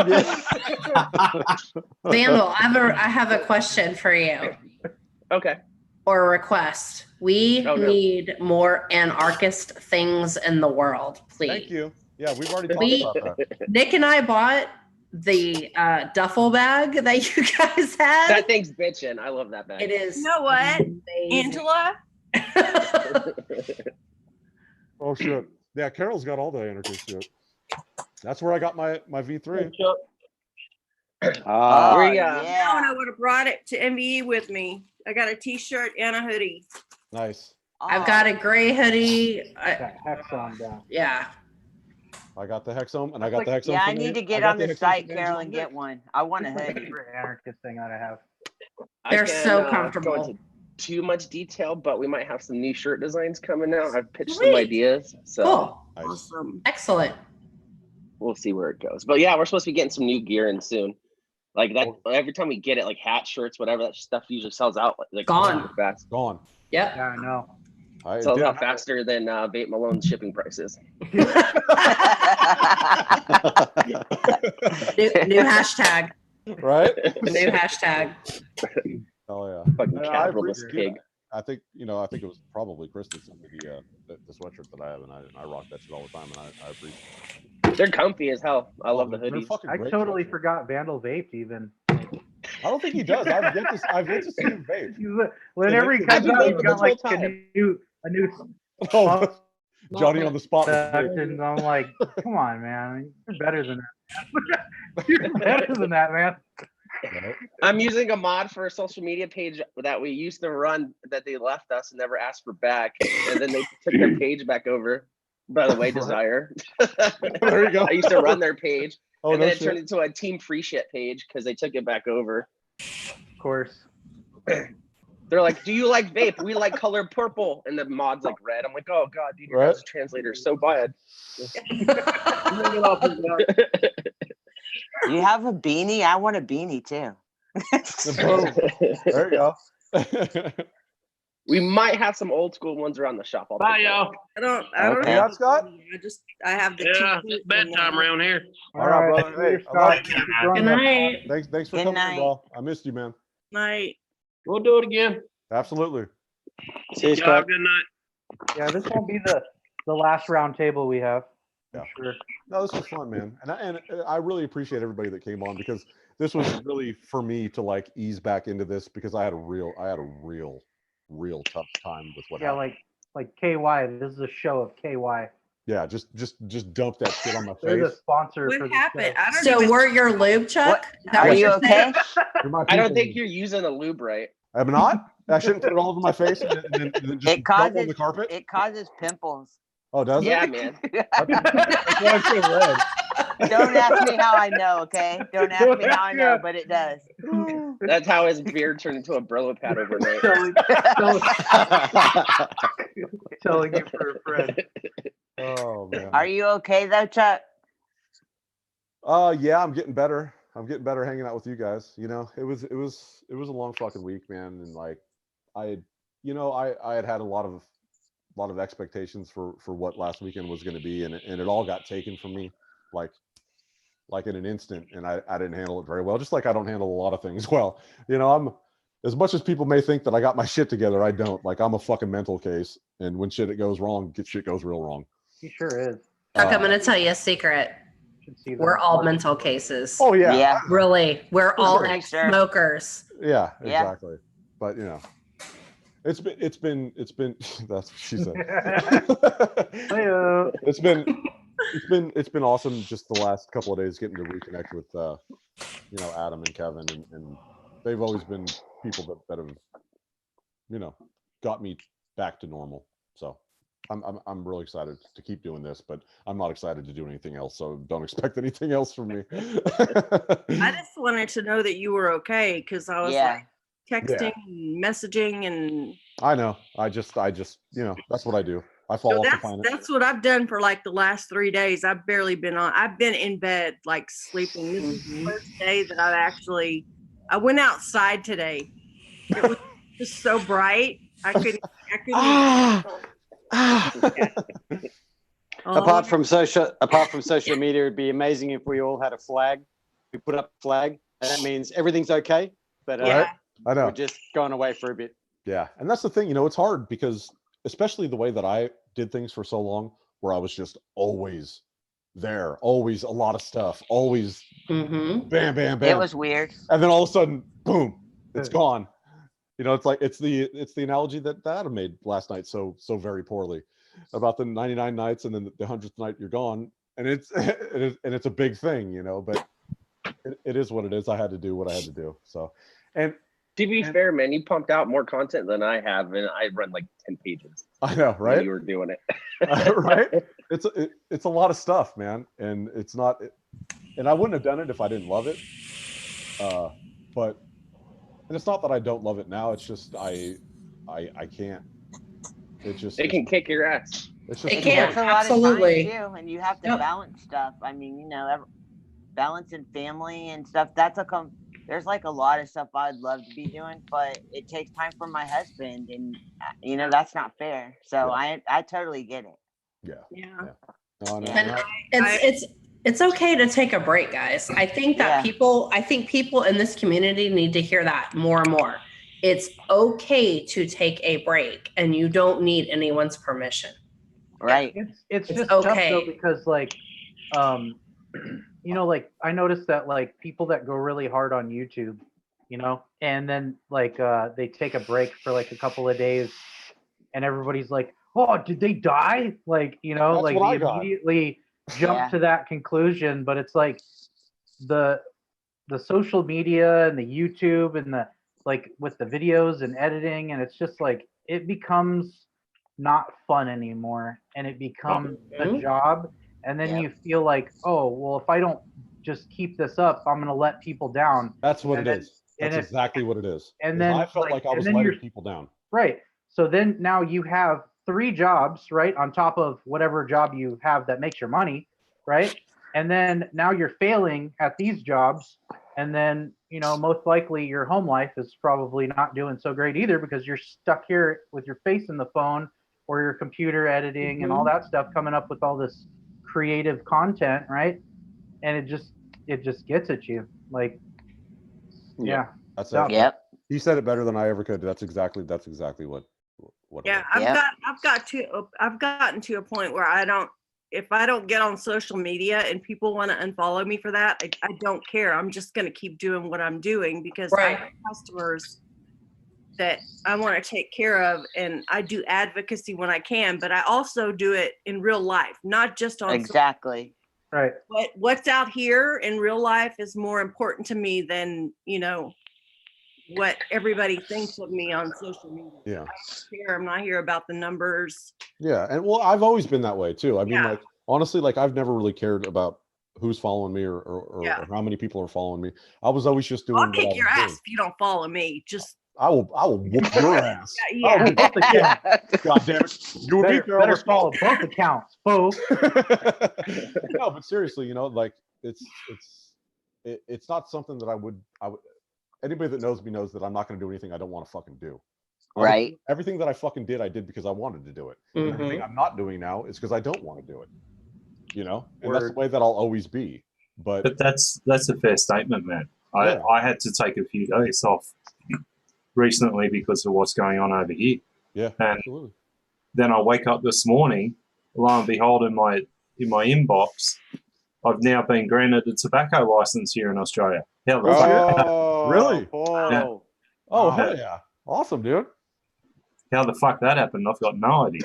I have a question for you. Okay. Or a request. We need more anarchist things in the world, please. Thank you. Yeah, we've already talked about that. Nick and I bought the duffel bag that you guys had. That thing's bitching. I love that bag. It is. You know what, Angela? Oh shit. Yeah, Carol's got all the anarchist shit. That's where I got my V3. Where you Yeah, and I would have brought it to MBE with me. I got a T-shirt and a hoodie. Nice. I've got a gray hoodie. Hexon down. Yeah. I got the Hexome, and I got the Hexome. Yeah, I from need to the- get I got on the the Hexome site, from Carol, Angela and get one. I want a hoodie. Favorite anarchist thing that I have. They're I so can't, comfortable. Go into too much detail, but we might have some new shirt designs coming out. I've pitched some Sweet. ideas, so Cool. Awesome. Excellent. we'll see where it goes. But yeah, we're supposed to be getting some new gear in soon. Like that, every time we get it, like hat, shirts, whatever, that stuff usually sells out like Gone. super fast. Gone. Yep. Yeah, I know. Sells out faster than Vape Malone's shipping prices. New hashtag. Right? New hashtag. Oh yeah. Fucking I capitalist appreciate pig. it. I think it was probably Chris that sent me the sweatshirt that I have, and I rock that shit all the time, and I appreciate it. They're comfy as hell. I love the They're hoodies. fucking I great totally sweatshirts. forgot Vandal vaped even. I don't think he does. I've yet to see him vape. Whenever he comes out, he's got like a new Oh, Johnny on the spot. and I'm like, come on, man, you're better than that. You're better than that, man. I'm using a mod for a social media page that we used to run that they left us and never asked for back, and then they took their page back over. By the way, Desire. There you go. I used to run their page, and no then it shit. turned into a Team Free Shit page because they took it back over. Of course. They're like, "Do you like vape? We like color purple," and the mod's like red. I'm like, "Oh god, dude, your Right. guys' translator is so bad." You have a beanie? I want a beanie too. There you go. We might have some old school ones around the shop. I'll Bye, take y'all. I don't Okay. have Scott? I have the Yeah, t-shirt it's bedtime around here. All right, brother. Hey, I love Scott. you. Good night. Thanks for Good coming night. in, bro. I missed you, man. Night. We'll do it again. Absolutely. See you, Y'all have Scott. a good night. Yeah, this won't be the last round table we have. Yeah. Sure. No, this was fun, man, and I really appreciate everybody that came on because this was really for me to like ease back into this because I had a real tough time with what Yeah, happened. like KY. This is a show of KY. Yeah, just dump that shit on my They're the face. sponsor for What the happened? show. I don't So even. we're your lube, Chuck? Is that Are what you you're saying? okay? You're my I don't people. think you're using a lube right. I'm not. I shouldn't put it all over my face and then just It dump on causes the carpet. it causes pimples. Oh, does Yeah, it? man. That's why I'm so red. Don't ask me how I know, okay? Don't ask me how I know, but it does. That's how his beard turned into a Brillo pad overnight. Telling you for a friend. Oh man. Are you okay though, Chuck? Yeah, I'm getting better. I'm getting better hanging out with you guys. You know, it was a long fucking week, man. And like, I had a lot of expectations for what last weekend was going to be, and it all got taken from me, like in an instant, and I didn't handle it very well. Just like I don't handle a lot of things well. You know, I'm as much as people may think that I got my shit together, I don't. Like I'm a fucking mental case, and when shit goes wrong, shit goes real wrong. He sure is. Chuck, I'm going to tell you a secret. We're all mental cases. Oh yeah, Yeah. Really. We're all Pretty sure. ex-smokers. Yeah, Yeah. exactly. But you know, it's been that's what she said. Hey-o. It's been awesome just the last couple of days getting to reconnect with Adam and Kevin, and they've always been people that have got me back to normal. So I'm really excited to keep doing this, but I'm not excited to do anything else. So don't expect anything else from me. I just wanted to know that you were okay because I was Yeah. like texting and messaging and I know. I just that's what I do. I fall so off the that's planet. that's what I've done for like the last 3 days. I've barely been on. I've been in bed like sleeping. This is the first day that I went outside today. It was just so bright. I couldn't Apart from social media, it'd be amazing if we all had a flag. We put up a flag, and that means everything's okay. But Yeah. I know. we're just going away for a bit. Yeah, and that's the thing. It's hard because especially the way that I did things for so long, where I was just always there, always a lot of stuff, always Mm-hmm. bam, bam, bam. It was weird. And then all of a sudden, boom, it's gone. It's like it's the analogy that Adam made last night so very poorly about the 99 nights and then the 100th night you're gone, and it's a big thing, but it is what it is. I had to do what I had to do. So, and To be fair, man, you pumped out more content than I have, and I run like 10 pages. I know, when right? you were doing it. Right? It's a lot of stuff, man, and it's not. And I wouldn't have done it if I didn't love it. But and it's not that I don't love it now. It's just I can't. It can kick your ass. It's just It can. Takes a lot Absolutely. of time too, and you have to Yep. balance stuff. I mean, balancing family and stuff. There's like a lot of stuff I'd love to be doing, but it takes time for my husband, and that's not fair. So I totally get it. Yeah. Yeah. No, And it's okay to take a break, guys. I think that people in this community need to hear that more and more. It's okay to take a break, and you don't need anyone's permission. Right. It's just okay. tough though because like like I noticed that like people that go really hard on YouTube, you know, and then like they take a break for like a couple of days, and everybody's like, "Oh, did they die?" Like, you know, That's like what they I got. immediately jump Yeah. to that conclusion. But it's like the social media and the YouTube and the like with the videos and editing, and it's just like it becomes not fun anymore, and it becomes a job, and then Yep. you feel like, oh well, if I don't just keep this up, I'm gonna let people down. That's what And it then- is. and That's if- exactly what it is. and Is then, I felt like- like I and was then letting you're- people down. Right. So then now you have 3 jobs, right, on top of whatever job you have that makes your money, right? And then now you're failing at these jobs, and then, you know, most likely your home life is probably not doing so great either because you're stuck here with your face in the phone or your computer editing and all that stuff, coming up with all this creative content, right? And it just gets at you. Like, yeah. That's So- it. Yep. He said it better than I ever could. That's exactly what it Yeah, is. I've gotten to a point where if I don't get on social media and people want to unfollow me for that, I don't care. I'm just going to keep doing what I'm doing because I have customers that I want to take care of, and I do advocacy when I can, but I also do it in real life, not just on Exactly. Right. what's out here in real life is more important to me than, you know, what everybody thinks of me on social media. Yeah. I don't care. I'm not here about the numbers. Yeah, and well, I've always been that way too. I mean, Yeah. like honestly, like I've never really cared about who's following me or Yeah. how many people are following me. I was always just doing I'll what I kick was your doing. ass if you don't follow me. Just I will whoop your ass. Yeah. I'll whoop the cat. God damn it. You and me, Carol, better let's go. follow both accounts, folks. No, but seriously, you know, like it's not something that I would anybody that knows me knows that I'm not going to do anything I don't want to fucking do. Right. Everything that I fucking did, I did because I wanted to do it. And everything I'm not doing now is because I don't want to do it. You know, and that's the way that I'll always be. But that's a fair statement, man. Yeah. I had to take a few days off recently because of what's going on over here. Yeah, and absolutely. Then I wake up this morning, lo and behold, in my inbox, I've now been granted a tobacco license here in Australia. How the fuck? Really? Yeah. Oh, hell yeah. Awesome, dude. How the fuck that happened? I've got no idea.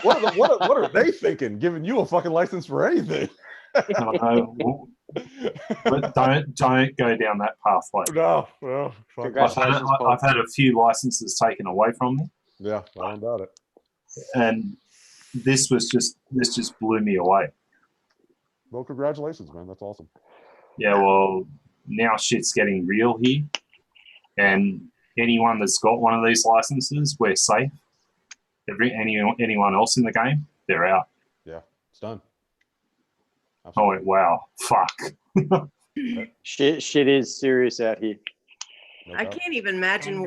What are they thinking? Giving you a fucking license for anything? But don't go down that pathway. No. Congratulations, Paul. I've had a few licenses taken away from me. Yeah, I don't doubt it. And this just blew me away. Well, congratulations, man. That's awesome. Yeah, well, now shit's getting real here. And anyone that's got one of these licenses, we're safe. Anyone else in the game, they're out. Yeah, it's done. I went, wow, fuck. Shit is serious out here. I can't even imagine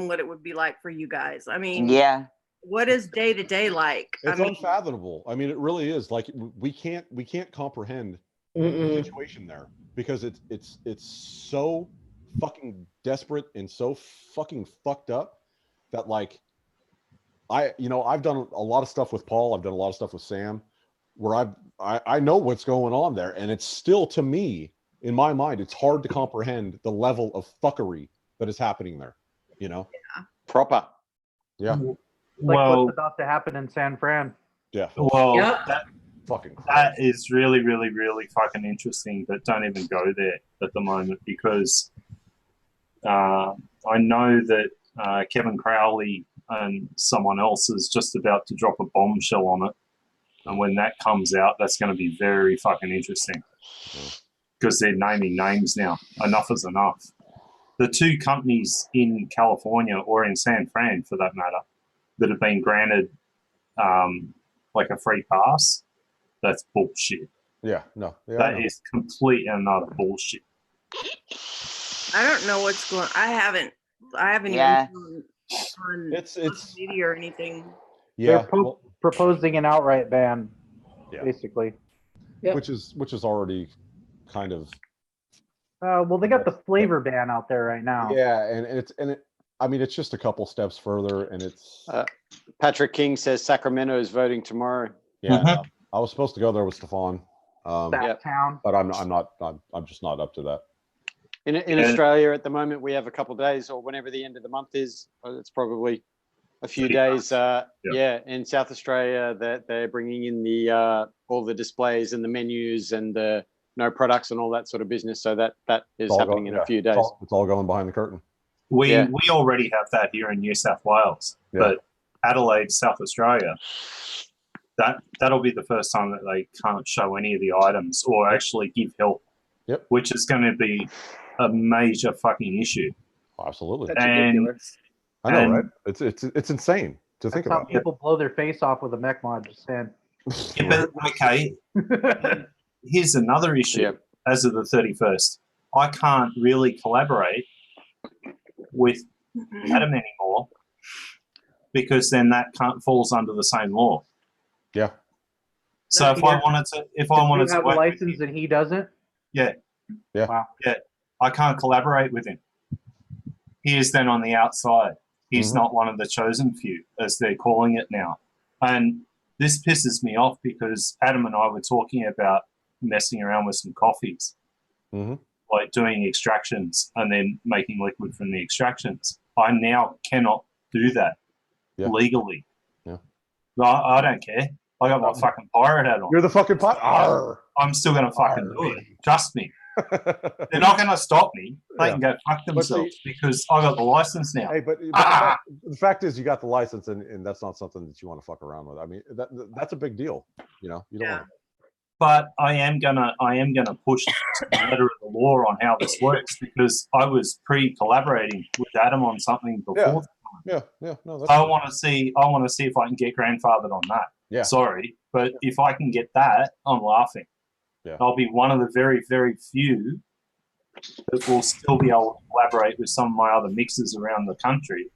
what it would be like for you guys. I mean, Yeah. What is day to day like? It's unfathomable. I mean, it really is. Like we can't comprehend the situation there because it's so fucking desperate and so fucking fucked up that like I've done a lot of stuff with Paul. I've done a lot of stuff with Sam where I know what's going on there, and it's still, to me, in my mind, it's hard to comprehend the level of fuckery that is happening there. You know, proper. Yeah. Like Well, what's about to happen in San Fran. Yeah. Well, Yep. that is really, really, really fucking interesting, but don't even go there at the moment because I know that Kevin Crowley and someone else is just about to drop a bombshell on it. And when that comes out, that's going to be very fucking interesting because they're naming names now. Enough is enough. The 2 companies in California or in San Fran, for that matter, that have been granted like a free pass, that's bullshit. Yeah, no. Yeah, that is complete and utter bullshit. I don't know what's going. I haven't Yeah. even on it's social media or anything. They're proposing an outright ban, basically. which is already kind of Well, they got the flavor ban out there right now. yeah, and I mean, it's just a couple steps further, and it's Patrick King says Sacramento is voting tomorrow. yeah. I was supposed to go there with Stefan, That town. but I'm just not up to that. In Australia at the moment, we have a couple of days, or whenever the end of the month is. It's probably a few days. Yeah, in South Australia, that they're bringing in the all the displays and the menus and the no products and all that sort of business. So that is happening in a few days. It's all going behind the curtain. We already have that here in New South Wales, but Adelaide, South Australia, that'll be the first time that they can't show any of the items or actually give help. Yep. Which is going to be a major fucking issue. Absolutely. That's ridiculous. I know, right? It's insane to think about. People blow their face off with a mech mod. Just saying. Yeah, but okay. Here's another issue. Yep. As of the 31st, I can't really collaborate with Adam anymore because then that falls under the same law. Yeah. So if I wanted to have a license and he doesn't. Yeah. Wow. Yeah. I can't collaborate with him. He is then on the outside. He's not one of the chosen few, as they're calling it now. And this pisses me off because Adam and I were talking about messing around with some coffees, like doing extractions and then making liquid from the extractions. I now cannot do that legally. Yeah. I don't care. I got my fucking pirate hat on. You're the fucking pirate. I'm still going to fucking do it. Trust me. They're not going to stop me. They can go fuck themselves because I got the license now. Hey, but the fact is, you got the license, and that's not something that you want to fuck around with. I mean, that's a big deal. You know, you don't want to. But I am gonna push the letter of the law on how this works because I was collaborating with Adam on something before. Yeah. No, that's I want to see if I can get grandfathered on that. Yeah. Sorry, but if I can get that, I'm laughing. Yeah. I'll be one of the very, very few that will still be able to collaborate with some of my other mixers around the country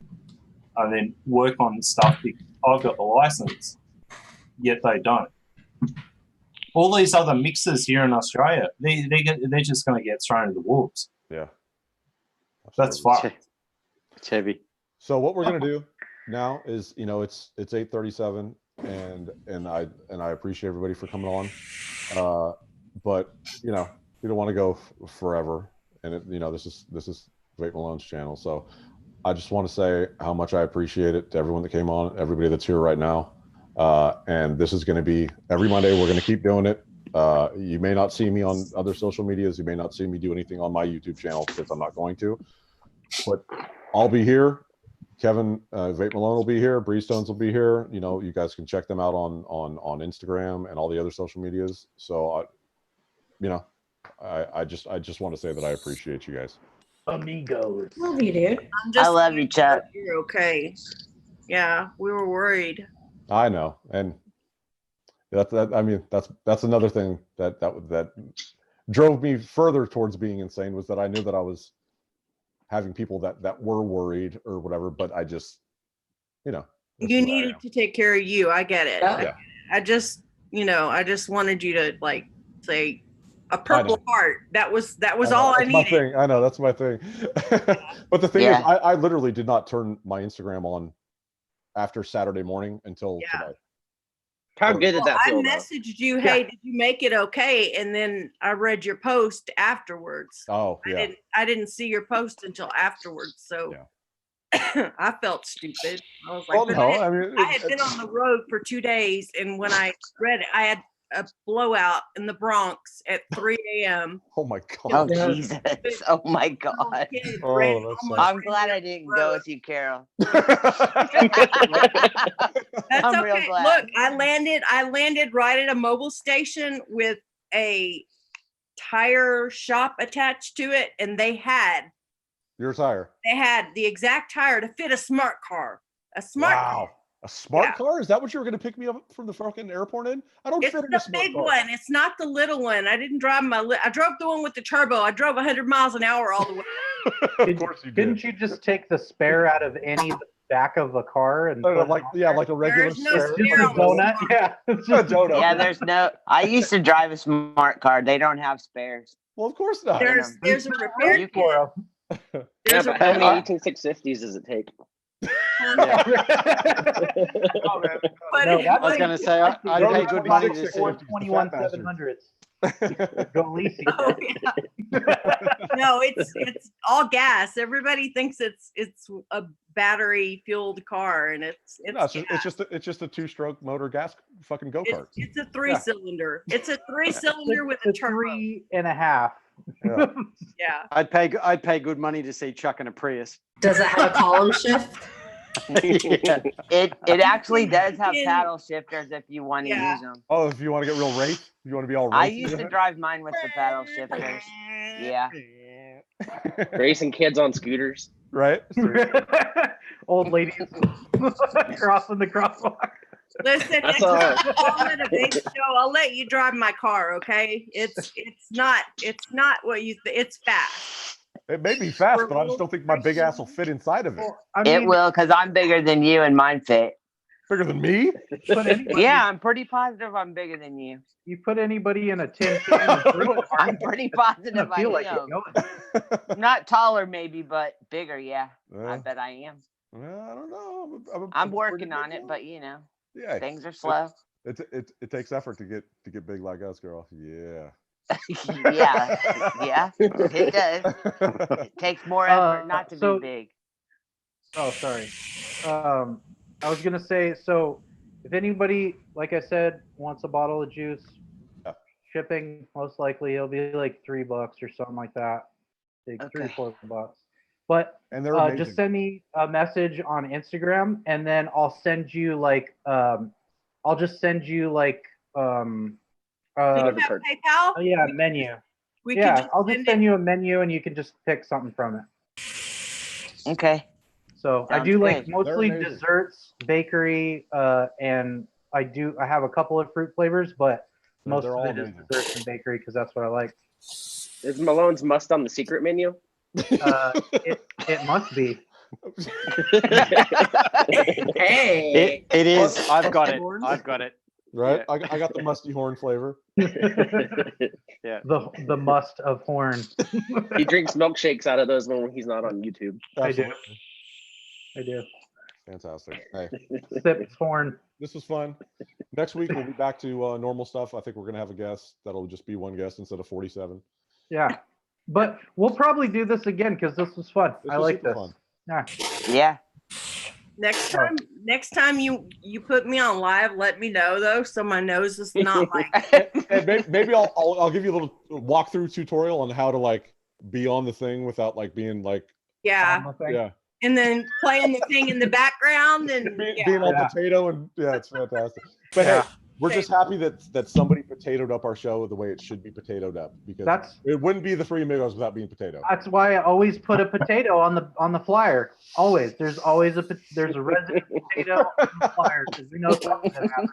and then work on stuff because I've got the license, yet they don't. All these other mixers here in Australia, they're just going to get thrown to the wolves. Yeah. That's fine. It's heavy. So what we're going to do now is, it's 8:37 and I appreciate everybody for coming on. But we don't want to go forever, and this is Vape Malone's channel, so I just want to say how much I appreciate it to everyone that came on, everybody that's here right now, and this is going to be every Monday. We're going to keep doing it. You may not see me on other social medias. You may not see me do anything on my YouTube channel because I'm not going to, but I'll be here. Kevin Vape Malone will be here. Breestones will be here. You guys can check them out on Instagram and all the other social medias. So I just want to say that I appreciate you guys. Amigos. Love you, dude. I love you, Chuck. You're okay. Yeah, we were worried. I know, and that's another thing that drove me further towards being insane was that I knew that I was having people that were worried or whatever, but I just, you needed to take care of you. I get it. Yeah. I just wanted you to say a purple heart. That was all I needed. I know, that's my thing. But the thing is, I literally did not turn my Instagram on after Saturday morning until today. How good did that feel? I messaged you, hey, did you make it okay? And then I read your post afterwards. Oh, yeah. I didn't see your post until afterwards. So I felt stupid. I was like, I had been on the road for 2 days. And when I read it, I had a blowout in the Bronx at 3 a.m. Oh my God. Oh Jesus. Oh my God. I'm glad I didn't go with you, Carol. That's I'm okay. real glad. Look, I landed right at a mobile station with a tire shop attached to it, and they had your tire. They had the exact tire to fit a smart car. A smart car. A smart car? Is that what you were going to pick me up from the fucking airport in? I don't fit in a smart car. It's the big one. It's not the little one. I didn't drive I drove the one with the turbo. I drove 100 miles an hour all the way. Of course you did. Didn't you just take the spare out of any back of a car and like a regular spare? Just a donut? Yeah. It's just a donut. Yeah, there's no. I used to drive a smart car. They don't have spares. Well, of course not. There's a repair kit. Yeah, but how many 18650s does it take? I was going to say, I'd pay good money to see 21 700s. Golisi. Oh, yeah. No, it's all gas. Everybody thinks it's a battery fueled car, and it's No, it's just a 2-stroke motor gas fucking go-kart. it's a 3-cylinder. It's a 3-cylinder with a turbo. 3.5. Yeah. Yeah. I'd pay good money to see Chuck in a Prius. Does it have a column shift? Yeah. It actually does have can- paddle shifters if you want to Yeah. use them. Oh, if you want to get real race, you want to be all I racy used with to it? drive mine with the paddle shifters. Yeah. Racing kids on scooters. Right? Old ladies crossing the crosswalk. Listen, That's next time you call it a big show, I'll let you drive my car, okay? It's not what you it's fast. It may be fast, but I just don't think my big ass will fit inside of it. It will, because I'm bigger than you and mine fit. Bigger than me? Yeah, I'm pretty positive I'm bigger than you. You put anybody in a tin can and throw it. I'm pretty positive I feel like am. it Not taller, maybe, but bigger. Yeah, I Yeah. bet I am. I don't know. I'm working on it, but you know, Yeah, things are slow. It takes effort to get big like us, girl. Yeah. yeah, it does. It takes more effort not to so- be big. Oh, sorry. I was gonna say, so if anybody, like I said, wants a bottle of juice, shipping most likely it'll be like $3 or something like that, like $3 or $4. But And they're amazing. just send me a message on Instagram, and then I'll send you like I'll just send you like Do you have PayPal? oh, yeah, a menu. We can Yeah, just I'll just send send you a menu, and you can just pick something from it. Okay. So I Sounds do like good. mostly They're amazing. desserts, bakery, and I have a couple of fruit flavors, but most they're of all it is amazing. desserts and bakery because that's what I like. Is Malone's Must on the secret menu? It must be. Hey. It is. I've got it. I've got it. Right? I got the musty horn flavor. Yeah. The must of horn. He drinks milkshakes out of those when he's not on YouTube. I do. Absolutely. I do. Fantastic. Hey, Sips horn. this was fun. Next week we'll be back to normal stuff. I think we're gonna have a guest that'll just be one guest instead of 47. Yeah. But we'll probably do this again because this was fun. This I was like super this. fun. Yeah. Yeah. Next time you put me on live, let me know though, so my nose is not like And maybe I'll give you a little walkthrough tutorial on how to like be on the thing without like being like yeah. yeah And then playing the thing in the background and being all potato and yeah, it's fantastic. But hey, we're just happy that somebody potatoed up our show the way it should be potatoed up because it wouldn't be the Three Amigos without being potato. That's why I always put a potato on the flyer. Always. There's always a resident potato on the flyer because we know something's gonna happen.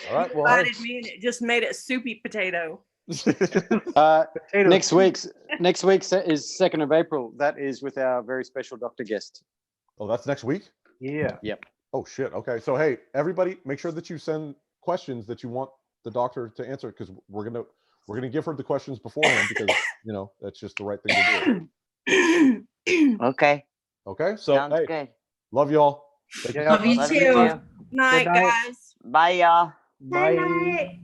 All right. Well, invited me and it just made it soupy potato. Next week's is 2nd of April. That is with our very special doctor guest. Oh, that's next week? Yeah. Yep. Oh shit. Okay. So hey, everybody, make sure that you send questions that you want the doctor to answer because we're gonna give her the questions beforehand because you know that's just the right thing to do. Okay. Okay. So Sounds hey, good. love y'all. Love you too. Night, Good night. guys. Bye, y'all. Bye. Night.